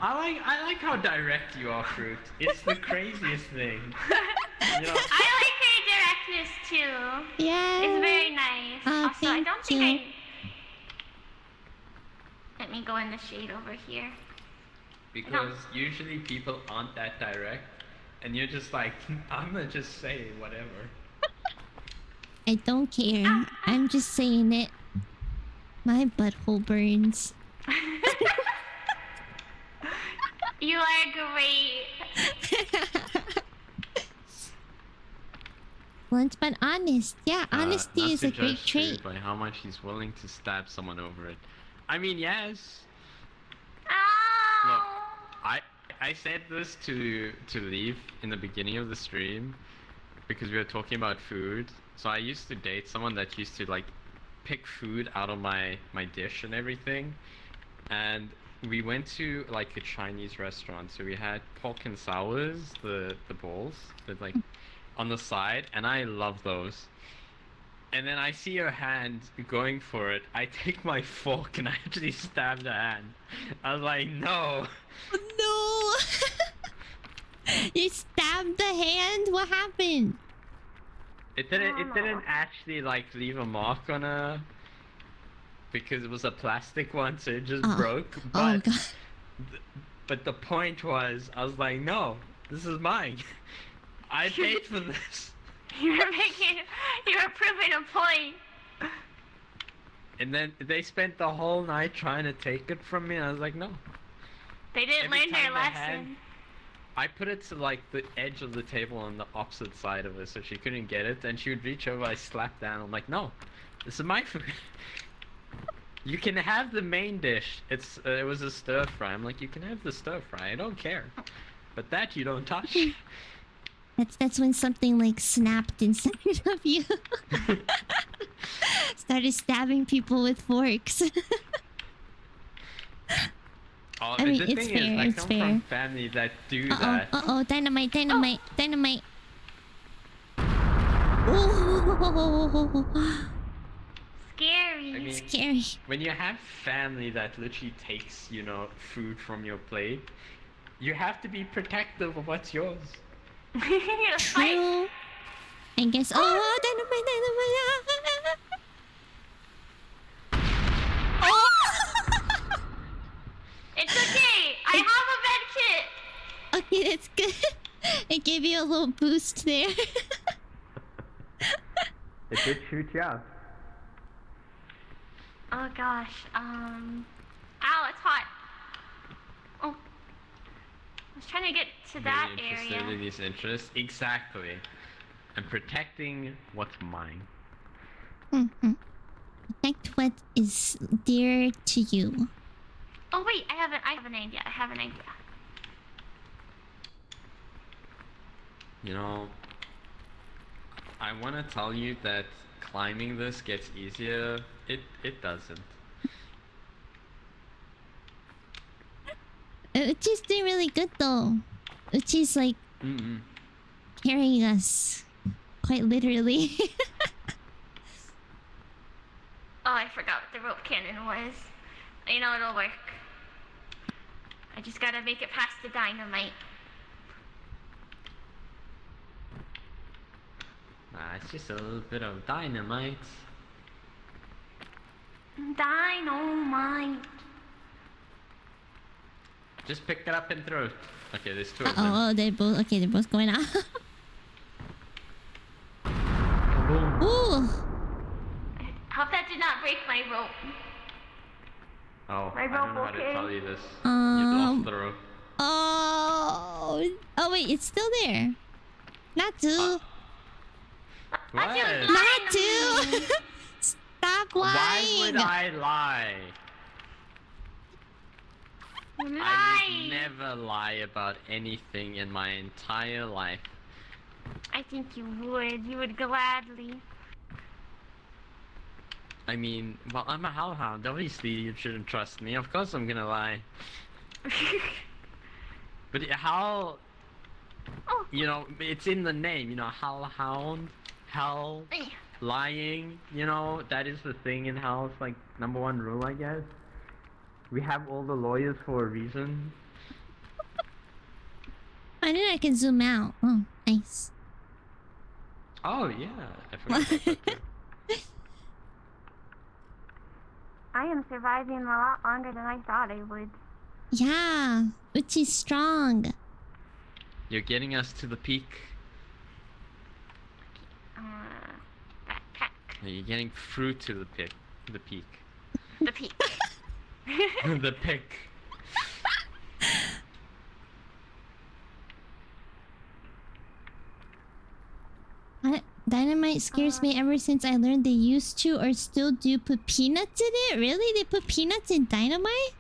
I like how direct you are, Fruit. It's the craziest thing. You know, I like your directness too. Yeah. It's very nice. Oh, Also, I don't thank think Let me go in the shade over here. because usually people aren't that direct, and you're just like, I'm gonna just say whatever. I don't care. I'm just saying it. My butthole burns. You are great. Blunt but honest. Yeah, honesty Not is to a great judge trait. Fruit by how much he's willing to stab someone over it. I mean, yes. Ow! I said this to Leave in the beginning of the stream because we were talking about food. So I used to date someone that used to like pick food out of my dish and everything. And we went to like a Chinese restaurant. So we had pork and sours, the balls with like on the side, and I love those. And then I see her hand going for it. I take my fork and I actually stab the hand. I was like, no. No! You stabbed the hand? What happened? It didn't actually like leave a mark on her because it was a plastic one, so it just broke. Oh But god. but the point was, I was like, no, this is mine. I paid for this. You're proving a point. And then they spent the whole night trying to take it from me. And I was like, no. They didn't Every learn their time they had- lesson. I put it to like the edge of the table on the opposite side of it, so she couldn't get it. And she would reach over, I slapped down. I'm like, no, this is my food. You can have the main dish. It was a stir fry. I'm like, you can have the stir fry. I don't care, but that you don't touch. That's when something like snapped inside of you. Started stabbing people with forks. Oh, I mean, the it's thing fair, is, I it's come fair. from family that do that. Dynamite. Oh, Scary. I mean, scary. when you have family that literally takes, you know, food from your plate, you have to be protective of what's yours. True. I guess. Oh, dynamite. Oh! It's okay. I have a med kit. Okay, that's good. It gave you a little boost there. It did shoot you up. Oh gosh. Ow, it's hot. Oh. I was trying to get to that Interested area. in these interests? Exactly. I'm protecting what's mine. Protect what is dear to you. Oh wait, I have an idea. You know, I want to tell you that climbing this gets easier. It doesn't. Uchi's doing really good though. Uchi's like carrying us. Quite literally. Oh, I forgot what the rope cannon was. You know, it'll work. I just gotta make it past the dynamite. it's just a little bit of dynamite. Dynamite. Just pick it up and throw it. Okay, there's two of them. Oh, they're both okay. They're both going out. Boom. Ooh. Hope that did not break my rope. Oh, My I don't know rope how to okay? tell you this. You lost the rope. Oh. Oh wait, it's still there. Not two. What? Not two. Stop lying. Why would I lie? I would never lie about anything in my entire life. I think you would. You would gladly. I mean, well, I'm a hellhound. Obviously, you shouldn't trust me. Of course I'm gonna lie. But how... Oh. You know, it's in the name, you know, hellhound, hell, lying, you know, that is the thing in hell. It's like #1 rule, I guess. We have all the lawyers for a reason. I know I can zoom out. Oh, nice. Oh, yeah. I forgot about that too. I am surviving a lot longer than I thought I would. Yeah, Uchi's strong. You're getting us to the peak. Backpack. You're getting through to the peak. The peak. The peak. The pick. Dynamite scares me ever since I learned they used to or still do put peanuts in it. Really? They put peanuts in dynamite?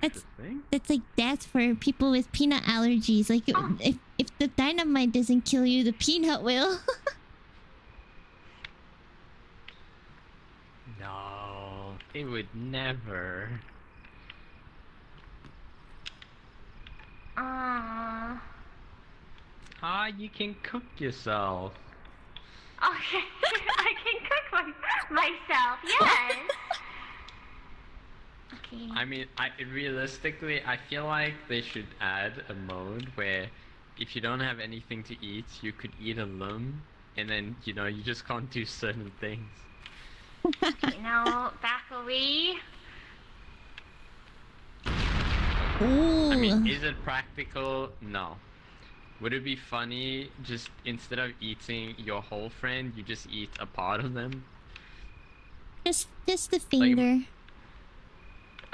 That's like death for people with peanut allergies. Like if the dynamite doesn't kill you, the peanut will. No, it would never. Ah, you can cook yourself. Okay, I can cook myself. Yes. Okay. I mean, realistically, I feel like they should add a mode where if you don't have anything to eat, you could eat a limb, and then, you know, you just can't do certain things. Okay, now back away. Ooh. I mean, is it practical? No. Would it be funny just instead of eating your whole friend, you just eat a part of them? Just the finger.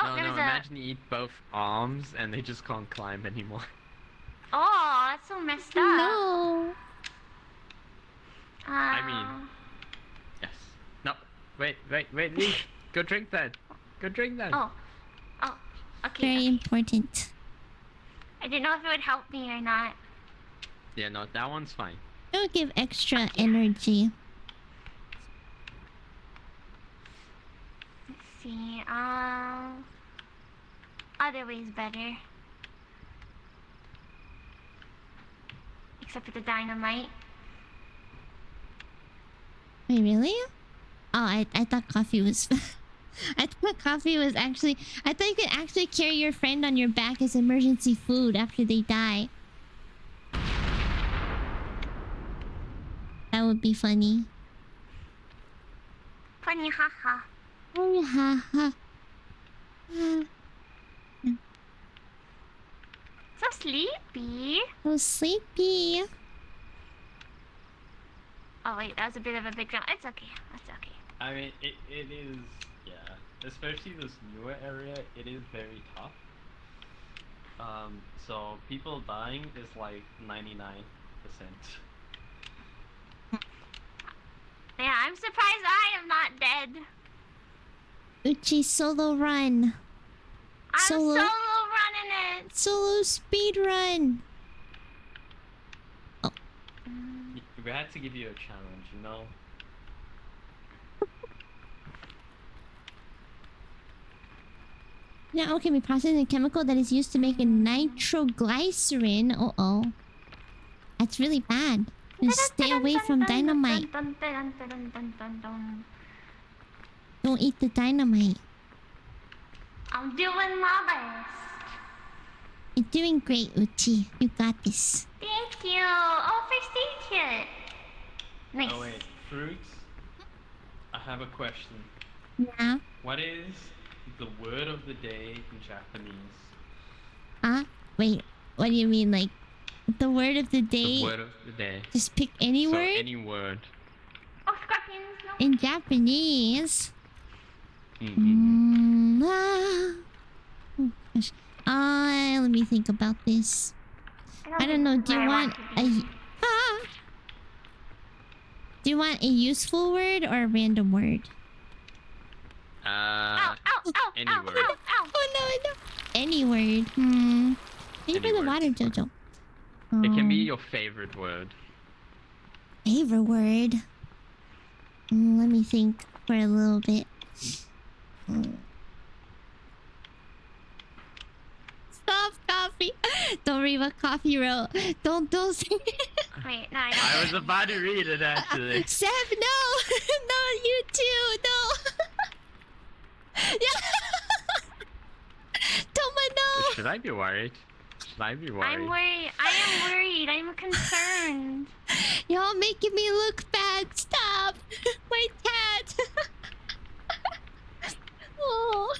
No, imagine you eat both arms and they just can't climb anymore. Oh, that's so messed up. No. I mean, yes. No, wait, leave. Go drink that. Go drink that. Oh, okay. Very important. I didn't know if it would help me or not. Yeah, no, that one's fine. It'll give extra energy. Let's see. Other way's better. Except for the dynamite. Wait, really? Oh, I thought coffee was... I thought coffee was actually... I thought you could actually carry your friend on your back as emergency food after they die. That would be funny. Funny, haha. Oh, haha. So sleepy. So sleepy. Oh, wait, that was a bit of a big jump. It's okay. That's okay. I mean, it is, yeah. Especially this newer area, it is very tough. So people dying is like 99%. Yeah, I'm surprised I am not dead. Uchi, solo run. I'm solo running it. Solo speed run. Oh. We had to give you a challenge, you know? Now, okay, we process a chemical that is used to make a nitroglycerin. Uh-oh. That's really bad. Just stay away from dynamite. Don't eat the dynamite. I'm doing my best. You're doing great, Uchi. You got this. Thank you. Oh, first aid kit. Nice. Oh wait, fruits. I have a question. Yeah. What is the word of the day in Japanese? Wait. What do you mean? Like the word of the The day? word of the day. Just pick any So word any word. Oh, scorpions, no. in Japanese. Mm-hmm. Oh gosh. Let me think about this. I don't know. Do you want a Do you want a useful word or a random word? Ow, ow, ow, Any ow, word. ow, ow. Oh no, no. Any word. Maybe Any for the word. water, Jojo. It can be your favorite word. Favorite word. Let me think for a little bit. Stop coffee. Don't read what coffee wrote. Don't say it. Wait, no, I don't. I was about to read it actually. Seb, no. No, you too. No. Yeah. Toma, no. Should I be worried? Should I be worried? I'm worried. I am worried. I'm concerned. Y'all making me look bad. Stop. My cat. Oh.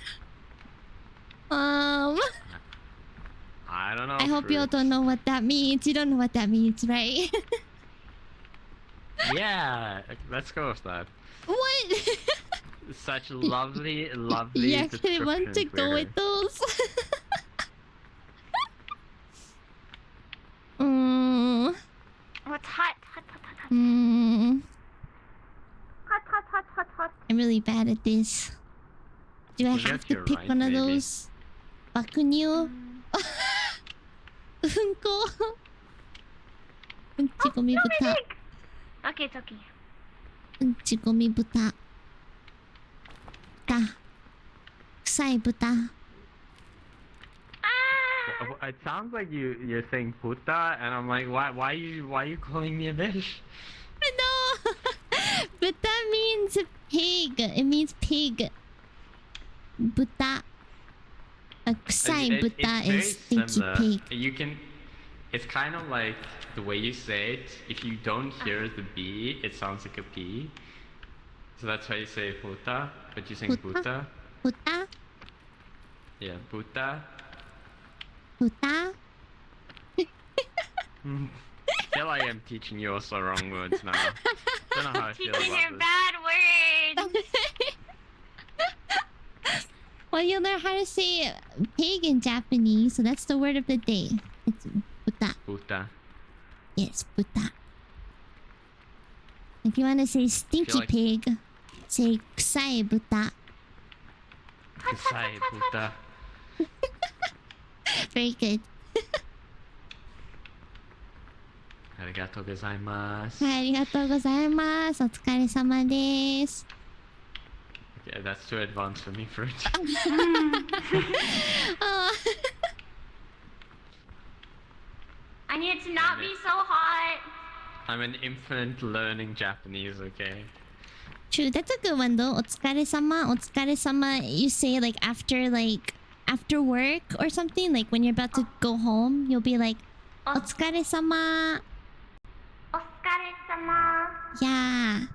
I don't know. I hope y'all don't know what that means. You don't know what that means, right? Yeah, let's go with that. What? Such lovely, lovely. You actually want to descriptions go we with heard. those? Oh, it's hot, hot, hot, hot, hot. Hot, hot, hot, hot, hot. I'm really bad at this. Do I Is have that to your pick right, one of maybe? those? Bakunyu? Unko? Unchikomi buta. Okay, it's okay. Unchikomi buta. Buta. Kusai buta. It sounds like you're saying puta, and I'm like, why you calling me a bitch? No! But that means pig. It means pig. Buta. A kusai buta very is stinky similar. pig. You can. It's kind of like the way you say it. If you don't hear the B, it sounds like a P. So that's why you say puta, but you're saying Puta? puta. Buta? Yeah, puta. Buta? Feel like I'm teaching you also wrong words now. Don't know how I feel Teaching your about this. bad words. Well, you'll learn how to say pig in Japanese, so that's the word of the day. It's buta. Puta. Yes, buta. If you want to say stinky like- pig, say kusai buta. Kusai puta. Very good. Arigatou gozaimasu. はい、ありがとうございます。お疲れ様です。 Okay, that's too advanced for me, fruit. Oh. I need it to not be so hot. I'm an infant learning Japanese, okay? True, that's a good one though. お疲れ様, お疲れ様. You say like after work or something. Like when you're about to go home, you'll be like, お疲れ様. お疲れ様. Yeah.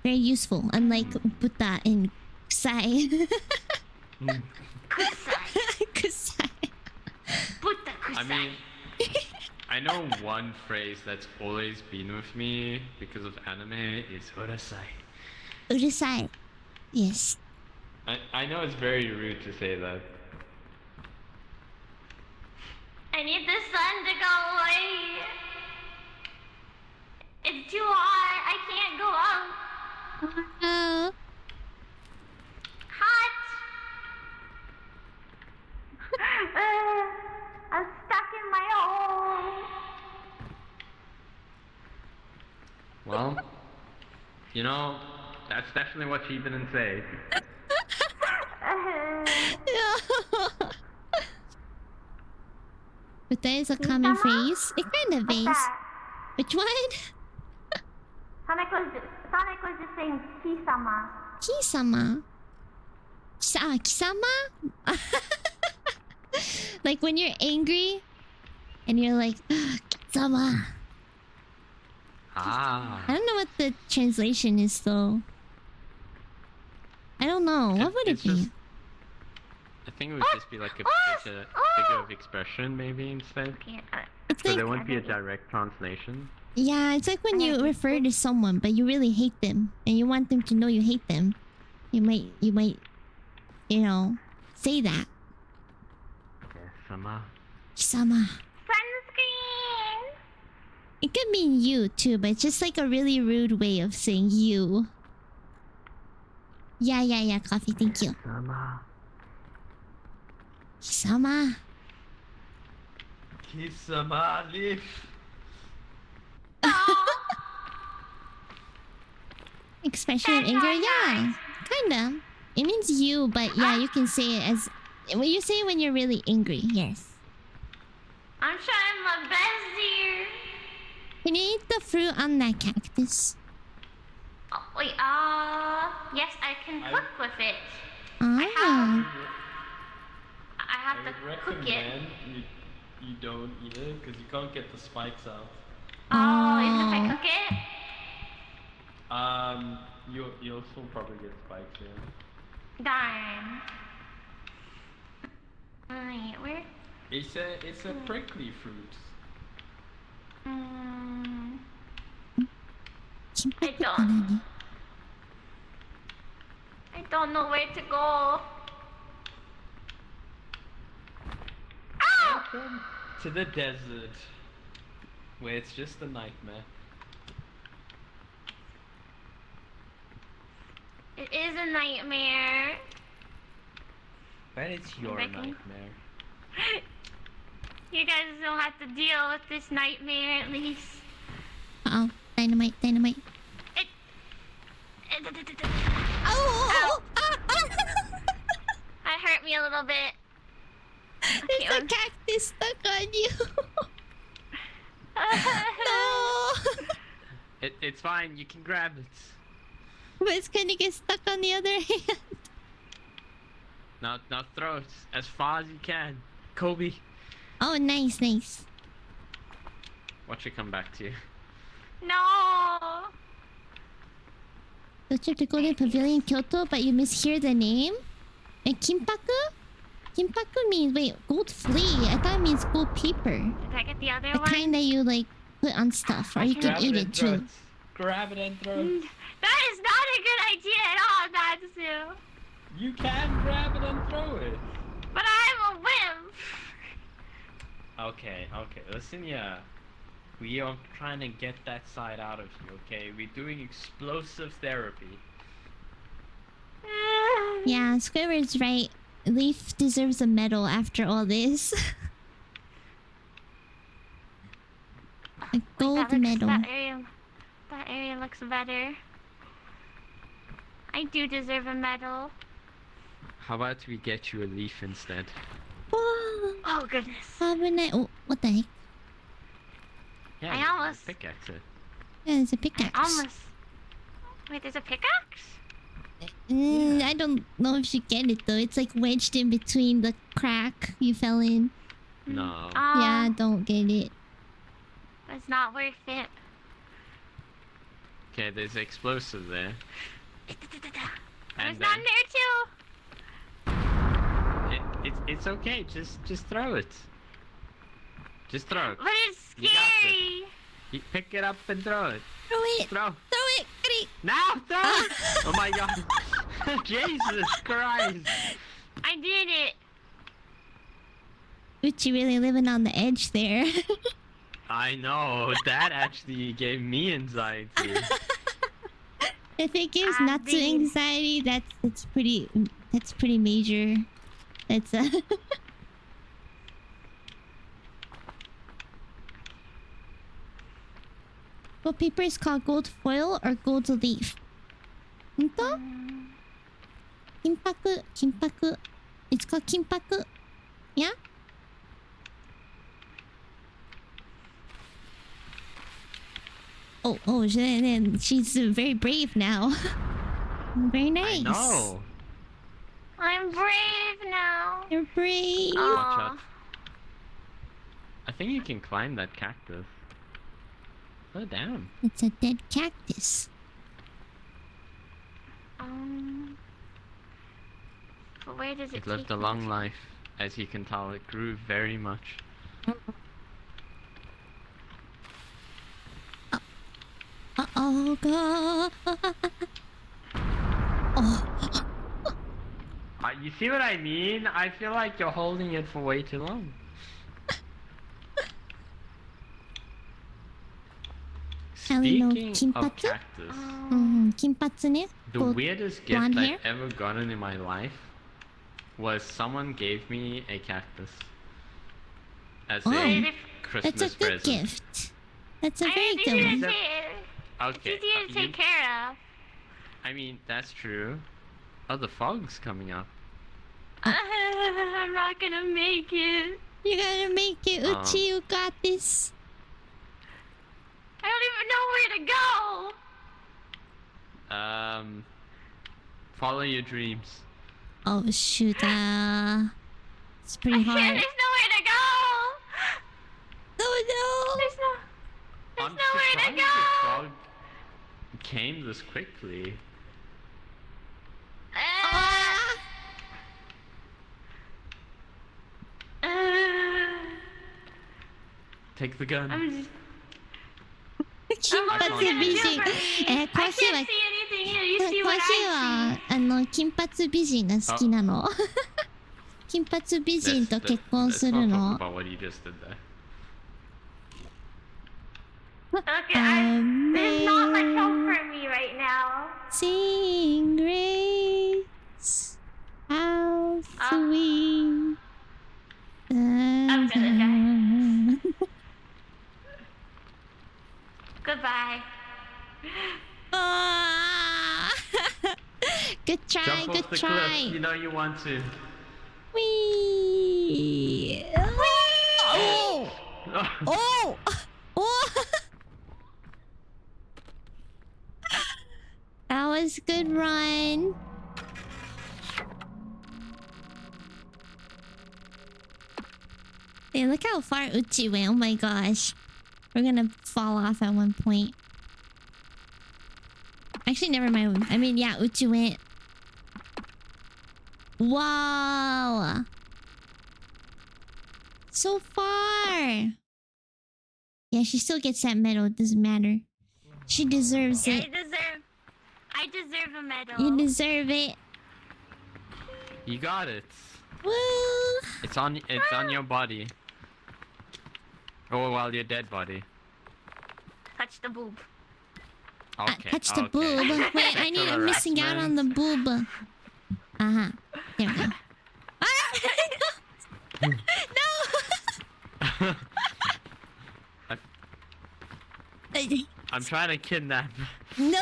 Very useful, unlike buta and kusai. Kusai. Kusai. Buta kusai. I mean, I know one phrase that's always been with me because of anime is urasai. Urusai. Yes. I know it's very rude to say that. I need the sun to go away. It's too hot. I can't go out. Oh. Hot. I'm stuck in my hole. Well, you know, that's definitely what she didn't say. Buta is a common phrase. It kind of What's is. that? Which one? Sonic was just saying kisama. Kisama. Kisama? Like when you're angry and you're like, Kisama. Ah. I don't know what the translation is though. I don't know. What would it It's be? just- I think it would just be like a figure of expression maybe instead. Okay, It's So like there won't be a direct translation. yeah, it's like when you refer to someone but you really hate them and you want them to know you hate them. You might you know, say that. Sama. Kisama. sunscreen. It could mean you too, but it's just like a really rude way of saying you. Yeah, coffee, thank you. Sama. Kisama. Kisama leaf. Expression of anger, yeah. Kinda. It means you, but yeah, you can say it as when you say it when you're really angry, yes. I'm trying my best here. Can you eat the fruit on that cactus? Oh, wait, yes, I can cook with it. Ah. I have to cook it. You don't eat it because you can't get the spikes out. Oh, even if I cook it? You'll still probably get spikes, yeah. Darn. Alright, where? It's a prickly fruit. I don't know where to go. Welcome to the desert, where it's just a nightmare. It is a nightmare. But it's your nightmare. You guys don't have to deal with this nightmare at least. Uh-oh. Dynamite. Oh! That hurt me a little bit. There's a cactus stuck on you. No! It's fine, you can grab it. But it's gonna get stuck on the other hand. Now throw it as far as you can. Kobe. Oh, nice. Watch it come back to you. No! Go trip to Golden Pavilion, Kyoto, but you mishear the name? And Kimpaku? Kimpaku means, wait, gold flea. I thought it means gold paper. Did I get the other The one? kind that you, like, put on stuff. Or you can eat it, too. Grab it and throw it. That is not a good idea at all, Natsu. You can grab it and throw it. But I'm a wimp. Okay. Listen, yeah. We are trying to get that side out of you, okay? We're doing explosive therapy. Yeah, Squidward's right. Leaf deserves a medal after all this. A gold medal. That area looks better. I do deserve a medal. How about we get you a leaf instead? Whoa. Oh goodness. Oh, what the heck? Yeah, I you can almost- pickaxe it. Yeah, there's a pickaxe. Wait, there's a pickaxe? I don't know if you get it though. It's like wedged in between the crack you fell in. No. Yeah, don't get it. It's not worth it. Okay, there's explosive there. There's And none there too. it's okay. Just throw it. Just throw it. But it's You got this. scary. You pick it up and throw it. Throw it! Throw. Throw it! Goody! Now throw it! Oh my god. Jesus Christ. I did it. Uchi really living on the edge there. I know. That actually gave me anxiety. If it gives I Natsu did. anxiety, that's pretty major. That's What paper is called gold foil or gold leaf? Hinto? Kimpaku. It's called kimpaku. Yeah? Oh, she's very brave now. Very nice. I know. I'm brave now. You're brave. Watch Aw. out. I think you can climb that cactus. Oh damn. It's a dead cactus. But where does it It lived take a me long to? life. As you can tell, it grew very much. Oh god. Oh. You see what I mean? I feel like you're holding it for way too long. Speaking of cactus, 金髪ね。 the weirdest gift blonde hair? I've ever gotten in my life was someone gave me a cactus as Oh, a That's Christmas a good present. gift. That's a very It's good easier one. to Except- take. Okay, It's easier to take care of. I mean, that's true. Oh, the fog's coming up. I'm not gonna make it. You gotta make it, Uchi. You got this. I don't even know where to go. Follow your dreams. Oh shoot. It's pretty hard. There's nowhere to go. Oh no. There's I'm nowhere to surprised go. the fog came this quickly. Take the gun. I'm just. 金髪美人。I コーヒーは can't see anything here. You see コー what ヒ I ーは金髪美人が好きなの。金髪美人と結婚する Let's not の talk。about what you just did there. see? Okay, there's not much hope for me right now. Sing grace, how sweet. I'm gonna Goodbye. Ah. Good try, Jump good off the try. cliff. You know you want to. Whee! Oh! Oh! Oh! That was a good run. Hey, look how far Uchi went. Oh my gosh. We're gonna fall off at one point. Actually, never mind. I mean, yeah, Uchi went. Wow. So far. Yeah, she still gets that medal. It doesn't matter. She deserves Yeah, it. I deserve a medal. You deserve it. You got it. Woo! It's on your body. Oh, well, your dead body. Touch the boob. Okay. Touch the okay. boob. Wait, Sexual I'm missing out on the boob. Uh-huh. There we go. Ah! No! I'm trying to kidnap. No!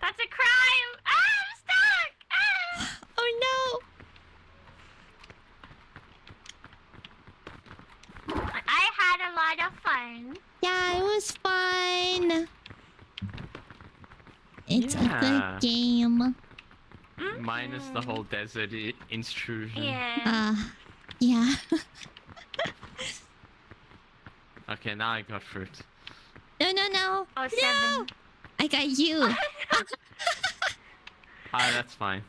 That's a crime. I'm stuck. Oh no! I had a lot of fun. Yeah, it was fun. It's a Yeah. good game. Minus the whole desert intrusion. Yeah. Yeah. Okay, now I got fruit. No! Oh, No! 7. I got you. Ah, that's fine.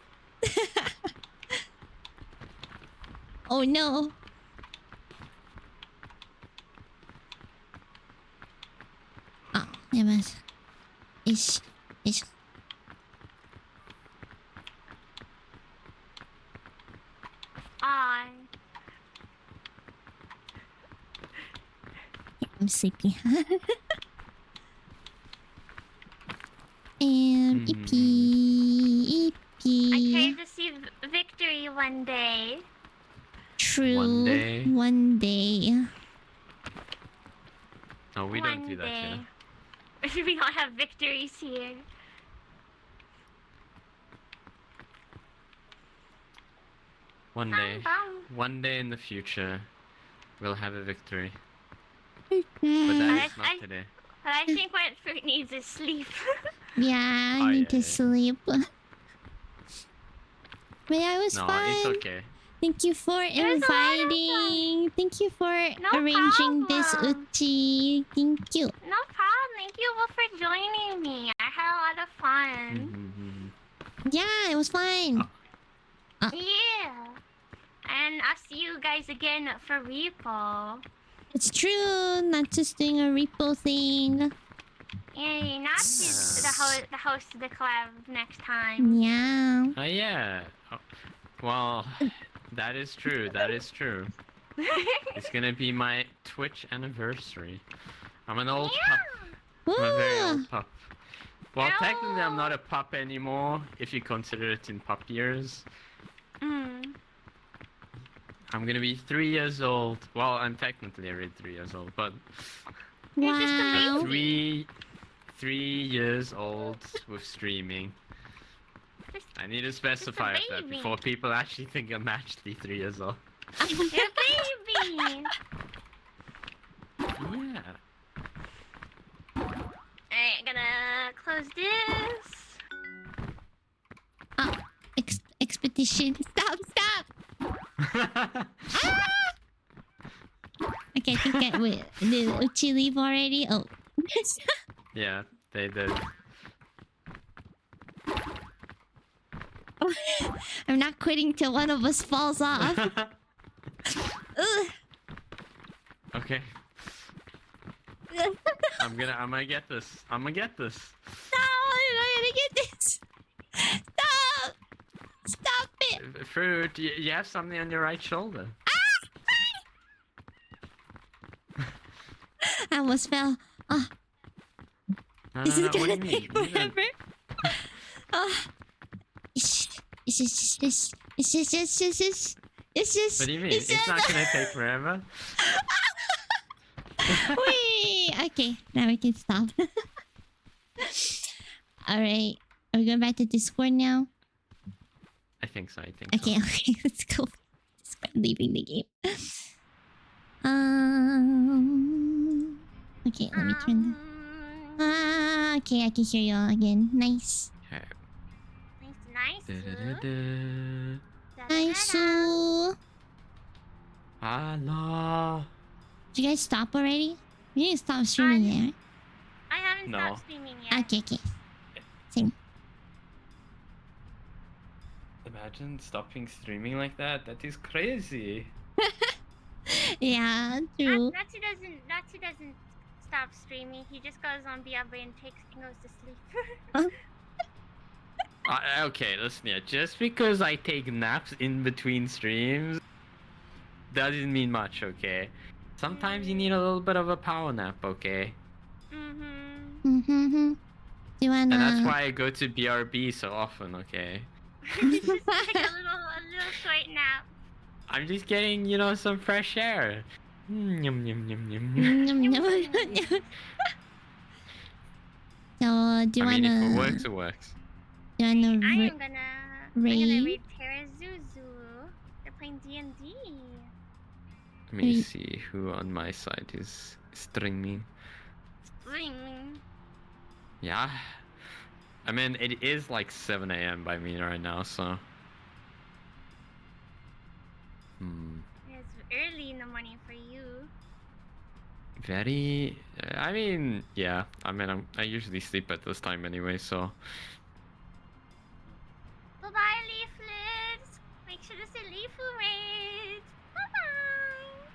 Oh no. Oh, never mind. Ish. I'm sleepy. And I ippy. crave to see victory one day. True. One day. One day. No, we one don't do that day. here. We don't have victories here. One day. Bum, One day in the future, we'll have a victory. Yeah, But that is I- not today. But I think what fruit needs is sleep. I Oh, need yeah, to yeah. sleep. But yeah, it was No, fun. it's okay. Thank you for was a lot of fun. inviting. Thank you for No arranging this, problem. Uchi. Thank you. No problem. Thank you all for joining me. I had a lot of fun. Yeah, it was fun. Yeah. And I'll see you guys again for Repo. It's true. Not just doing a repo thing. Yeah, not just the host of the collab next time. Yeah. Oh yeah. Oh, well, that is true. That is true. It's gonna be my Twitch anniversary. I'm an old pup. I'm a very old pup. Well, technically I'm not a pup anymore, if you consider it in pup years. Mm. I'm gonna be 3 years old. Well, I'm technically already 3 years old, but... You're just a Wow. baby. 3 years old with streaming. I need to specify that baby. before people actually think I'm actually 3 years old. You're a baby. Yeah. Alright, gonna close this. Oh, expedition. Stop. Okay, I think wait, did Uchi leave already? Oh. Yeah, they did. I'm not quitting till one of us falls off. Ugh. Okay. I'm gonna get this. I'm gonna get this. No, I'm not gonna get this. Stop it. Fruit, you have something on your right shoulder. I almost fell. Oh, No, this no, is no, what gonna do you take mean? forever. Oh. It's just. What do you mean? It's not gonna take forever? Wait. Okay, now we can stop. Alright. Are we going back to Discord now? I think so, Okay, let's go. Discord, leaving the game. Okay, let me turn the... okay, I can hear you all again. Nice. Okay. Nice. Nice. Hello. Did you guys stop already? You need to stop streaming yet, right? I haven't No. stopped streaming yet. Okay. Same. Imagine stopping streaming like that. That is crazy. Yeah, true. Natsu doesn't stop streaming. He just goes on Biabre and goes to sleep. Okay, listen here. Just because I take naps in between streams doesn't mean much, okay? Sometimes you need a little bit of a power nap, okay? Do you wanna... And that's why I go to BRB so often, okay? Just take a little short nap. I'm just getting, some fresh air. Yum, yum, yum, yum, So, do you I mean, wanna... if it works, it works. Do you wanna... I'm gonna raid? raid Terrazuzu. They're playing D&D. Let me see who on my side is streaming. Streaming. Yeah. I mean, it is like 7 a.m. by me right now, so... It's early in the morning for you. Very... I mean, yeah. I mean, I usually sleep at this time anyway, so... Bye-bye, Leaflets. Make sure to say Leafle Raid. Bye-bye.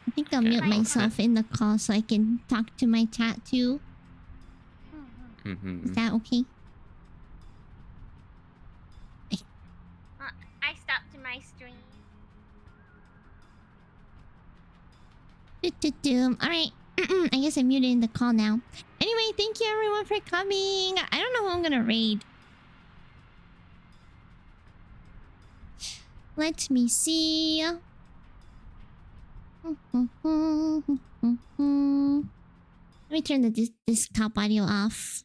I think I'll mute myself in the call so I can talk to my chat too. Is that okay? I stopped my stream. Alright. I guess I'm muted in the call now. Anyway, thank you everyone for coming. I don't know who I'm gonna raid. Let me see. Let me turn the desktop audio off.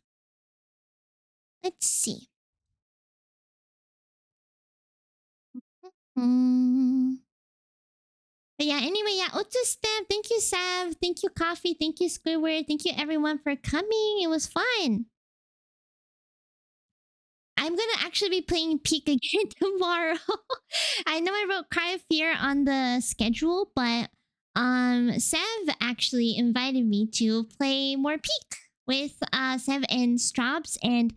Let's see. But yeah, anyway, yeah, Ocho Step, thank you, Sav, thank you, Coffee, thank you, Squidward, thank you everyone for coming. It was fun. I'm gonna actually be playing Peak again tomorrow. I know I wrote Cry of Fear on the schedule, but Sev actually invited me to play more Peak with Sev and Straubs and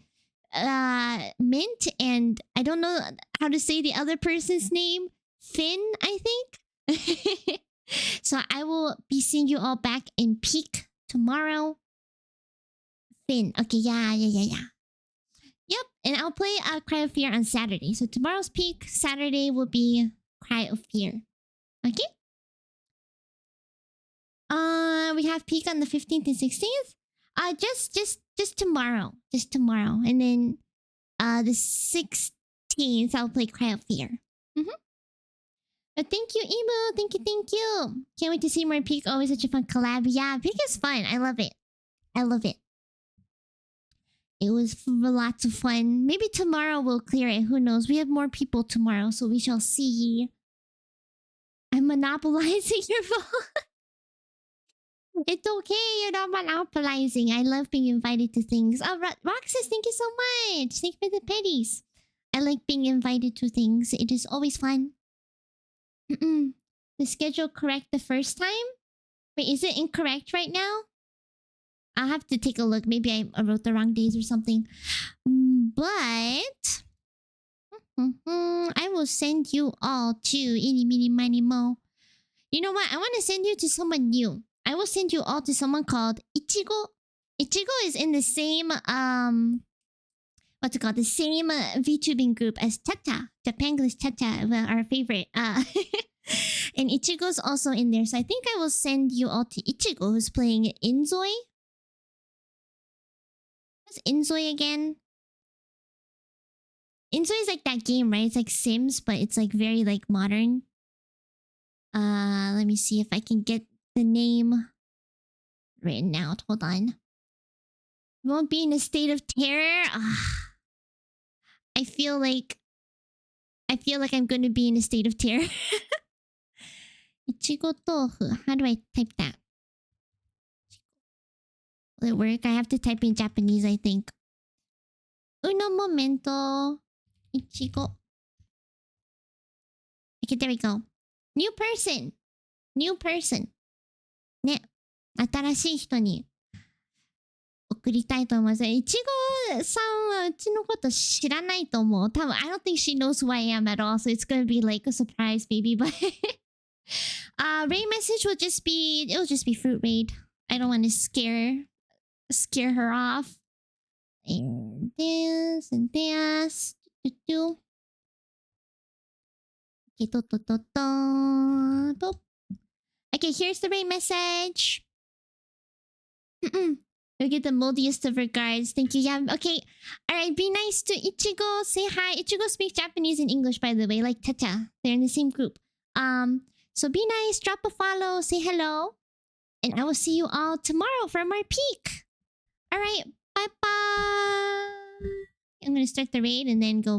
Mint, and I don't know how to say the other person's name. Finn, I think. So I will be seeing you all back in Peak tomorrow. Finn. Okay, yeah. Yep, and I'll play Cry of Fear on Saturday. So tomorrow's Peak, Saturday will be Cry of Fear. Okay? We have Peak on the 15th and 16th. Just tomorrow. Just tomorrow. And then the 16th I'll play Cry of Fear. But thank you, Emu. Thank you. Can't wait to see more Peak. Always such a fun collab. Yeah, Peak is fun. I love it. It was lots of fun. Maybe tomorrow we'll clear it. Who knows? We have more people tomorrow, so we shall see. I'm monopolizing your phone. It's okay. You're not monopolizing. I love being invited to things. Oh, Roxas, thank you so much. Thank you for the petties. I like being invited to things. It is always fun. The schedule correct the first time? Wait, is it incorrect right now? I'll have to take a look. Maybe I wrote the wrong days or something. But I will send you all to Eeny, Meeny, Miny, Mo. You know what? I want to send you to someone new. I will send you all to someone called Ichigo. Ichigo is in the same what's it called? The same VTubing group as Tata, Japanglish Tata, our favorite. And Ichigo's also in there. So I think I will send you all to Ichigo, who's playing Inzoi. What's Inzoi again? Inzoi is like that game, right? It's like Sims, but it's like very like modern. Let me see if I can get the name written out. Hold on. Won't be in a state of terror. I feel like I'm going to be in a state of terror. Ichigo tofu. How do I type that? Will it work? I have to type in Japanese, I think. Uno momento. Ichigo. Okay, there we go. New person. ね。新しい人に送りたいと思います。いちごさんはうちのこと知らないと思う。多分、I don't think she knows who I am at all, so it's gonna be like a surprise, maybe. But raid message will just be, it'll just be fruit raid. I don't want to scare her off. And this. Okay, here's the raid message. You'll get the moldiest of regards. Thank you. Yeah, okay. Alright, be nice to Ichigo. Say hi. Ichigo speaks Japanese and English, by the way, like Tata. They're in the same group. So be nice, drop a follow, say hello. And I will see you all tomorrow for more Peak. Alright, bye-bye. I'm gonna start the raid and then go